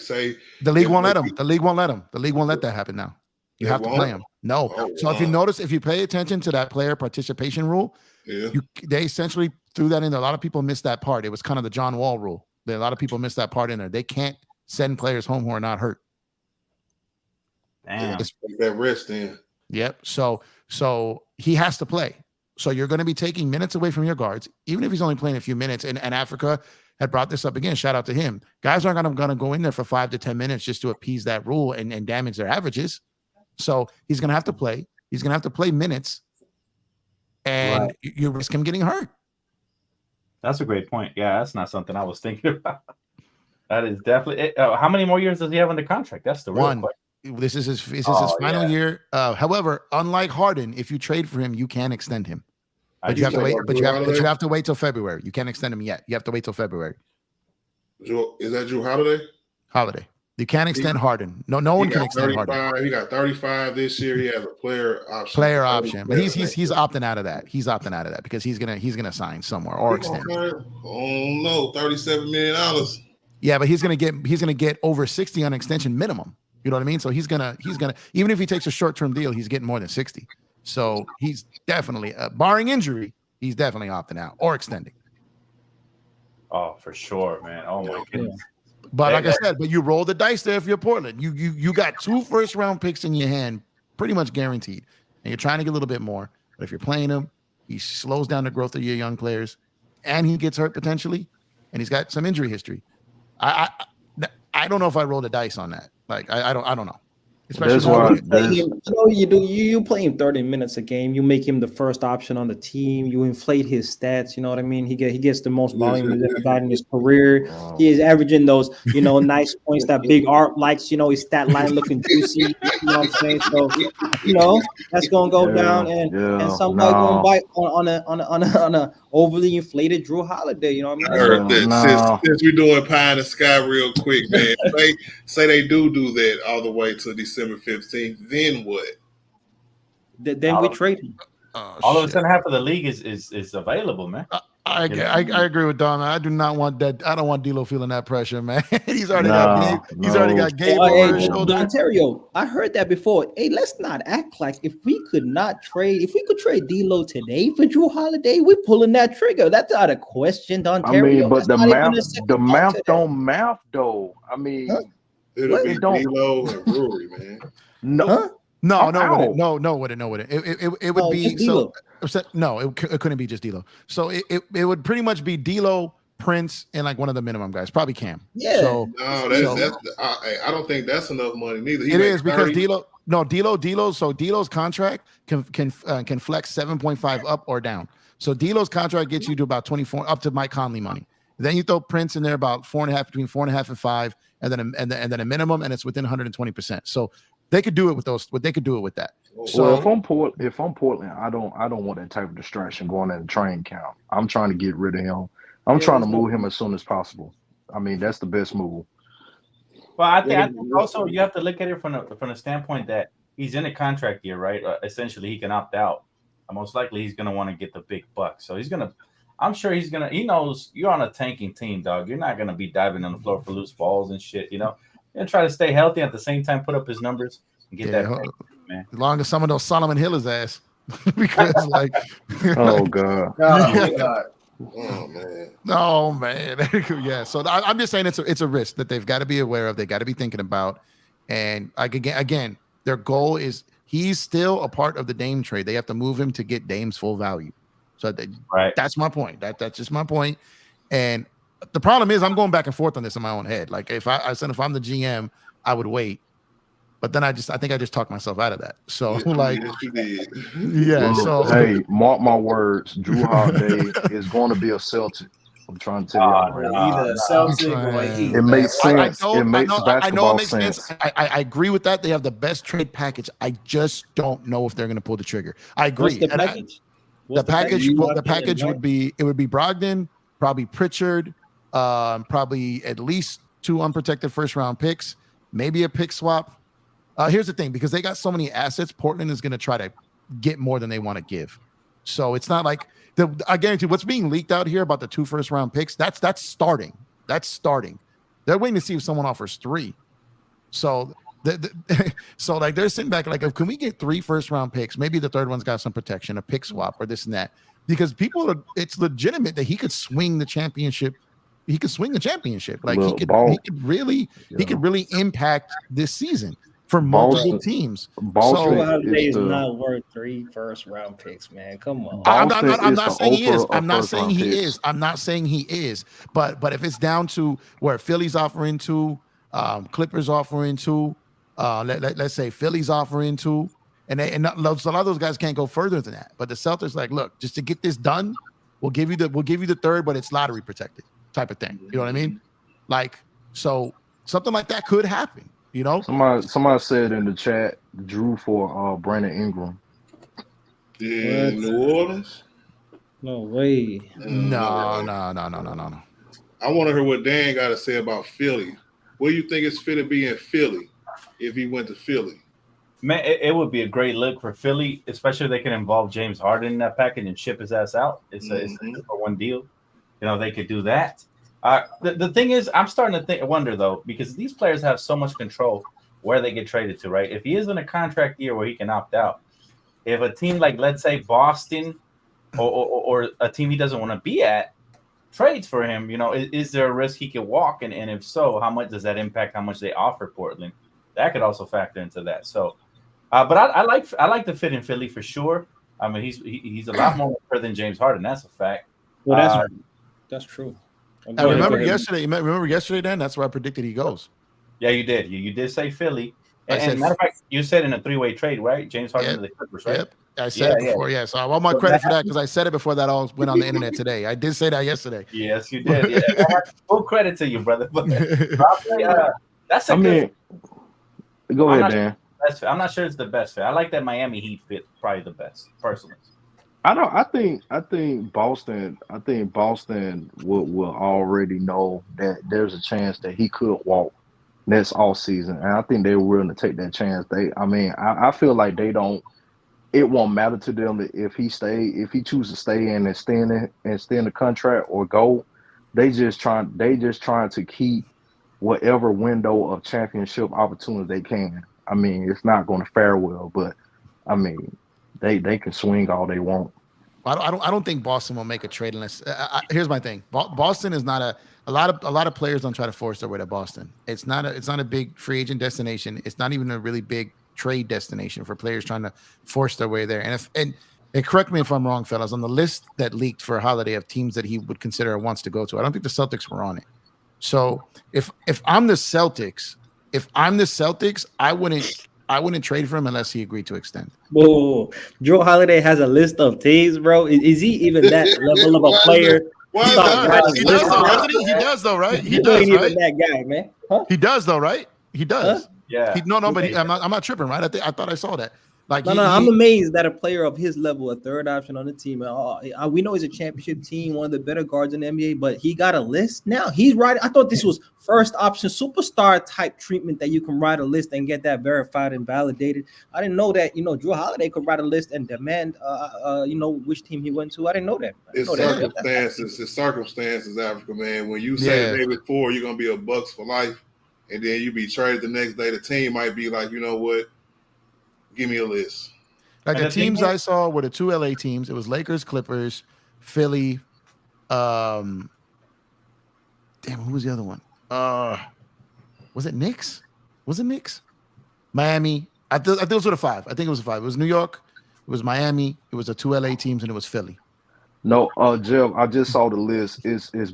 The league won't let him. The league won't let him. The league won't let that happen now. You have to play him. No. Oh, So if you notice, if you pay attention to that player participation rule, they essentially threw that in there. A lot of people missed that part. It was kind of the John Wall rule. A lot of people missed that part in there. They can't send players home who are not hurt. Damn. Take that rest in. Yep. So he has to play. So you're going to be taking minutes away from your guards, even if he's only playing a few minutes. And Africa had brought this up again. Shout out to him. Guys aren't going to go in there for 5 to 10 minutes just to appease that rule and damage their averages. So he's going to have to play. He's going to have to play minutes, and you risk him getting hurt. That's a great point. Yeah, that's not something I was thinking about. That is definitely. How many more years does he have on the contract? That's the real One. question. This is his final year. However, unlike Harden, if you trade for him, you can extend him. But you have to wait. But you have to wait till February. You can't extend him yet. You have to wait till February. Is that Jrue Holiday? Holiday. You can't extend Harden. No one can extend Harden. He got 35 this year. He has a player option. But he's opting out of that. He's opting out of that because he's gonna sign somewhere or extend. Oh no, $37 million. Yeah, but he's gonna get over 60 on extension minimum. You know what I mean? So he's gonna even if he takes a short-term deal, he's getting more than 60. So he's definitely, barring injury, he's definitely opting out or extending. Oh, for sure, man. Oh my goodness. But like I said, but you roll the dice there if you're Portland. You got 2 first-round picks in your hand, pretty much guaranteed, and you're trying to get a little bit more. But if you're playing him, he slows down the growth of your young players, and he gets hurt potentially, and he's got some injury history. I don't know if I roll the dice on that. Like I don't know. especially That's now why. with- Play him, you know, you do you play him 30 minutes a game. You make him the first option on the team. You inflate his stats. You know what I mean? He gets the most volume he's ever got in his career. He is averaging those, you know, nice points that Big Art likes. You know, his stat line looking juicy. You know what I'm saying? So, you know, that's gonna go down, and somebody gonna bite on a overly inflated Jrue Holiday. You know what I I mean? heard that. Since we're doing pie in the sky real quick, man. say they do that all the way to December 15th. Then what? Then we trade him. All of a sudden, half of the league is available, man. I agree with Don. I do not want that. I don't want D'Lo feeling that pressure, man. He's already got Gabe over his shoulder. Ontario, I heard that before. Hey, let's not act like if we could trade D'Lo today for Jrue Holiday, we're pulling that trigger. That's not a question, Ontario. I mean, but That's the math don't math though. I mean, it'll be D'Lo and Brewery, man. No. No, with it. It would be so. No, it couldn't be just D'Lo. So it would pretty much be D'Lo, Prince, and like one of the minimum guys, probably Cam. Yeah. So that's I don't think that's enough money neither. It is because D'Lo. So D'Lo's contract can flex 7.5 up or down. So D'Lo's contract gets you to about 24 up to Mike Conley money. Then you throw Prince in there about 4.5, between 4.5 and 5, and then a minimum, and it's within 120%. So they could do it with those. They could do it with that. So well, if I'm Portland, I don't want that type of distraction going in the training camp. I'm trying to get rid of him. I'm trying to move him as soon as possible. I mean, that's the best move. Well, I think also you have to look at it from the standpoint that he's in a contract year, right? Essentially, he can opt out. Most likely, he's going to want to get the big bucks. So I'm sure he knows you're on a tanking team, dog. You're not going to be diving on the floor for loose balls and shit, you know? And try to stay healthy at the same time, put up his numbers and get that pay, man. As long as some of those Solomon Hill his ass. Because like oh God. Oh man. Yeah. So I'm just saying it's a risk that they've got to be aware of, they got to be thinking about. And like again, their goal is he's still a part of the Dame trade. They have to move him to get Dame's full value. So that's my point. That's just my point. And the problem is I'm going back and forth on this in my own head. Like if I'm the GM, I would wait. But then I think I just talked myself out of that. So So hey, mark my words, Jrue Holiday is going to be a Celtic. I'm trying to tell you. Either a Celtic or Heat. It makes sense. It makes basketball sense. I agree with that. They have the best trade package. I just don't know if they're going to pull the trigger. I agree. What's the package? The package would be Brogdon, probably Pritchard, probably at least 2 unprotected first round picks, maybe a pick swap. Here's the thing, because they got so many assets, Portland is going to try to get more than they want to give. So it's not like I guarantee what's being leaked out here about the 2 first round picks. That's starting. They're waiting to see if someone offers 3. So so like they're sitting back like, can we get 3 first round picks? Maybe the third one's got some protection, a pick swap or this and that. Because it's legitimate that he could swing the championship. He could swing the championship. Like he could really impact this season for multiple teams. Jrue Holiday is not worth 3 first round picks, man. Come on. I'm not saying he is. I'm not saying he is. But if it's down to where Philly's offering 2, Clippers offering 2, let's say Philly's offering 2. And a lot of those guys can't go further than that. But the Celtics like, look, just to get this done, we'll give you the third, but it's lottery protected type of thing. You know what I mean? Like, so something like that could happen. You know, somebody said in the chat, Jrue for Brandon Ingram. Yeah, New Orleans. No way. No. I want to hear what Dan got to say about Philly. What do you think it's fit to be in Philly if he went to Philly? Man, it would be a great look for Philly, especially if they can involve James Harden in that package and ship his ass out. It's a 2-for-1 deal. You know, they could do that. The thing is, I'm starting to wonder, though, because these players have so much control where they get traded to, right? If he is in a contract year where he can opt out, if a team like, let's say, Boston or a team he doesn't want to be at trades for him, you know, is there a risk he could walk? And if so, how much does that impact how much they offer Portland? That could also factor into that. So, but I like the fit in Philly for sure. I mean, he's a lot more mature than James Harden. That's a fact. Well, that's true. I remember yesterday, Dan, that's where I predicted he goes. Yeah, you did. You did say Philly. And matter of fact, you said in a 3-way trade, right? James Harden to the Clippers, right? Yep. I said it before, yeah. So I want my credit for that because I said it before that all went on the internet today. I did say that yesterday. Yes, you did. Yeah, full credit to you, brother. But that's a good. Go ahead, Dan. I'm not sure it's the best fit. I like that Miami Heat fit probably the best, personally. I think Boston will already know that there's a chance that he could walk next off season, and I think they're willing to take that chance. I feel like they don't. It won't matter to them if he chooses to stay and extend the contract or go. They just trying to keep whatever window of championship opportunity they can. I mean, it's not going to fare well, but I mean, they can swing all they want. I don't think Boston will make a trade unless. Here's my thing: Boston is not a lot of players don't try to force their way to Boston. It's not a big free agent destination. It's not even a really big trade destination for players trying to force their way there. And correct me if I'm wrong, fellas. On the list that leaked for Holiday of teams that he would consider or wants to go to, I don't think the Celtics were on it. So if I'm the Celtics, I wouldn't trade for him unless he agreed to extend. Whoa, Jrue Holiday has a list of teams, bro. Is he even that level of a player? He does though, right? He does, ain't right? Even that guy, man. Huh? He does though, right? He does. Huh? Yeah. I'm not tripping, right? I thought I saw that. Like, I'm amazed that a player of his level, a third option on the team. We know he's a championship team, one of the better guards in the NBA, but he got a list now. He's right. I thought this was first option superstar type treatment that you can write a list and get that verified and validated. I didn't know that. Jrue Holiday could write a list and demand, which team he went to. I didn't know that. It's circumstances, Africa man. When you say the day before you're gonna be a Bucks for life, and then you be traded the next day, the team might be like, you know what? Give me a list. Like the teams I saw were the 2 LA teams. It was Lakers, Clippers, Philly. Damn, who was the other one? Was it Knicks? Miami. I think those were the 5. I think it was the 5. It was New York. It was Miami. It was the 2 LA teams, and it was Philly. No, Jeff, I just saw the list.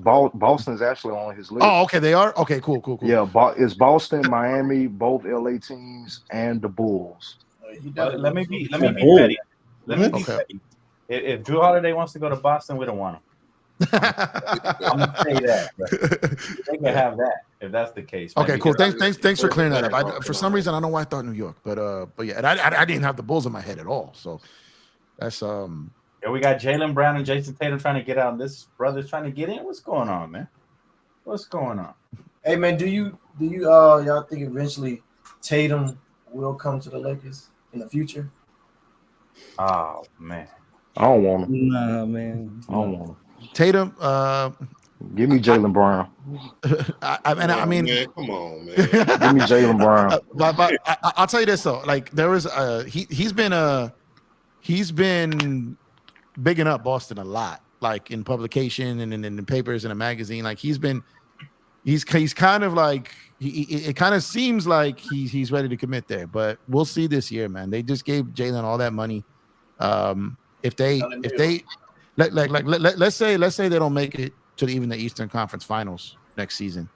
Boston's actually on his list. Oh, okay, they are? Okay, cool. Yeah, it's Boston, Miami, both LA teams, and the Bulls. Let me be petty. Petty. If Jrue Holiday wants to go to Boston, we don't want him. I'm gonna say that. They can have that if that's the case. Man. Okay, cool. Thanks for clearing that up. For some reason, I don't know why I thought New York, but yeah, and I didn't have the Bulls in my head at all. So that's Yeah, we got Jaylen Brown and Jason Tatum trying to get out, and this brother's trying to get in. What's going on, man? What's going on? Hey, man, do you y'all think eventually Tatum will come to the Lakers in the future? Oh man, I don't want him. Nah, man. I don't want him. Tatum. Give me Jaylen Brown. I mean, man, come on, man. Give me Jaylen Brown. But I'll tell you this though, like there was he's been bigging up Boston a lot, like in publication and in the papers and a magazine. Like he's kind of like it kind of seems like he's ready to commit there, but we'll see this year, man. They just gave Jaylen all that money. If they let's say they don't make it to even the Eastern Conference Finals next season,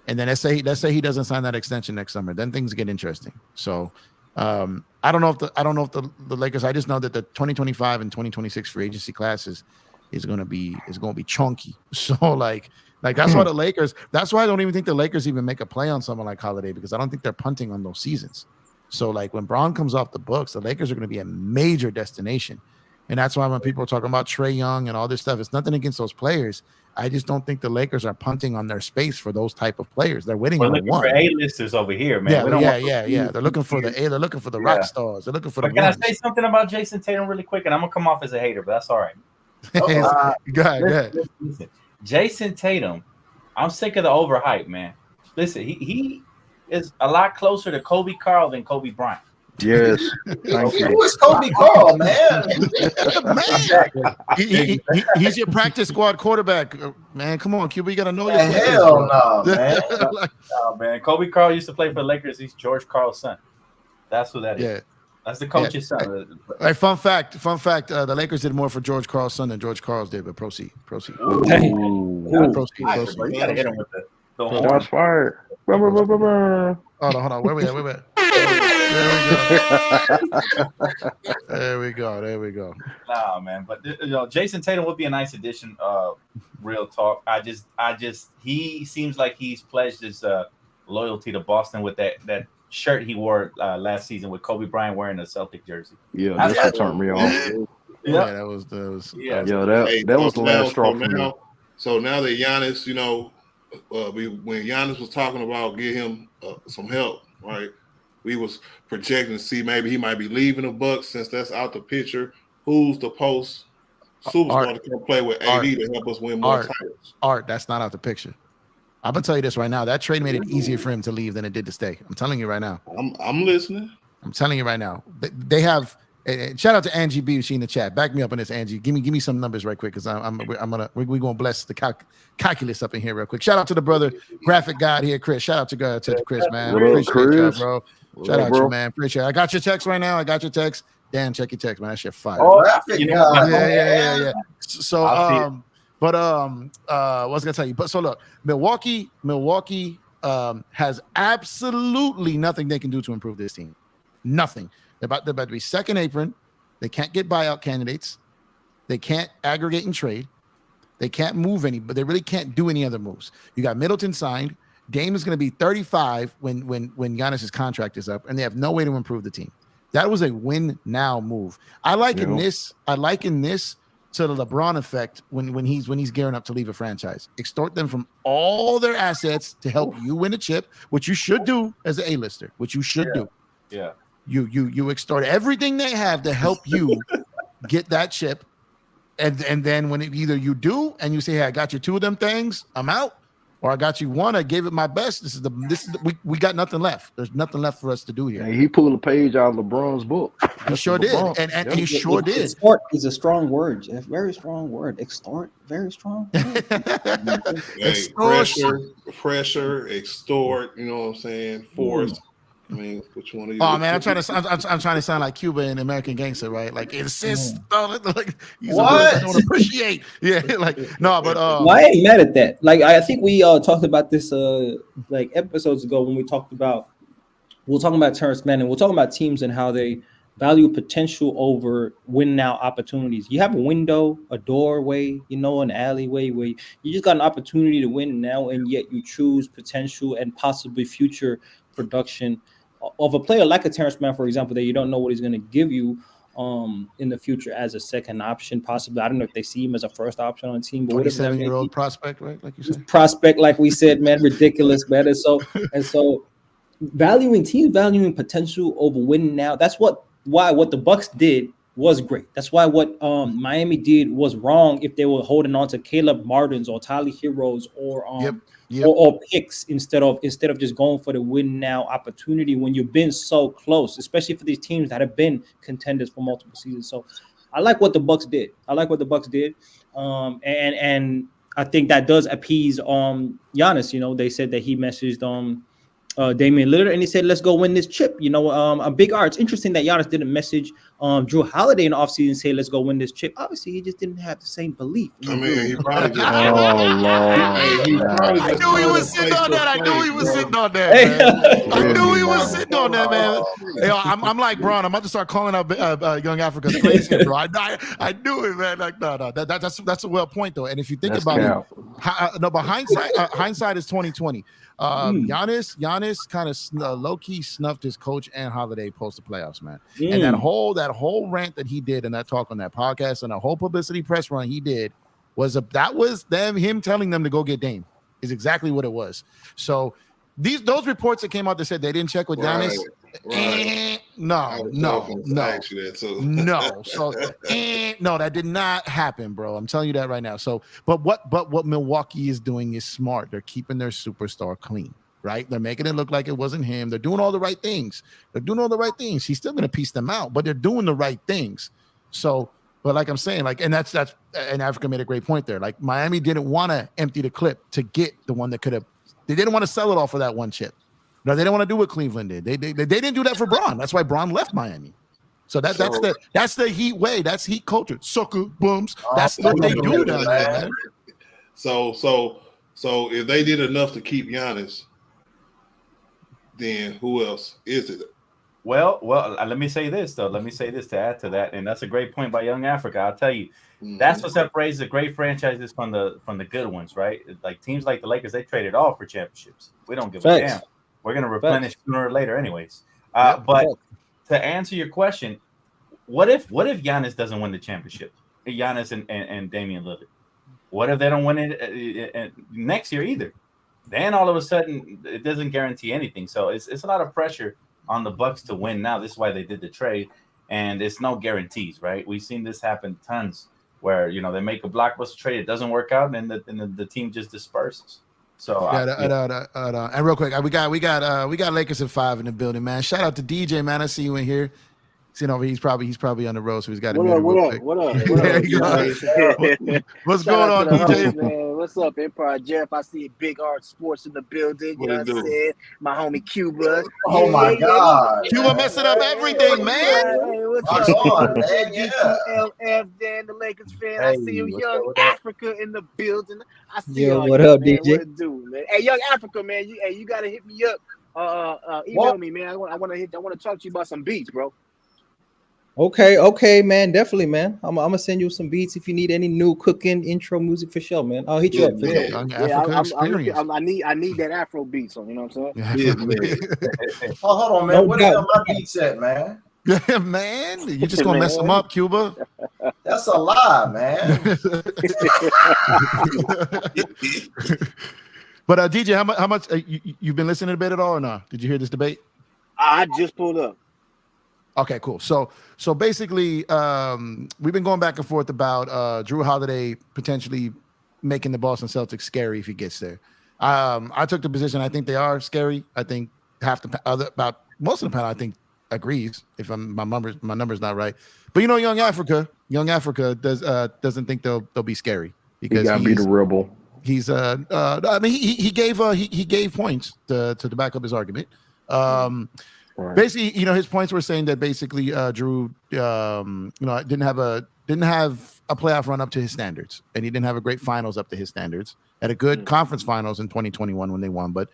and then let's say he doesn't sign that extension next summer, then things get interesting. So I don't know if the Lakers. I just know that the 2025 and 2026 free agency classes is going to be chunky. So like that's why the Lakers. That's why I don't even think the Lakers even make a play on someone like Holiday, because I don't think they're punting on those seasons. So like when Braun comes off the books, the Lakers are going to be a major destination, and that's why when people are talking about Trae Young and all this stuff, it's nothing against those players. I just don't think the Lakers are punting on their space for those type of players. They're winning. We're looking for A-listers over here, man. Yeah. They're looking for the They're looking for the rock stars. They're looking for the. Can I say something about Jason Tatum really quick? And I'm gonna come off as a hater, but that's all right. Go ahead. Listen. Jason Tatum, I'm sick of the overhype, man. Listen, he is a lot closer to Kobe Carl than Kobe Bryant. Yes. Thank you. Who is Kobe Carl, man? He's your practice squad quarterback, man. Come on, QB, you gotta know your hell no, man. No, man. Kobe Carl used to play for the Lakers. He's George Carl's son. That's who that is. Yeah. That's the coach's son. Right, fun fact. The Lakers did more for George Carl's son than George Carl's did, but proceed. Proceed. You gotta hit him with the Shots fired. Hold on. Where we at? There we go. There we go. Nah, man, but Jason Tatum would be a nice addition. Real talk. I just, he seems like he's pledged his loyalty to Boston with that shirt he wore last season with Kobe Bryant wearing a Celtic jersey. Yeah, that's what turned me off. Yeah, that was that was the last straw for me. So now that Giannis, when Giannis was talking about get him some help, right? We was projecting to see maybe he might be leaving the Bucks since that's out the picture. Who's the post superstar to come play with AD to help us win more titles? Art, that's not out the picture. I'm gonna tell you this right now. That trade made it easier for him to leave than it did to stay. I'm telling you right now. I'm listening. I'm telling you right now. They have. Shout out to Angie B. She in the chat. Back me up on this, Angie. Give me some numbers right quick because we're gonna bless the calculus up in here real quick. Shout out to the brother graphic guy here, Chris. Shout out to Chris, man. What up, Appreciate Chris? you, bro. Shout out you, man. Appreciate it. I got your text right now. Dan, check your text, man. That shit fire. Oh, yeah. So what was I gonna tell you? But so look, Milwaukee has absolutely nothing they can do to improve this team. Nothing. They're about to be second apron. They can't get buyout candidates. They can't aggregate and trade. They can't move but they really can't do any other moves. You got Middleton signed. Dame is going to be 35 when Giannis's contract is up, and they have no way to improve the team. That was a win now move. I liken this to the LeBron effect when he's gearing up to leave a franchise. Extort them from all their assets to help you win a chip, which you should do as an A-lister, which you should do. Yeah. You extort everything they have to help you get that chip, and then when either you do and you say, "Hey, I got you 2 of them things, I'm out," or "I got you 1, I gave it my best. We got nothing left. There's nothing left for us to do here." And he pulled a page out of LeBron's book. He sure did, and he sure did. Extort is a strong word, a very strong word. Extort, very strong. Hey, pressure, extort. You know what I'm saying? Force. I mean, which one of you? Oh man, I'm trying to sound like Cuba in American Gangster, right? Like insist, like what? I don't appreciate. Yeah, like no, but I ain't mad at that. Like I think we talked about this like episodes ago when we were talking about Terrence Mann, and we're talking about teams and how they value potential over win now opportunities. You have a window, a doorway, an alleyway where you just got an opportunity to win now, and yet you choose potential and possibly future production of a player like a Terrence Mann, for example, that you don't know what he's going to give you in the future as a second option, possibly. I don't know if they see him as a first option on the team, but 27-year-old prospect, right? Like you said, prospect, like we said, man, ridiculous, man. And so valuing potential over winning now. That's what the Bucks did was great. That's why what Miami did was wrong if they were holding on to Caleb Martins or Tyler Heroes or or picks instead of just going for the win now opportunity when you've been so close, especially for these teams that have been contenders for multiple seasons. So I like what the Bucks did. And I think that does appease Giannis. They said that he messaged Damian Lillard, and he said, "Let's go win this chip." A big art. It's interesting that Giannis didn't message Jrue Holiday in the offseason and say, "Let's go win this chip." Obviously, he just didn't have the same belief. I mean, he probably just. I knew he was sitting on that. I knew he was sitting on that, man. I'm like Bron. I'm about to start calling out Young Africa's plays here, bro. I knew it, man. Like, no. That's a well point though. And if you think about it, but hindsight is 2020. Giannis kind of low-key snuffed his coach and Holiday post the playoffs, man. And that whole rant that he did in that talk on that podcast and the whole publicity press run he did was him telling them to go get Dame is exactly what it was. So those reports that came out that said they didn't check with Giannis. No. So no, that did not happen, bro. I'm telling you that right now. So, but what Milwaukee is doing is smart. They're keeping their superstar clean, right? They're making it look like it wasn't him. They're doing all the right things. He's still going to piece them out, but they're doing the right things. So, but like I'm saying, like, and that's and Africa made a great point there. Like Miami didn't want to empty the clip to get the one that could have. They didn't want to sell it all for that one chip. No, they didn't want to do what Cleveland did. They didn't do that for Bron. That's why Bron left Miami. So that's the Heat way. That's Heat culture. Sucker bums. That's what they do down there, man. So if they did enough to keep Giannis, then who else is it? Well, let me say this though. Let me say this to add to that, and that's a great point by Young Africa. I'll tell you, that's what separates the great franchises from the good ones, right? Like teams like the Lakers, they traded all for championships. We don't give a damn. We're gonna replenish sooner or later, anyways. But to answer your question, what if Giannis doesn't win the championship? Giannis and Damian Lillard. What if they don't win it next year either? Then all of a sudden, it doesn't guarantee anything. So it's a lot of pressure on the Bucks to win now. This is why they did the trade, and it's no guarantees, right? We've seen this happen tons where they make a blockbuster trade, it doesn't work out, and the team just disperses. So and real quick, we got Lakers at 5 in the building, man. Shout out to DJ, man. I see you in here. See, over he's probably on the road, so he's got to mute it. What up? What's going on, DJ? Man. What's up, Empire Jeff? I see Big Art Sports in the building. You know what I'm saying? My homie Cuba. Oh my God, Cuba messing up everything, man. Hey, what's up, man? LF, Dan, the Lakers fan. I see you, Young Africa in the building. I see you. What up, man. DJ? What it do, man? Hey, Young Africa, man. You gotta hit me up. Email me, man. I want to talk to you about some beats, bro. Okay, man, definitely, man. I'm gonna send you some beats if you need any new cooking intro music for sure, man. I'll hit you up. I need that Afro beat, so you know what I'm saying. Hold on, man. Where the hell my beats at, man? Yeah, man, you just gonna mess them up, Cuba? That's a lie, man. But DJ, how much you've been listening to the debate at all or not? Did you hear this debate? I just pulled up. Okay, cool. So basically, we've been going back and forth about Jrue Holiday potentially making the Boston Celtics scary if he gets there. I took the position I think they are scary. I think most of the panel I think agrees. If my number's not right, but Young Africa doesn't think they'll be scary because he gotta be the rebel. He's he gave points to back up his argument. Right. Basically, his points were saying that basically Jrue, didn't have a playoff run up to his standards, and he didn't have a great finals up to his standards. Had a good conference finals in 2021 when they won, but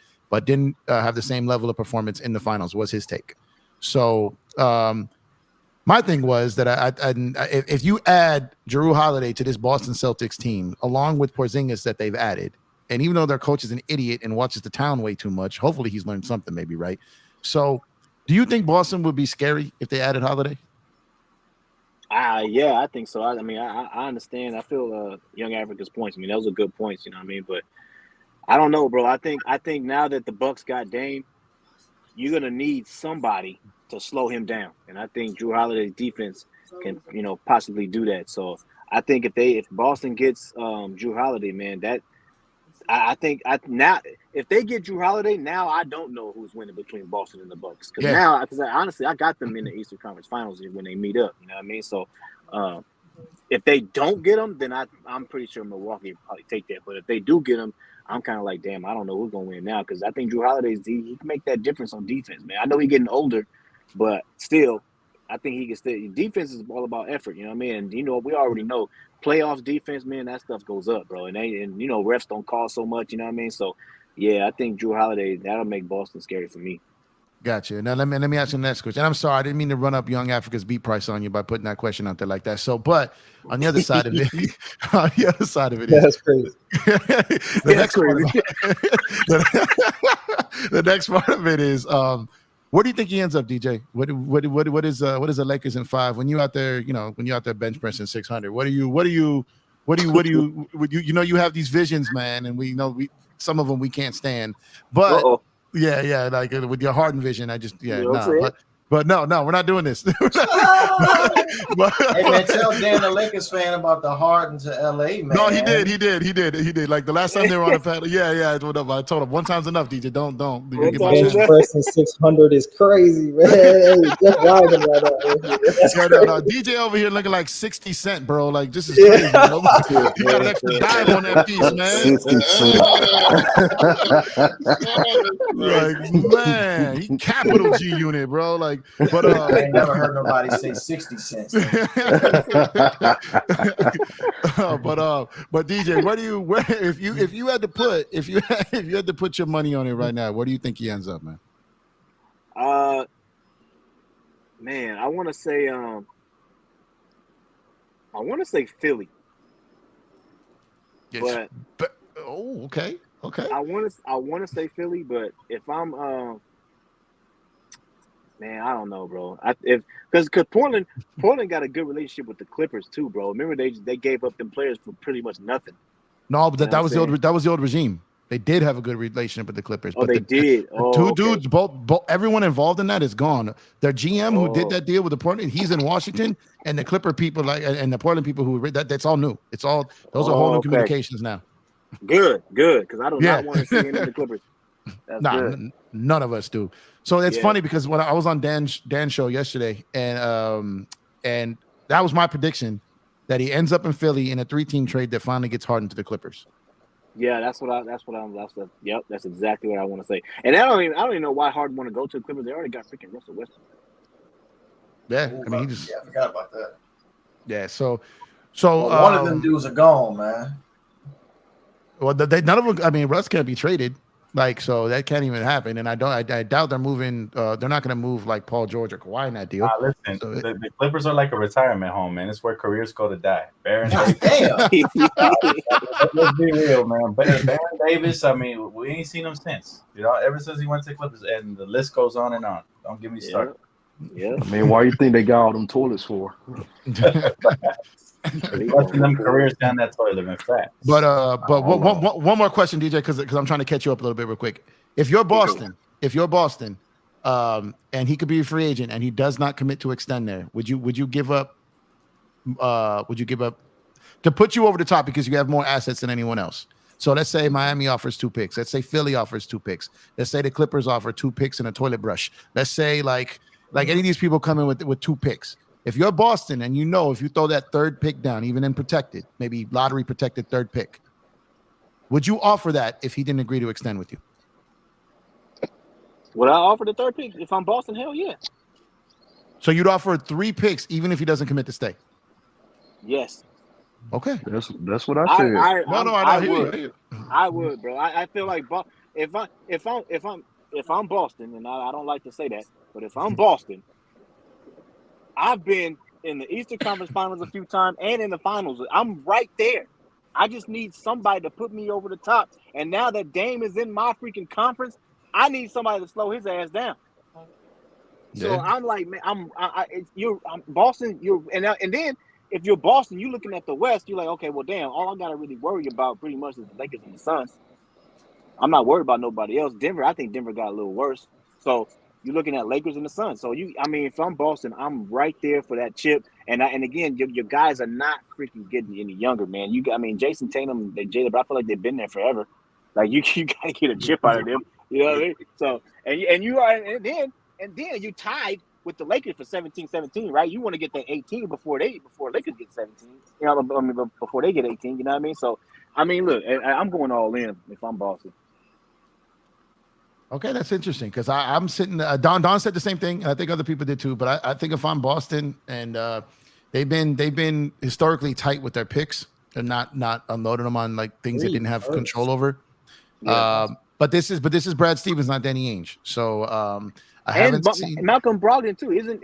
didn't have the same level of performance in the finals. Was his take. So my thing was that if you add Jrue Holiday to this Boston Celtics team, along with Porzingis that they've added, and even though their coach is an idiot and watches the town way too much, hopefully he's learned something, maybe, right? So. Do you think Boston would be scary if they added Holiday? Yeah, I think so. I understand. I feel Young Africa's points. Those are good points, you know what I mean? But I don't know, bro. I think now that the Bucks got Dame, you're gonna need somebody to slow him down. And I think Jrue Holiday's defense can, possibly do that. So I think if Boston gets Jrue Holiday, man, I think now if they get Jrue Holiday, now I don't know who's winning between Boston and the Bucks. Because honestly, I got them in the Eastern Conference Finals when they meet up. You know what I mean? So if they don't get them, then I'm pretty sure Milwaukee will probably take that. But if they do get them, I'm kind of like, damn, I don't know who's going to win now. Because I think Jrue Holiday, he can make that difference on defense, man. I know he's getting older, but still, I think he can still. Defense is all about effort, you know what I mean? And we already know playoffs defense, man, that stuff goes up, bro. And refs don't call so much, you know what I mean? So yeah, I think Jrue Holiday, that'll make Boston scary for me. Gotcha. Now let me ask you the next question. I'm sorry, I didn't mean to run up Young Africa's beat price on you by putting that question out there like that. So, but on the other side of it, That's crazy. The next part of it is where do you think he ends up, DJ? What is the Lakers in 5 when you out there, bench pressing 600? You have these visions, man, and we know some of them we can't stand, but yeah, like with your Harden vision, but no, we're not doing this. Hey man, tell Dan the Lakers fan about the Harden to LA, man. No, he did. Like the last time they were on the panel, whatever. I told him one time's enough, DJ. Don't. Bench pressing 600 is crazy, man. Hey, just vibing right now. DJ over here looking like 60 Cent, bro. Like this is crazy. Bro. You got an extra dime on that piece, man. 60 Like man, he capital G unit, bro. Like, but I ain't never heard nobody say 60 cents. But DJ, if you had to put your money on it right now, where do you think he ends up, man? Man, I want to say Philly, Yes. but Okay. I want to say Philly, but if I'm man, I don't know, bro. Because Portland got a good relationship with the Clippers too, bro. Remember they gave up them players for pretty much nothing. No, but You know that what was I'm that was the old regime. They did have a good relationship with the Clippers, Oh, but they did. the Oh, two okay. dudes, both everyone involved in that is gone. Their GM who did Oh. that deal with the Portland, he's in Washington, and the Clipper people and the Portland people who that's all new. It's all those are whole new Okay. communications now. Good, because I do Yeah. not want to see him in the Clippers. That's Nah, good. none of us do. So it's Yeah. funny because when I was on Dan's show yesterday, and that was my prediction that he ends up in Philly in a 3-team trade that finally gets Harden to the Clippers. Yeah, that's exactly what I want to say. And I don't even know why Harden want to go to the Clippers. They already got freaking Russell Westbrook. Yeah, Ooh, I mean he just I forgot about that. yeah. So Well, one of them dudes are gone, man. Well, none of them. I mean, Russ can't be traded, so that can't even happen. And I doubt they're moving. They're not going to move like Paul George or Kawhi in that deal. Listen, So the Clippers are like a retirement home, man. It's where careers go to die. Baron God Davis. damn. Let's be real, man. Baron Davis. I mean, we ain't seen him since. Ever since he went to the Clippers, and the list goes on and on. Don't get me started. Yeah. I mean, why you think they got all them toilets for? Flushing them careers down that toilet, in fact. But one more question, DJ, because I'm trying to catch you up a little bit real quick. If you're Boston, and he could be a free agent and he does not commit to extend there, would you give up? Would you give up to put you over the top because you have more assets than anyone else? So let's say Miami offers 2 picks. Let's say Philly offers 2 picks. Let's say the Clippers offer 2 picks and a toilet brush. Let's say like any of these people come in with 2 picks. If you're Boston and if you throw that 3rd pick down, even in protected, maybe lottery protected 3rd pick, would you offer that if he didn't agree to extend with you? Would I offer the 3rd pick if I'm Boston? Hell yeah. So you'd offer 3 picks even if he doesn't commit to stay? Yes. Okay. That's what I said. I would, bro. I feel like if I'm Boston, and I don't like to say that, but if I'm Boston, I've been in the Eastern Conference Finals a few times and in the finals. I'm right there. I just need somebody to put me over the top. And now that Dame is in my freaking conference, I need somebody to slow his ass down. So Yeah. I'm like, man, I'm Boston. And then if you're Boston, you're looking at the West. You're like, okay, well, damn. All I got to really worry about pretty much is the Lakers and the Suns. I'm not worried about nobody else. I think Denver got a little worse. So you're looking at Lakers and the Suns. So if I'm Boston, I'm right there for that chip. And again, your guys are not freaking getting any younger, man. Jason Tatum, Jalen, but I feel like they've been there forever. Like you gotta get a chip out of them. You know what I mean? So and then you tied with the Lakers for 17-17, right? You want to get that 18 before Lakers get 17. Before they get 18. You know what I mean? So look, I'm going all in if I'm Boston. Okay, that's interesting because I'm sitting. Don said the same thing, and I think other people did too. But I think if I'm Boston, and they've been historically tight with their picks, they're not unloading them on like things they didn't have control over. Yeah. But this is Brad Stevens, not Danny Ainge. So I haven't seen Malcolm Brogdon too. Isn't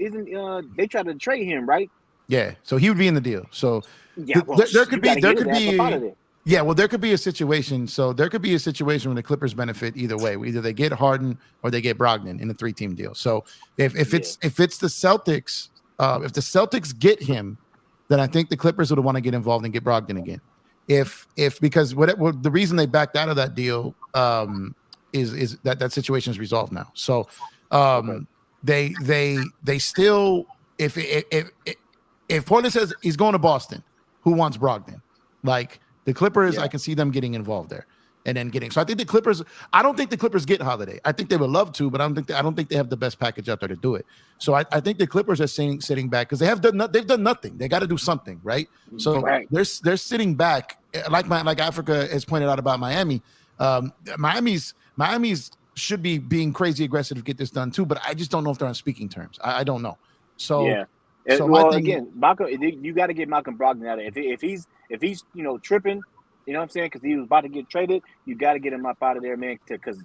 they tried to trade him, right? Yeah, so he would be in the deal. So yeah, there could be. Yeah, well, there could be a situation. So there could be a situation where the Clippers benefit either way. Either they get Harden or they get Brogdon in a 3-team deal. So if it's the Celtics, if the Celtics get him, then I think the Clippers would want to get involved and get Brogdon again. Because the reason they backed out of that deal is that situation is resolved now. So they still if Portland says he's going to Boston, who wants Brogdon? Like the Clippers, I can see them getting involved there and then getting. So I think the Clippers. I don't think the Clippers get Holiday. I think they would love to, but I don't think they have the best package out there to do it. So I think the Clippers are sitting back because they've done nothing. They got to do something, right? So they're sitting back like Africa has pointed out about Miami. Miami's should be being crazy aggressive to get this done too, but I just don't know if they're on speaking terms. I don't know. So yeah. So again, Malcolm, you got to get Malcolm Brogdon out of there. If he's tripping, you know what I'm saying, because he was about to get traded, you got to get him up out of there, man. Because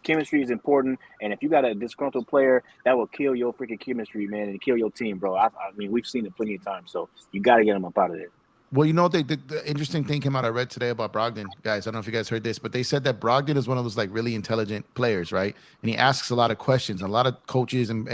chemistry is important, and if you got a disgruntled player, that will kill your freaking chemistry, man, and kill your team, bro. I mean, we've seen it plenty of times, so you got to get them up out of there. Well, you know, the interesting thing came out I read today about Brogdon, guys. I don't know if you guys heard this, but they said that Brogdon is one of those like really intelligent players, right? And he asks a lot of questions. A lot of coaches and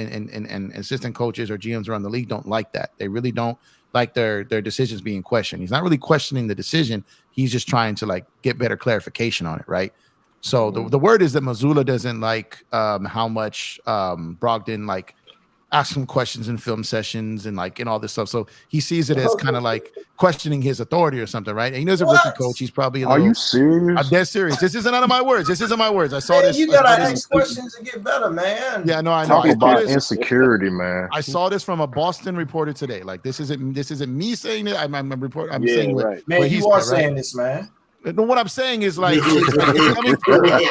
assistant coaches or GMs around the league don't like that. They really don't like their decisions being questioned. He's not really questioning the decision. He's just trying to like get better clarification on it, right? So the word is that Mazzulla doesn't like how much Brogdon like ask him questions in film sessions and all this stuff. So he sees it as kind of like questioning his authority or something, right? And he knows a rookie coach. He's probably Are you serious? I'm dead serious. This isn't out of my words. This isn't my words. I saw this. You gotta ask questions to get better, man. Yeah, no, I know. Talk about insecurity, man. I saw this from a Boston reporter today. Like this isn't me saying it. I'm saying what, right. Man, you are saying this, man. No, what I'm saying is like it's coming through. Look.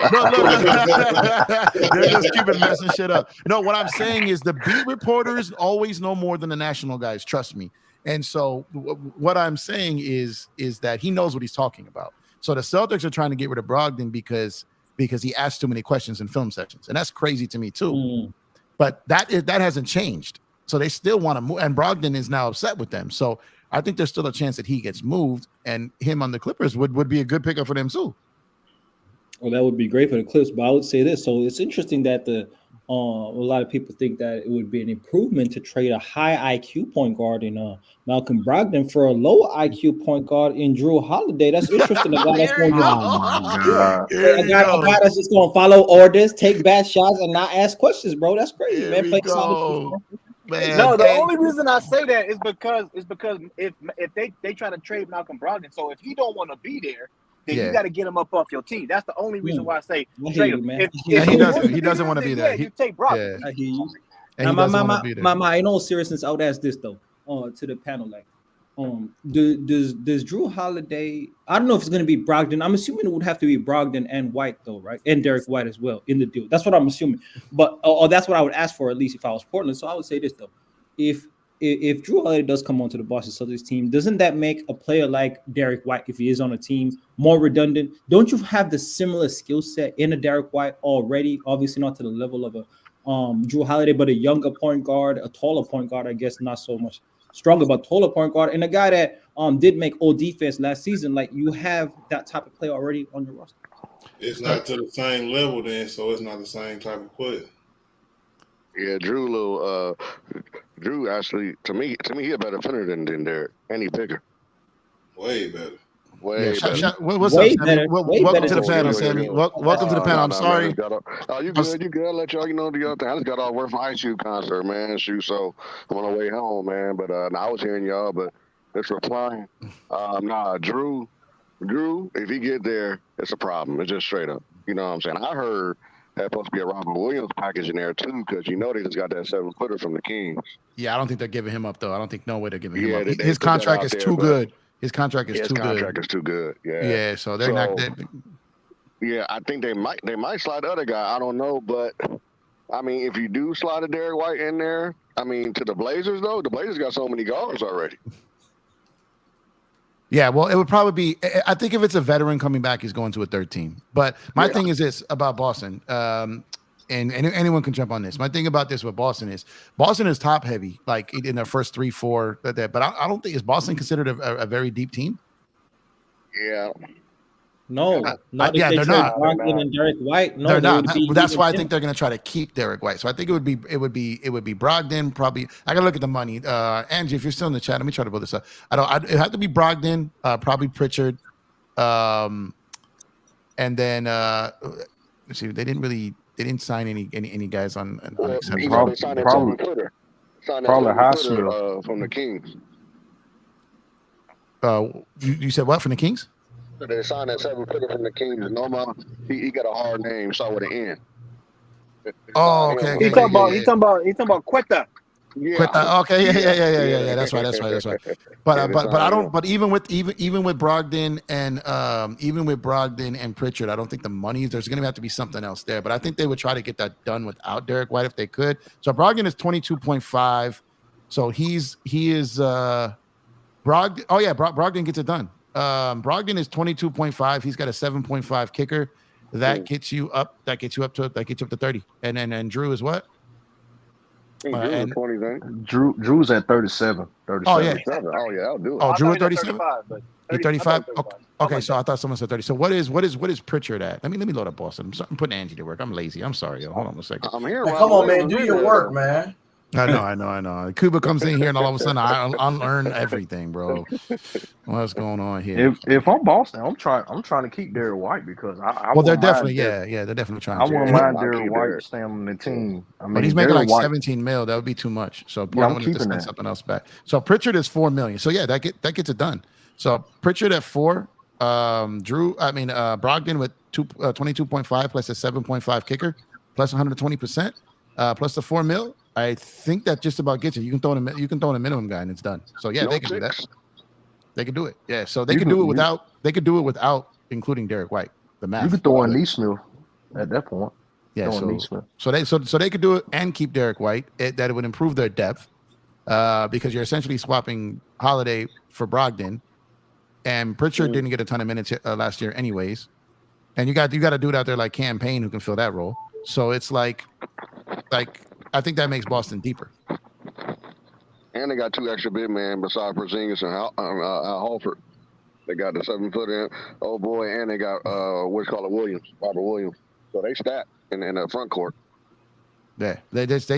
They're just keeping messing shit up. No, what I'm saying is the beat reporters always know more than the national guys. Trust me. And so what I'm saying is that he knows what he's talking about. So the Celtics are trying to get rid of Brogdon because he asked too many questions in film sessions, and that's crazy to me too. But that hasn't changed. So they still want to move, and Brogdon is now upset with them. So I think there's still a chance that he gets moved, and him on the Clippers would be a good pickup for them too. Well, that would be great for the Clips, but I would say this. So it's interesting that a lot of people think that it would be an improvement to trade a high IQ point guard in Malcolm Brogdon for a low IQ point guard in Jrue Holiday. That's interesting. A guy that's just going to follow orders, take bad shots, and not ask questions, bro. That's crazy, man. Play solid. Man, no, the only reason I say that is because if they try to trade Malcolm Brogdon, so if he don't want to be there, then you got to get him up off your team. That's the only reason why I say trade him. Man. He doesn't want to be there. You take Brogdon. I hear you. Now, in all seriousness, I would ask this though, to the panel, like, does Jrue Holiday? I don't know if it's going to be Brogdon. I'm assuming it would have to be Brogdon and White though, right? And Derek White as well in the deal. That's what I'm assuming. But or that's what I would ask for, at least if I was Portland. So I would say this though: if Jrue Holiday does come onto the Boston Celtics team, doesn't that make a player like Derek White, if he is on a team, more redundant? Don't you have the similar skill set in a Derek White already? Obviously not to the level of a Jrue Holiday, but a younger point guard, a taller point guard, I guess, not so much stronger, but taller point guard, and a guy that did make all defense last season. Like, you have that type of player already on your roster. It's not to the same level then, so it's not the same type of player. Yeah, Jrue actually, to me, he a better defender than Derek, and he bigger. Way better. What's up, Sammy? Welcome to the panel, Sammy. Welcome to the panel. I'm sorry. You good. I'll let y'all, I just got off work from Ice Cube concert, man. So I'm on the way home, man. But I was hearing y'all, but it's replying. Jrue, if he get there, it's a problem. It's just straight up. You know what I'm saying? I heard that's supposed to be a Robert Williams package in there too, because they just got that 7-footer from the Kings. Yeah, I don't think they're giving him up though. I don't think no way they're giving him up. His contract is too good. His contract is too good. His contract is too good. Yeah. Yeah. So they're not. Yeah, I think they might slide the other guy. I don't know, but I mean, if you do slide a Derek White in there, I mean, to the Blazers though, the Blazers got so many guards already. Yeah, well, it would probably be. I think if it's a veteran coming back, he's going to a third team. But my thing is this about Boston. And anyone can jump on this. My thing about this with Boston is top heavy, like in their first 3-4. But I don't think, is Boston considered a very deep team? Yeah. No, they're not. And Derek White. No, they're not. That's why I think they're going to try to keep Derek White. So I think it would be Brogdon. Probably. I got to look at the money. Angie, if you're still in the chat, let me try to build this up. It had to be Brogdon, probably Pritchard, and then let's see. They didn't sign any guys on exception. Probably Haslem from the Kings. You said what from the Kings? They signed that 7-footer from the Kings. Noma, he got a hard name, start with an N. Oh, okay. He's talking about Quetta. Yeah. Okay. Yeah. That's right. But I don't. But even with Brogdon and Pritchard, I don't think the money. There's going to have to be something else there. But I think they would try to get that done without Derek White if they could. So Brogdon is 22.5. So he is Brogdon. Oh yeah, Brogdon gets it done. Brogdon is 22.5. He's got a 7.5 kicker, that gets you up. That gets you up to 30. And then Jrue is what? I think Drew's and- at 20, then. Drew's at 37. 37. Oh, yeah. Oh yeah, I'll do it. Oh, I Jrue thought at he was 37. 35, but He's 30 I thought 35. he was 35. Okay, so I thought someone said 30. So what is Pritchard at? Let me load up Boston. I'm putting Angie to work. I'm lazy. I'm sorry, yo. Hold on a second. I'm here. Like, come on, man, do your work, man. I know. Kuba comes in here and all of a sudden I unlearn everything, bro. What's going on here? If I'm Boston, I'm trying to keep Derek White because I Well, they're wouldn't mind definitely Derek- they're definitely trying. I to. wouldn't mind I'll Derek keep White Derek. staying on the team. I mean, But he's making Derek like White, 17 mil. That would be too much. So I'm Portland would have to keeping send that. something else back. So Pritchard is 4 million. So yeah, that gets it done. So Pritchard at 4. Brogdon with 22.5 plus a 7.5 kicker plus 120%, plus the 4 mil. I think that just about gets it. You can throw in a minimum guy and it's done. So yeah, they can do that. They can do it. Yeah. So they can do it without including Derek White. The math. You could throw in Neesmith at that point. Yeah. Throw in Neesmith. So they could do it and keep Derek White. That it would improve their depth, because you're essentially swapping Holiday for Brogdon, and Pritchard didn't get a ton of minutes last year anyways, and you got to do it out there like Cam Payne who can fill that role. So it's like I think that makes Boston deeper. And they got 2 extra big men besides Porzingis and Al Horford. They got the 7-foot in old boy, and they got Robert Williams. So they stacked in the front court. Yeah, they just.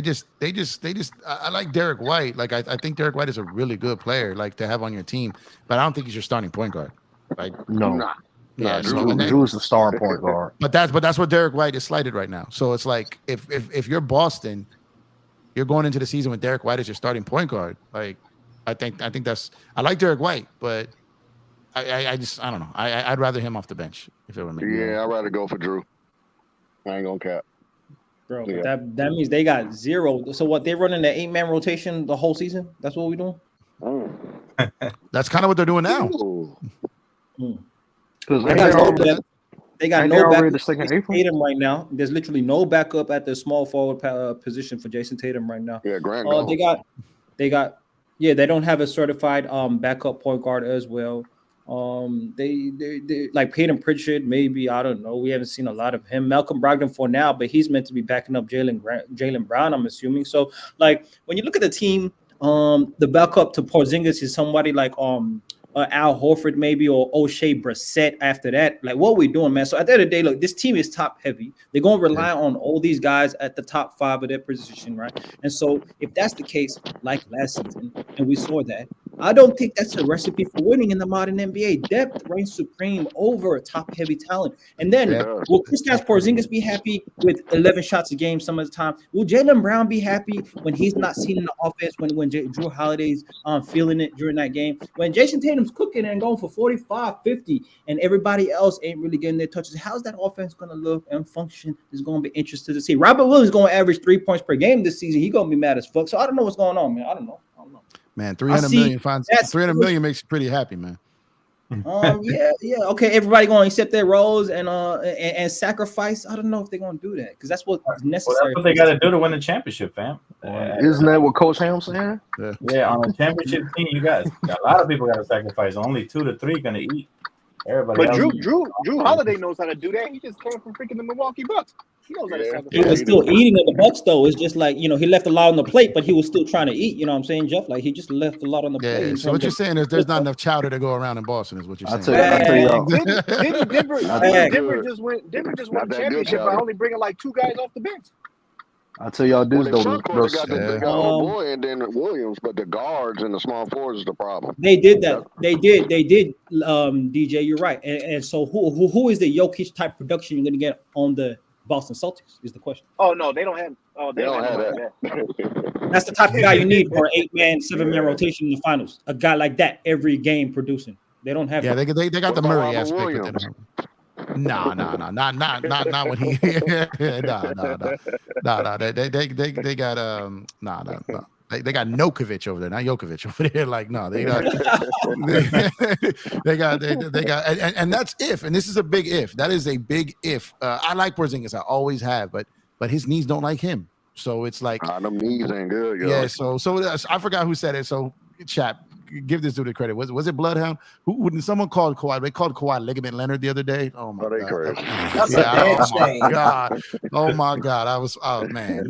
I like Derek White. Like I think Derek White is a really good player, like to have on your team. But I don't think he's your starting point guard. Like No. yeah, Drew's the star point guard. But that's what Derek White is slighted right now. So it's like if you're Boston, you're going into the season with Derek White as your starting point guard. Like I think that's. I like Derek White, but I don't know. I'd rather him off the bench if it were me. Yeah, I'd rather go for Jrue. I ain't gonna cap. Bro, Yeah. that means they got 0. So what, they running the 8-man rotation the whole season? That's what we doing? That's kind of what they're doing now. Because They got Ain't no they already backup the for second Jason April? Tatum right now. There's literally no backup at the small forward position for Jason Tatum right now. Yeah, Grant. They don't have a certified backup point guard as well. They like Peyton Pritchard, maybe, I don't know. We haven't seen a lot of him. Malcolm Brogdon for now, but he's meant to be backing up Jaylen Brown, I'm assuming. So, like, when you look at the team, the backup to Porzingis is somebody like Al Horford maybe, or O'Shea Brissett after that. Like, what are we doing, man? So at the end of the day, look, this team is top heavy. They're going to rely on all these guys at the top 5 of their position, right? And so if that's the case, like last season, and we saw that, I don't think that's a recipe for winning in the modern NBA. Depth reigns supreme over top-heavy talent. And then, will Kristaps Porzingis be happy with 11 shots a game some of the time? Will Jaylen Brown be happy when he's not seen in the offense, when Jrue Holiday's feeling it during that game? When Jason Tatum's cooking and going for 45, 50, and everybody else ain't really getting their touches, how's that offense going to look and function? Is going to be interesting to see. Robert Williams is going to average 3 points per game this season. He's going to be mad as fuck. So I don't know what's going on, man. I don't know. Man, 300 million makes you pretty happy, man. Yeah. Okay, everybody going to accept their roles and sacrifice. I don't know if they're going to do that because that's what's necessary. Well, that's what they got to do to win the championship, fam. Isn't that what Coach Ham's saying? Yeah, on a championship team, you guys, a lot of people got to sacrifice. Only 2 to 3 going to eat. Everybody But else Jrue Holiday knows how to do that. He just came from freaking the Milwaukee Bucks. He knows how to sacrifice. He was still eating at the Bucks, though. It's just like, he left a lot on the plate, but he was still trying to eat. You know what I'm saying, Jeff? Like, he just left a lot on the plate. Yeah. So what you're saying is there's not enough chowder to go around in Boston, is what you're saying. I tell y'all. Denver just won the championship by only bringing like 2 guys off the bench. I tell y'all this They though. got the old boy and then Williams, but the guards and the small forwards is the problem. They did that. They did. DJ, you're right. And so who is the Jokic type production you're going to get on the Boston Celtics is the question. Oh no, they don't have. Oh, they don't have that. That's the type of guy you need for an 8-man, 7-man rotation in the finals. A guy like that every game producing. They don't have. Yeah, they got the Murray aspect. No, not when he. No. They got no. They got Nokovic over there, not Jokovic over there. Like, no, they got, they got, and that's if, and this is a big if. That is a big if. I like Porzingis, I always have, but his knees don't like him. So it's like, them knees ain't good. Yo. Yeah. So I forgot who said it. So chat, give this dude the credit. Was it Bloodhound? When someone called Kawhi, they called Kawhi Ligament Leonard the other day. Oh my they god! crazy. That's a damn shame. Oh my god! Man.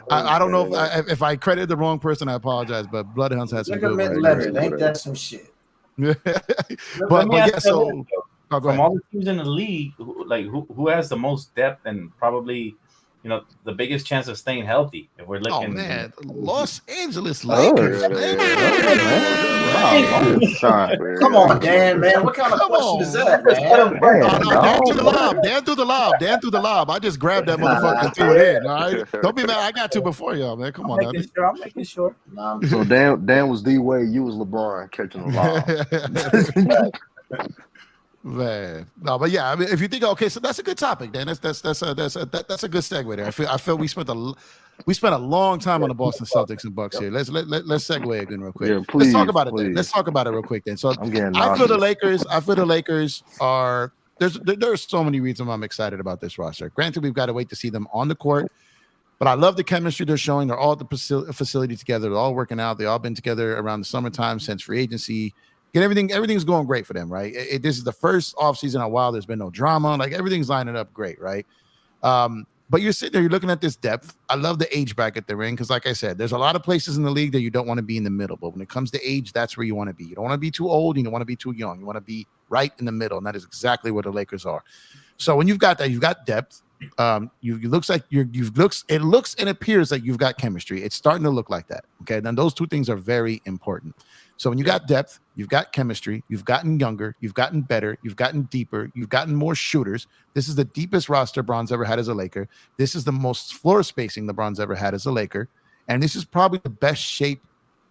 I don't know if I credited the wrong person. I apologize, but Bloodhound's had some good Ligament ones. Leonard, ain't that some shit? but yeah, so from all the teams in the league, who has the most depth and probably, you know, the biggest chance of staying healthy? If we're looking, Los Angeles Lakers. Come on, Dan, man. What kind of question is that, man? Dan threw the lob. I just grabbed that motherfucker and threw it in. All right, don't be mad. I got two before y'all, man. Come on, I'm making sure. So Dan was D-Wade, you was LeBron catching the lob. Man, no, but yeah, I mean, if you think, okay, so that's a good topic, Dan. That's a good segue there. I feel we spent a long time on the Boston Celtics and Bucks here. Let's segue again real quick. Yeah, please, let's talk about it. please. Then. Let's talk about it real quick. Then, so I feel the Lakers are. There's so many reasons why I'm excited about this roster. Granted, we've got to wait to see them on the court, but I love the chemistry they're showing. They're all at the facility together. They're all working out. They've all been together around the summertime since free agency. Everything's going great for them, right? This is the first offseason in a while. There's been no drama. Like, everything's lining up great, right? But you're sitting there, you're looking at this depth. I love the age bracket they're in because, like I said, there's a lot of places in the league that you don't want to be in the middle. But when it comes to age, that's where you want to be. You don't want to be too old. You don't want to be too young. You want to be right in the middle, and that is exactly where the Lakers are. So when you've got that, you've got depth. It looks and appears like you've got chemistry. It's starting to look like that. Okay, then those two things are very important. So when you got depth, you've got chemistry, you've gotten younger, you've gotten better, you've gotten deeper, you've gotten more shooters. This is the deepest roster LeBron's ever had as a Laker. This is the most floor spacing LeBron's ever had as a Laker. And this is probably the best shape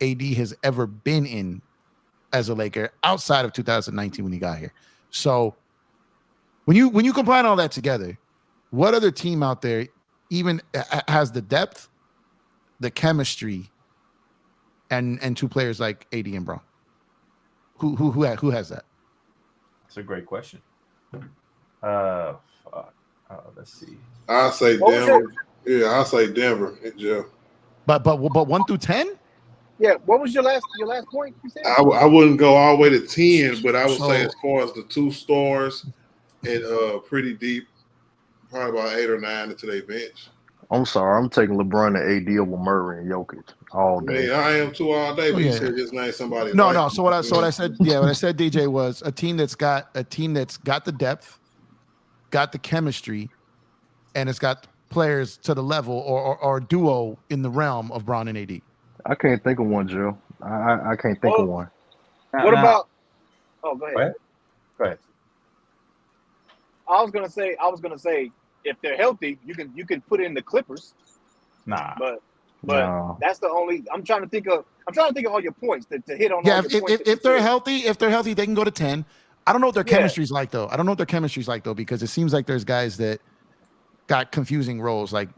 AD has ever been in as a Laker outside of 2019 when he got here. So when you combine all that together, what other team out there even has the depth, the chemistry, and two players like AD and Bron? Who has that? That's a great question. Let's see. I'll say Denver. Yeah, I'll say Denver. Yeah. But 1 through 10? Yeah. What was your last point? You said? I wouldn't go all the way to 10, but I would say as far as the two stars and pretty deep, probably about 8 or 9 into their bench. I'm sorry, I'm taking LeBron and AD over Murray and Jokic all day. I am too all day, but you said just name somebody. No. So what I said, what I said, DJ, was a team that's got the depth, got the chemistry, and it's got players to the level or duo in the realm of Bron and AD. I can't think of one, Joe. I can't think of one. What about? Oh, go ahead. Go ahead. I was gonna say, if they're healthy, you can put in the Clippers. Nah. But that's the only. I'm trying to think of all your points to hit on. Yeah, if they're healthy, they can go to 10. I don't know what their chemistry's like though. Because it seems like there's guys that got confusing roles, like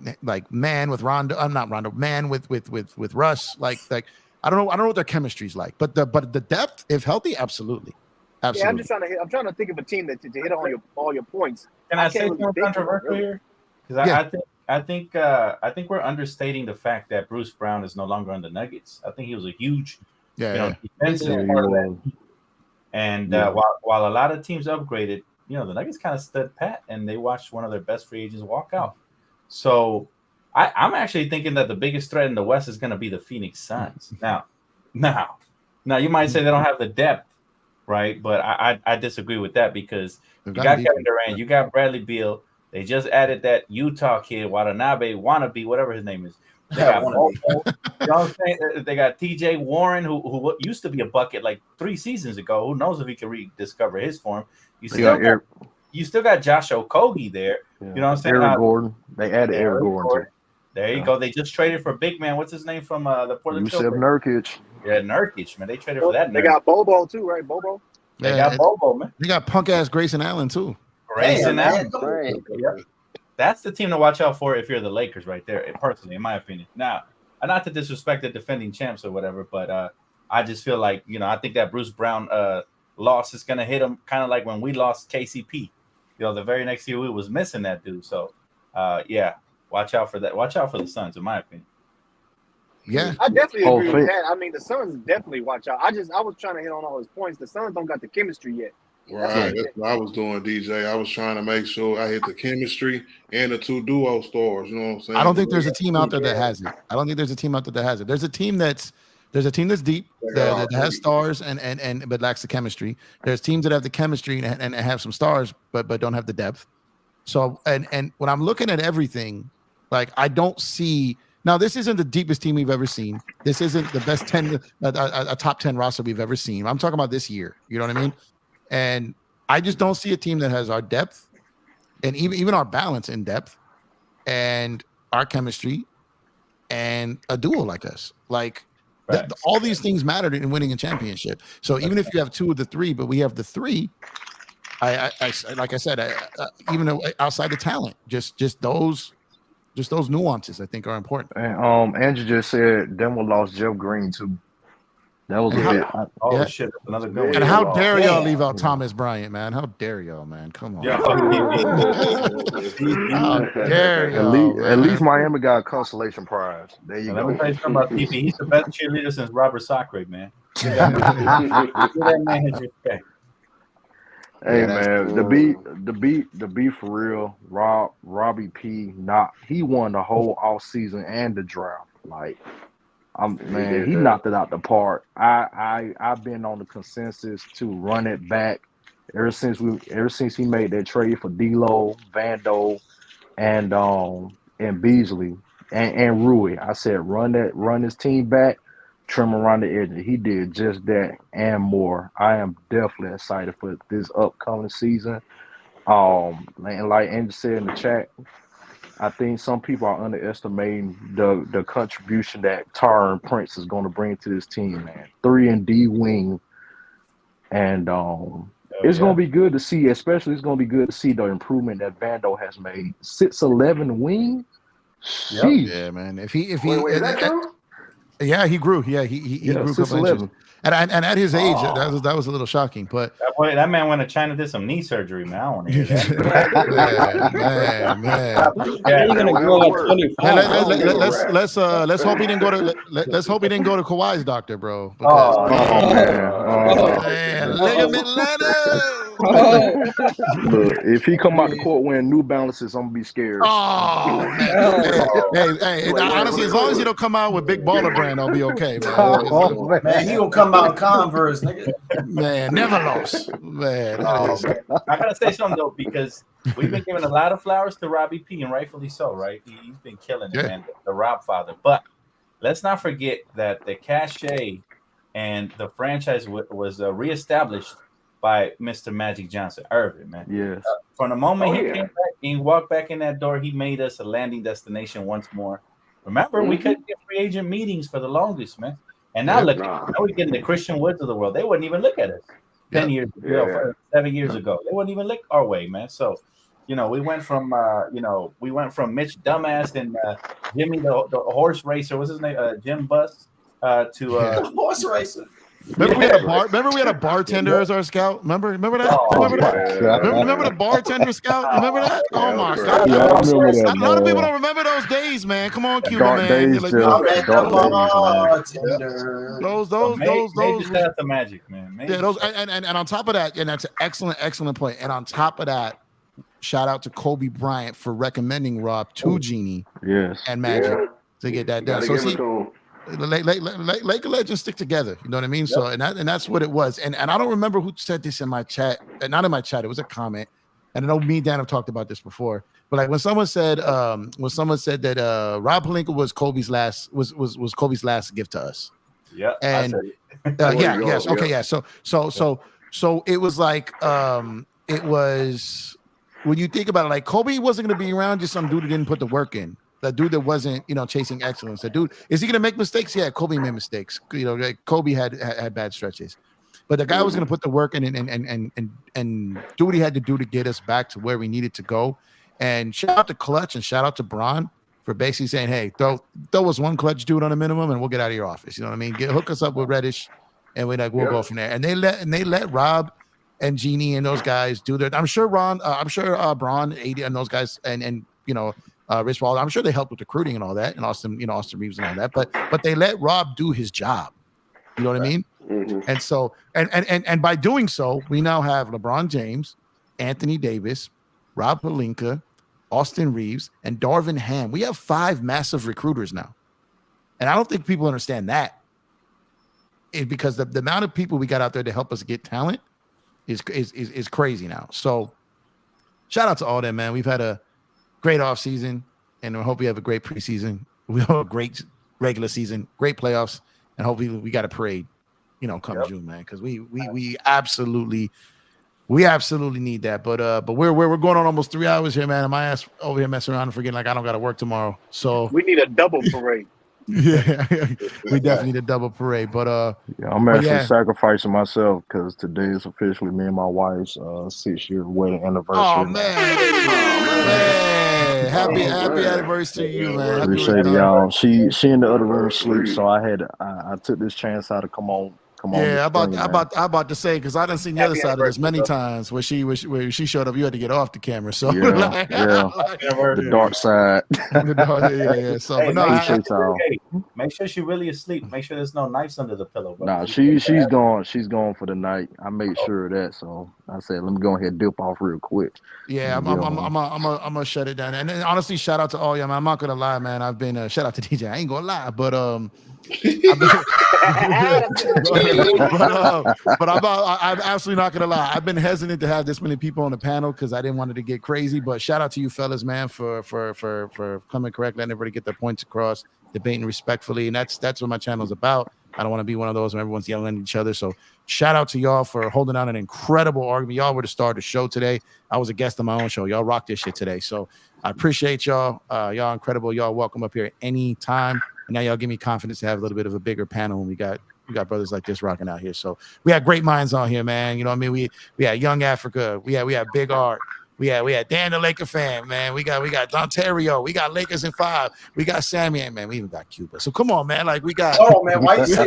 man with Rondo. I'm not Rondo. Man with Russ. Like I don't know what their chemistry's like. But the depth, if healthy, absolutely. Yeah, I'm trying to think of a team that to hit on all your points. Can I say something controversial here? Because I think we're understating the fact that Bruce Brown is no longer on the Nuggets. I think he was a huge defensive part of that. And while a lot of teams upgraded, the Nuggets kind of stood pat and they watched one of their best free agents walk out. So I'm actually thinking that the biggest threat in the West is going to be the Phoenix Suns. Now you might say they don't have the depth, right? But I disagree with that because you got Kevin Durant, you got Bradley Beal. They just added that Utah kid, Watanabe, wannabe, whatever his name is. They got they got TJ Warren, who used to be a bucket like 3 seasons ago. Who knows if he can rediscover his form? You still got Josh Okogie there. You know what I'm saying? Eric Gordon. They added Eric Gordon. There you go. They just traded for big man. What's his name from the Portland Trailblazers? Nurkic. Yeah, Nurkic, man. They traded for that. They got Bobo too, right? Bobo. They got Bobo, man. They got punk ass Grayson Allen too. Grayson Allen. Yep. That's the team to watch out for if you're the Lakers, right there. Personally, in my opinion. Now, not to disrespect the defending champs or whatever, but I just feel like I think that Bruce Brown loss is gonna hit him kind of like when we lost KCP. The very next year we was missing that dude. So, watch out for that. Watch out for the Suns, in my opinion. Yeah, I definitely Oh, agree with fit. that. I mean, the Suns definitely watch out. I was trying to hit on all his points. The Suns don't got the chemistry yet. Right, that's what I was doing, DJ. I was trying to make sure I hit the chemistry and the 2 duo stars. You know what I'm saying? I don't think there's a team out there that has it. I don't think there's a team out there that has it. There's a team that's deep that has stars and but lacks the chemistry. There's teams that have the chemistry and have some stars but don't have the depth. So and when I'm looking at everything, like I don't see now. This isn't the deepest team we've ever seen. This isn't the best 10 a top 10 roster we've ever seen. I'm talking about this year. You know what I mean? And I just don't see a team that has our depth and even our balance in depth and our chemistry and a duo like us. Like all these things mattered in winning a championship. So even if you have 2 of the 3, but we have the 3, I like I said, even outside the talent, just those nuances I think are important. And Andrew just said Denver lost Jeff Green too. That was Shit, that's another good one. And how dare y'all leave out Thomas Bryant, man? How dare y'all, man? Come on. How dare y'all, at least Miami got a consolation prize. There you go. Let me tell you something about TP. He's the best cheerleader since Robert Sacre, man. Give that man his respect. Hey man, the beat for real. Robbie P. He won the whole off season and the draft. Like, he knocked it out the park. I've been on the consensus to run it back ever since he made that trade for D'Lo, Vando, and Beasley and Rui. I said run his team back, trim around the edges. He did just that and more. I am definitely excited for this upcoming season. And like Andrew said in the chat, I think some people are underestimating the contribution that Taurean Prince is going to bring to this team, man. 3 and D wing, and it's going to be good to see. Especially, it's going to be good to see the improvement that Vando has made. 6'11" wing. Sheesh. Yeah, man. If he Wait, is that true? Yeah, he grew. Yeah, he grew a couple inches. And at his age, that was a little shocking. But that man went to China, did some knee surgery, man. I want to hear that. man. Yeah, you're gonna grow up 25. Let's hope he didn't go to let's hope he didn't go to Kawhi's doctor, bro. Man, ligament letter. Look, if he come out the court wearing New Balances, I'm gonna be scared. Oh man. Hey, honestly, as long as you don't come out with Big Baller Brand, I'll be okay, man. Man, he gonna come out Converse, nigga. Man, never lost. Man, I gotta say something though, because we've been giving a lot of flowers to Robbie P, and rightfully so, right? He's been killing it, man. The Rob father. But let's not forget that the cachet and the franchise was reestablished by Mr. Magic Johnson Irvin, man. Yes. From the moment he came back and walked back in that door, he made us a landing destination once more. Remember, we couldn't get free agent meetings for the longest, man. And now look, now we're getting the Christian Woods of the world. They wouldn't even look at us 10 years ago, 7 years ago. They wouldn't even look our way, man. So, we went from Mitch Dumbass and Jimmy the horse racer. What's his name? Jim Buss to horse racer. Remember we had a bartender as our scout. Remember that? Remember the bartender scout? Remember that? Oh my God! Yeah, I remember that, a lot of people don't remember those days, man. Come on, Cuba, dark man. Days, Like, those the magic, man. Yeah, those and on top of that, and that's an excellent point. And on top of that, shout out to Kobe Bryant for recommending Rob to Genie and Magic to get that done. So see. Like legends stick together, you know what I mean? Yep. So and that's what it was. And I don't remember who said this in my chat. Not in my chat, it was a comment. And I know me and Dan have talked about this before. But like when someone said that Rob Pelinka was Kobe's last gift to us. Yeah. And So it was like it was when you think about it, like Kobe wasn't gonna be around just some dude who didn't put the work in. That dude that wasn't, chasing excellence. That dude, is he gonna make mistakes? Yeah, Kobe made mistakes. Like Kobe had bad stretches, but the guy was gonna put the work in and do what he had to do to get us back to where we needed to go. And shout out to Clutch and shout out to Bron for basically saying, "Hey, throw us one Clutch dude on a minimum, and we'll get out of your office." You know what I mean? Hook us up with Reddish, and we'll go from there. And they let Rob and Genie and those guys do their. I'm sure Bron, AD, and those guys, and Rich Paul. I'm sure they helped with recruiting and all that, and Austin Reeves and all that. But they let Rob do his job. You know what I mean? Mm-hmm. And so, and by doing so, we now have LeBron James, Anthony Davis, Rob Pelinka, Austin Reeves, and Darvin Ham. We have 5 massive recruiters now. And I don't think people understand that. Because the amount of people we got out there to help us get talent is crazy now. So shout out to all them, man. We've had a great offseason, and we hope we have a great preseason. We have a great regular season, great playoffs, and hopefully we got a parade, come June, man. Because we absolutely need that. But we're going on almost 3 hours here, man. And my ass over here messing around and forgetting like I don't got to work tomorrow. So we need a double parade. Yeah, we definitely need a double parade. But I'm actually sacrificing myself because today is officially me and my wife's 6-year wedding anniversary. Oh man, happy anniversary to you, man. Appreciate it, y'all. She in the other room asleep, so I took this chance out to come on. Yeah, I'm about to say, because I done seen the other side of this many times where she showed up. You had to get off the camera. So the dark side. So but no, make sure she really asleep. Make sure there's no knives under the pillow. Nah, she's gone. She's gone for the night. I made sure of that. So I said, let me go ahead and dip off real quick. Yeah, I'm gonna shut it down. And then, honestly, shout out to all y'all, man. I'm not gonna lie, man. I've been shout out to DJ. I ain't gonna lie, but I'm absolutely not gonna lie. I've been hesitant to have this many people on the panel because I didn't want it to get crazy. But shout out to you fellas, man, for coming correct, letting everybody get their points across, debating respectfully, and that's what my channel is about. I don't want to be one of those where everyone's yelling at each other. So shout out to y'all for holding out an incredible argument. Y'all were the star of the show today. I was a guest on my own show. Y'all rocked this shit today. So I appreciate y'all. Y'all incredible. Y'all welcome up here anytime. And now y'all give me confidence to have a little bit of a bigger panel. And we got brothers like this rocking out here. So we had great minds on here, man. You know what I mean? We had Young Africa. We had Big Art. We had Dan the Laker fan, man. We got Dontario. We got Lakers in 5. We got Sammy, and man, we even got Cuba. So come on, man. Like we got. Oh man, why you say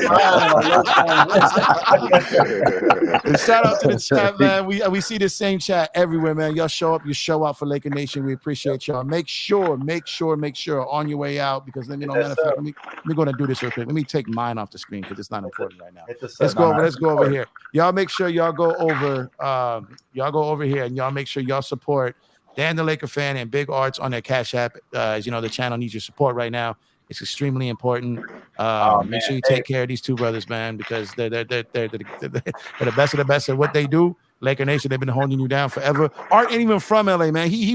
Shout out to the chat, man. We see the same chat everywhere, man. Y'all show up, you show out for Laker Nation. We appreciate y'all. Make sure on your way out, because let me know. Matter of fact, let me go and do this real quick. Let me take mine off the screen because it's not important right now. Let's go over here. Y'all make sure y'all go over here, and y'all make sure y'all support Dan the Laker fan and Big Arts on their Cash App. As you know, the channel needs your support right now. It's extremely important. Make sure you take care of these two brothers, man, because they're the best of the best at what they do. Laker Nation, they've been holding you down forever. Art ain't even from LA, man. He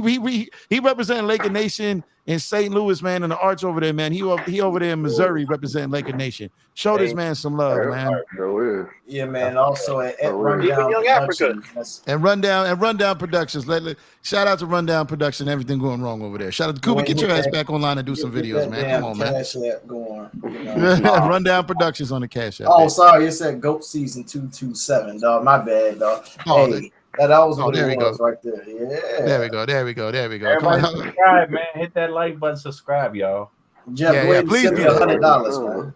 representing Laker Nation in St. Louis, man, and the Arts over there, man. He over there in Missouri representing Laker Nation. Show this man some love, man. Yeah, man. Also at Rundown Young Africa and Rundown Productions. Shout out to Rundown Production. Everything going wrong over there. Shout out to Cuba. Get your ass back online and do some videos, man. Come on, man. Cash App going. Rundown Productions on the Cash App. Oh, sorry, it said GOAT Season 227, dog. My bad, dog. Hey, that was what it was right there. Yeah. There we go. Everybody subscribe, man. Hit that like button, subscribe, y'all. Jeff, please send me $100, man.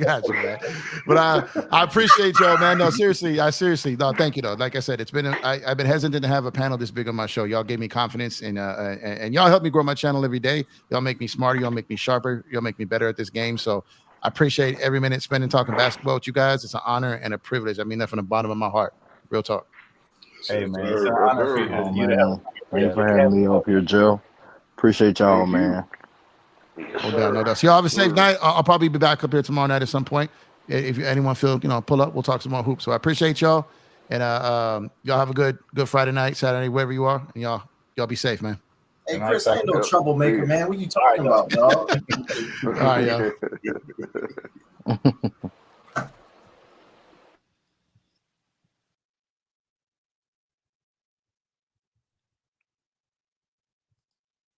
Got you, man. But I appreciate y'all, man. No, seriously, no, thank you though. Like I said, I've been hesitant to have a panel this big on my show. Y'all gave me confidence, and y'all help me grow my channel every day. Y'all make me smarter. Y'all make me sharper. Y'all make me better at this game. So I appreciate every minute spending talking basketball with you guys. It's an honor and a privilege. I mean that from the bottom of my heart. Real talk. Hey man, it's an honor for you to help. Thanks for having me up here, Joe. Appreciate y'all, man. No doubt. So y'all have a safe night. I'll probably be back up here tomorrow night at some point. If anyone feel, pull up, we'll talk some more hoops. So I appreciate y'all, and y'all have a good Friday night, Saturday, wherever you are, and y'all be safe, man. Hey Chris, I ain't no troublemaker, man. What you talking about, dog? All right, y'all.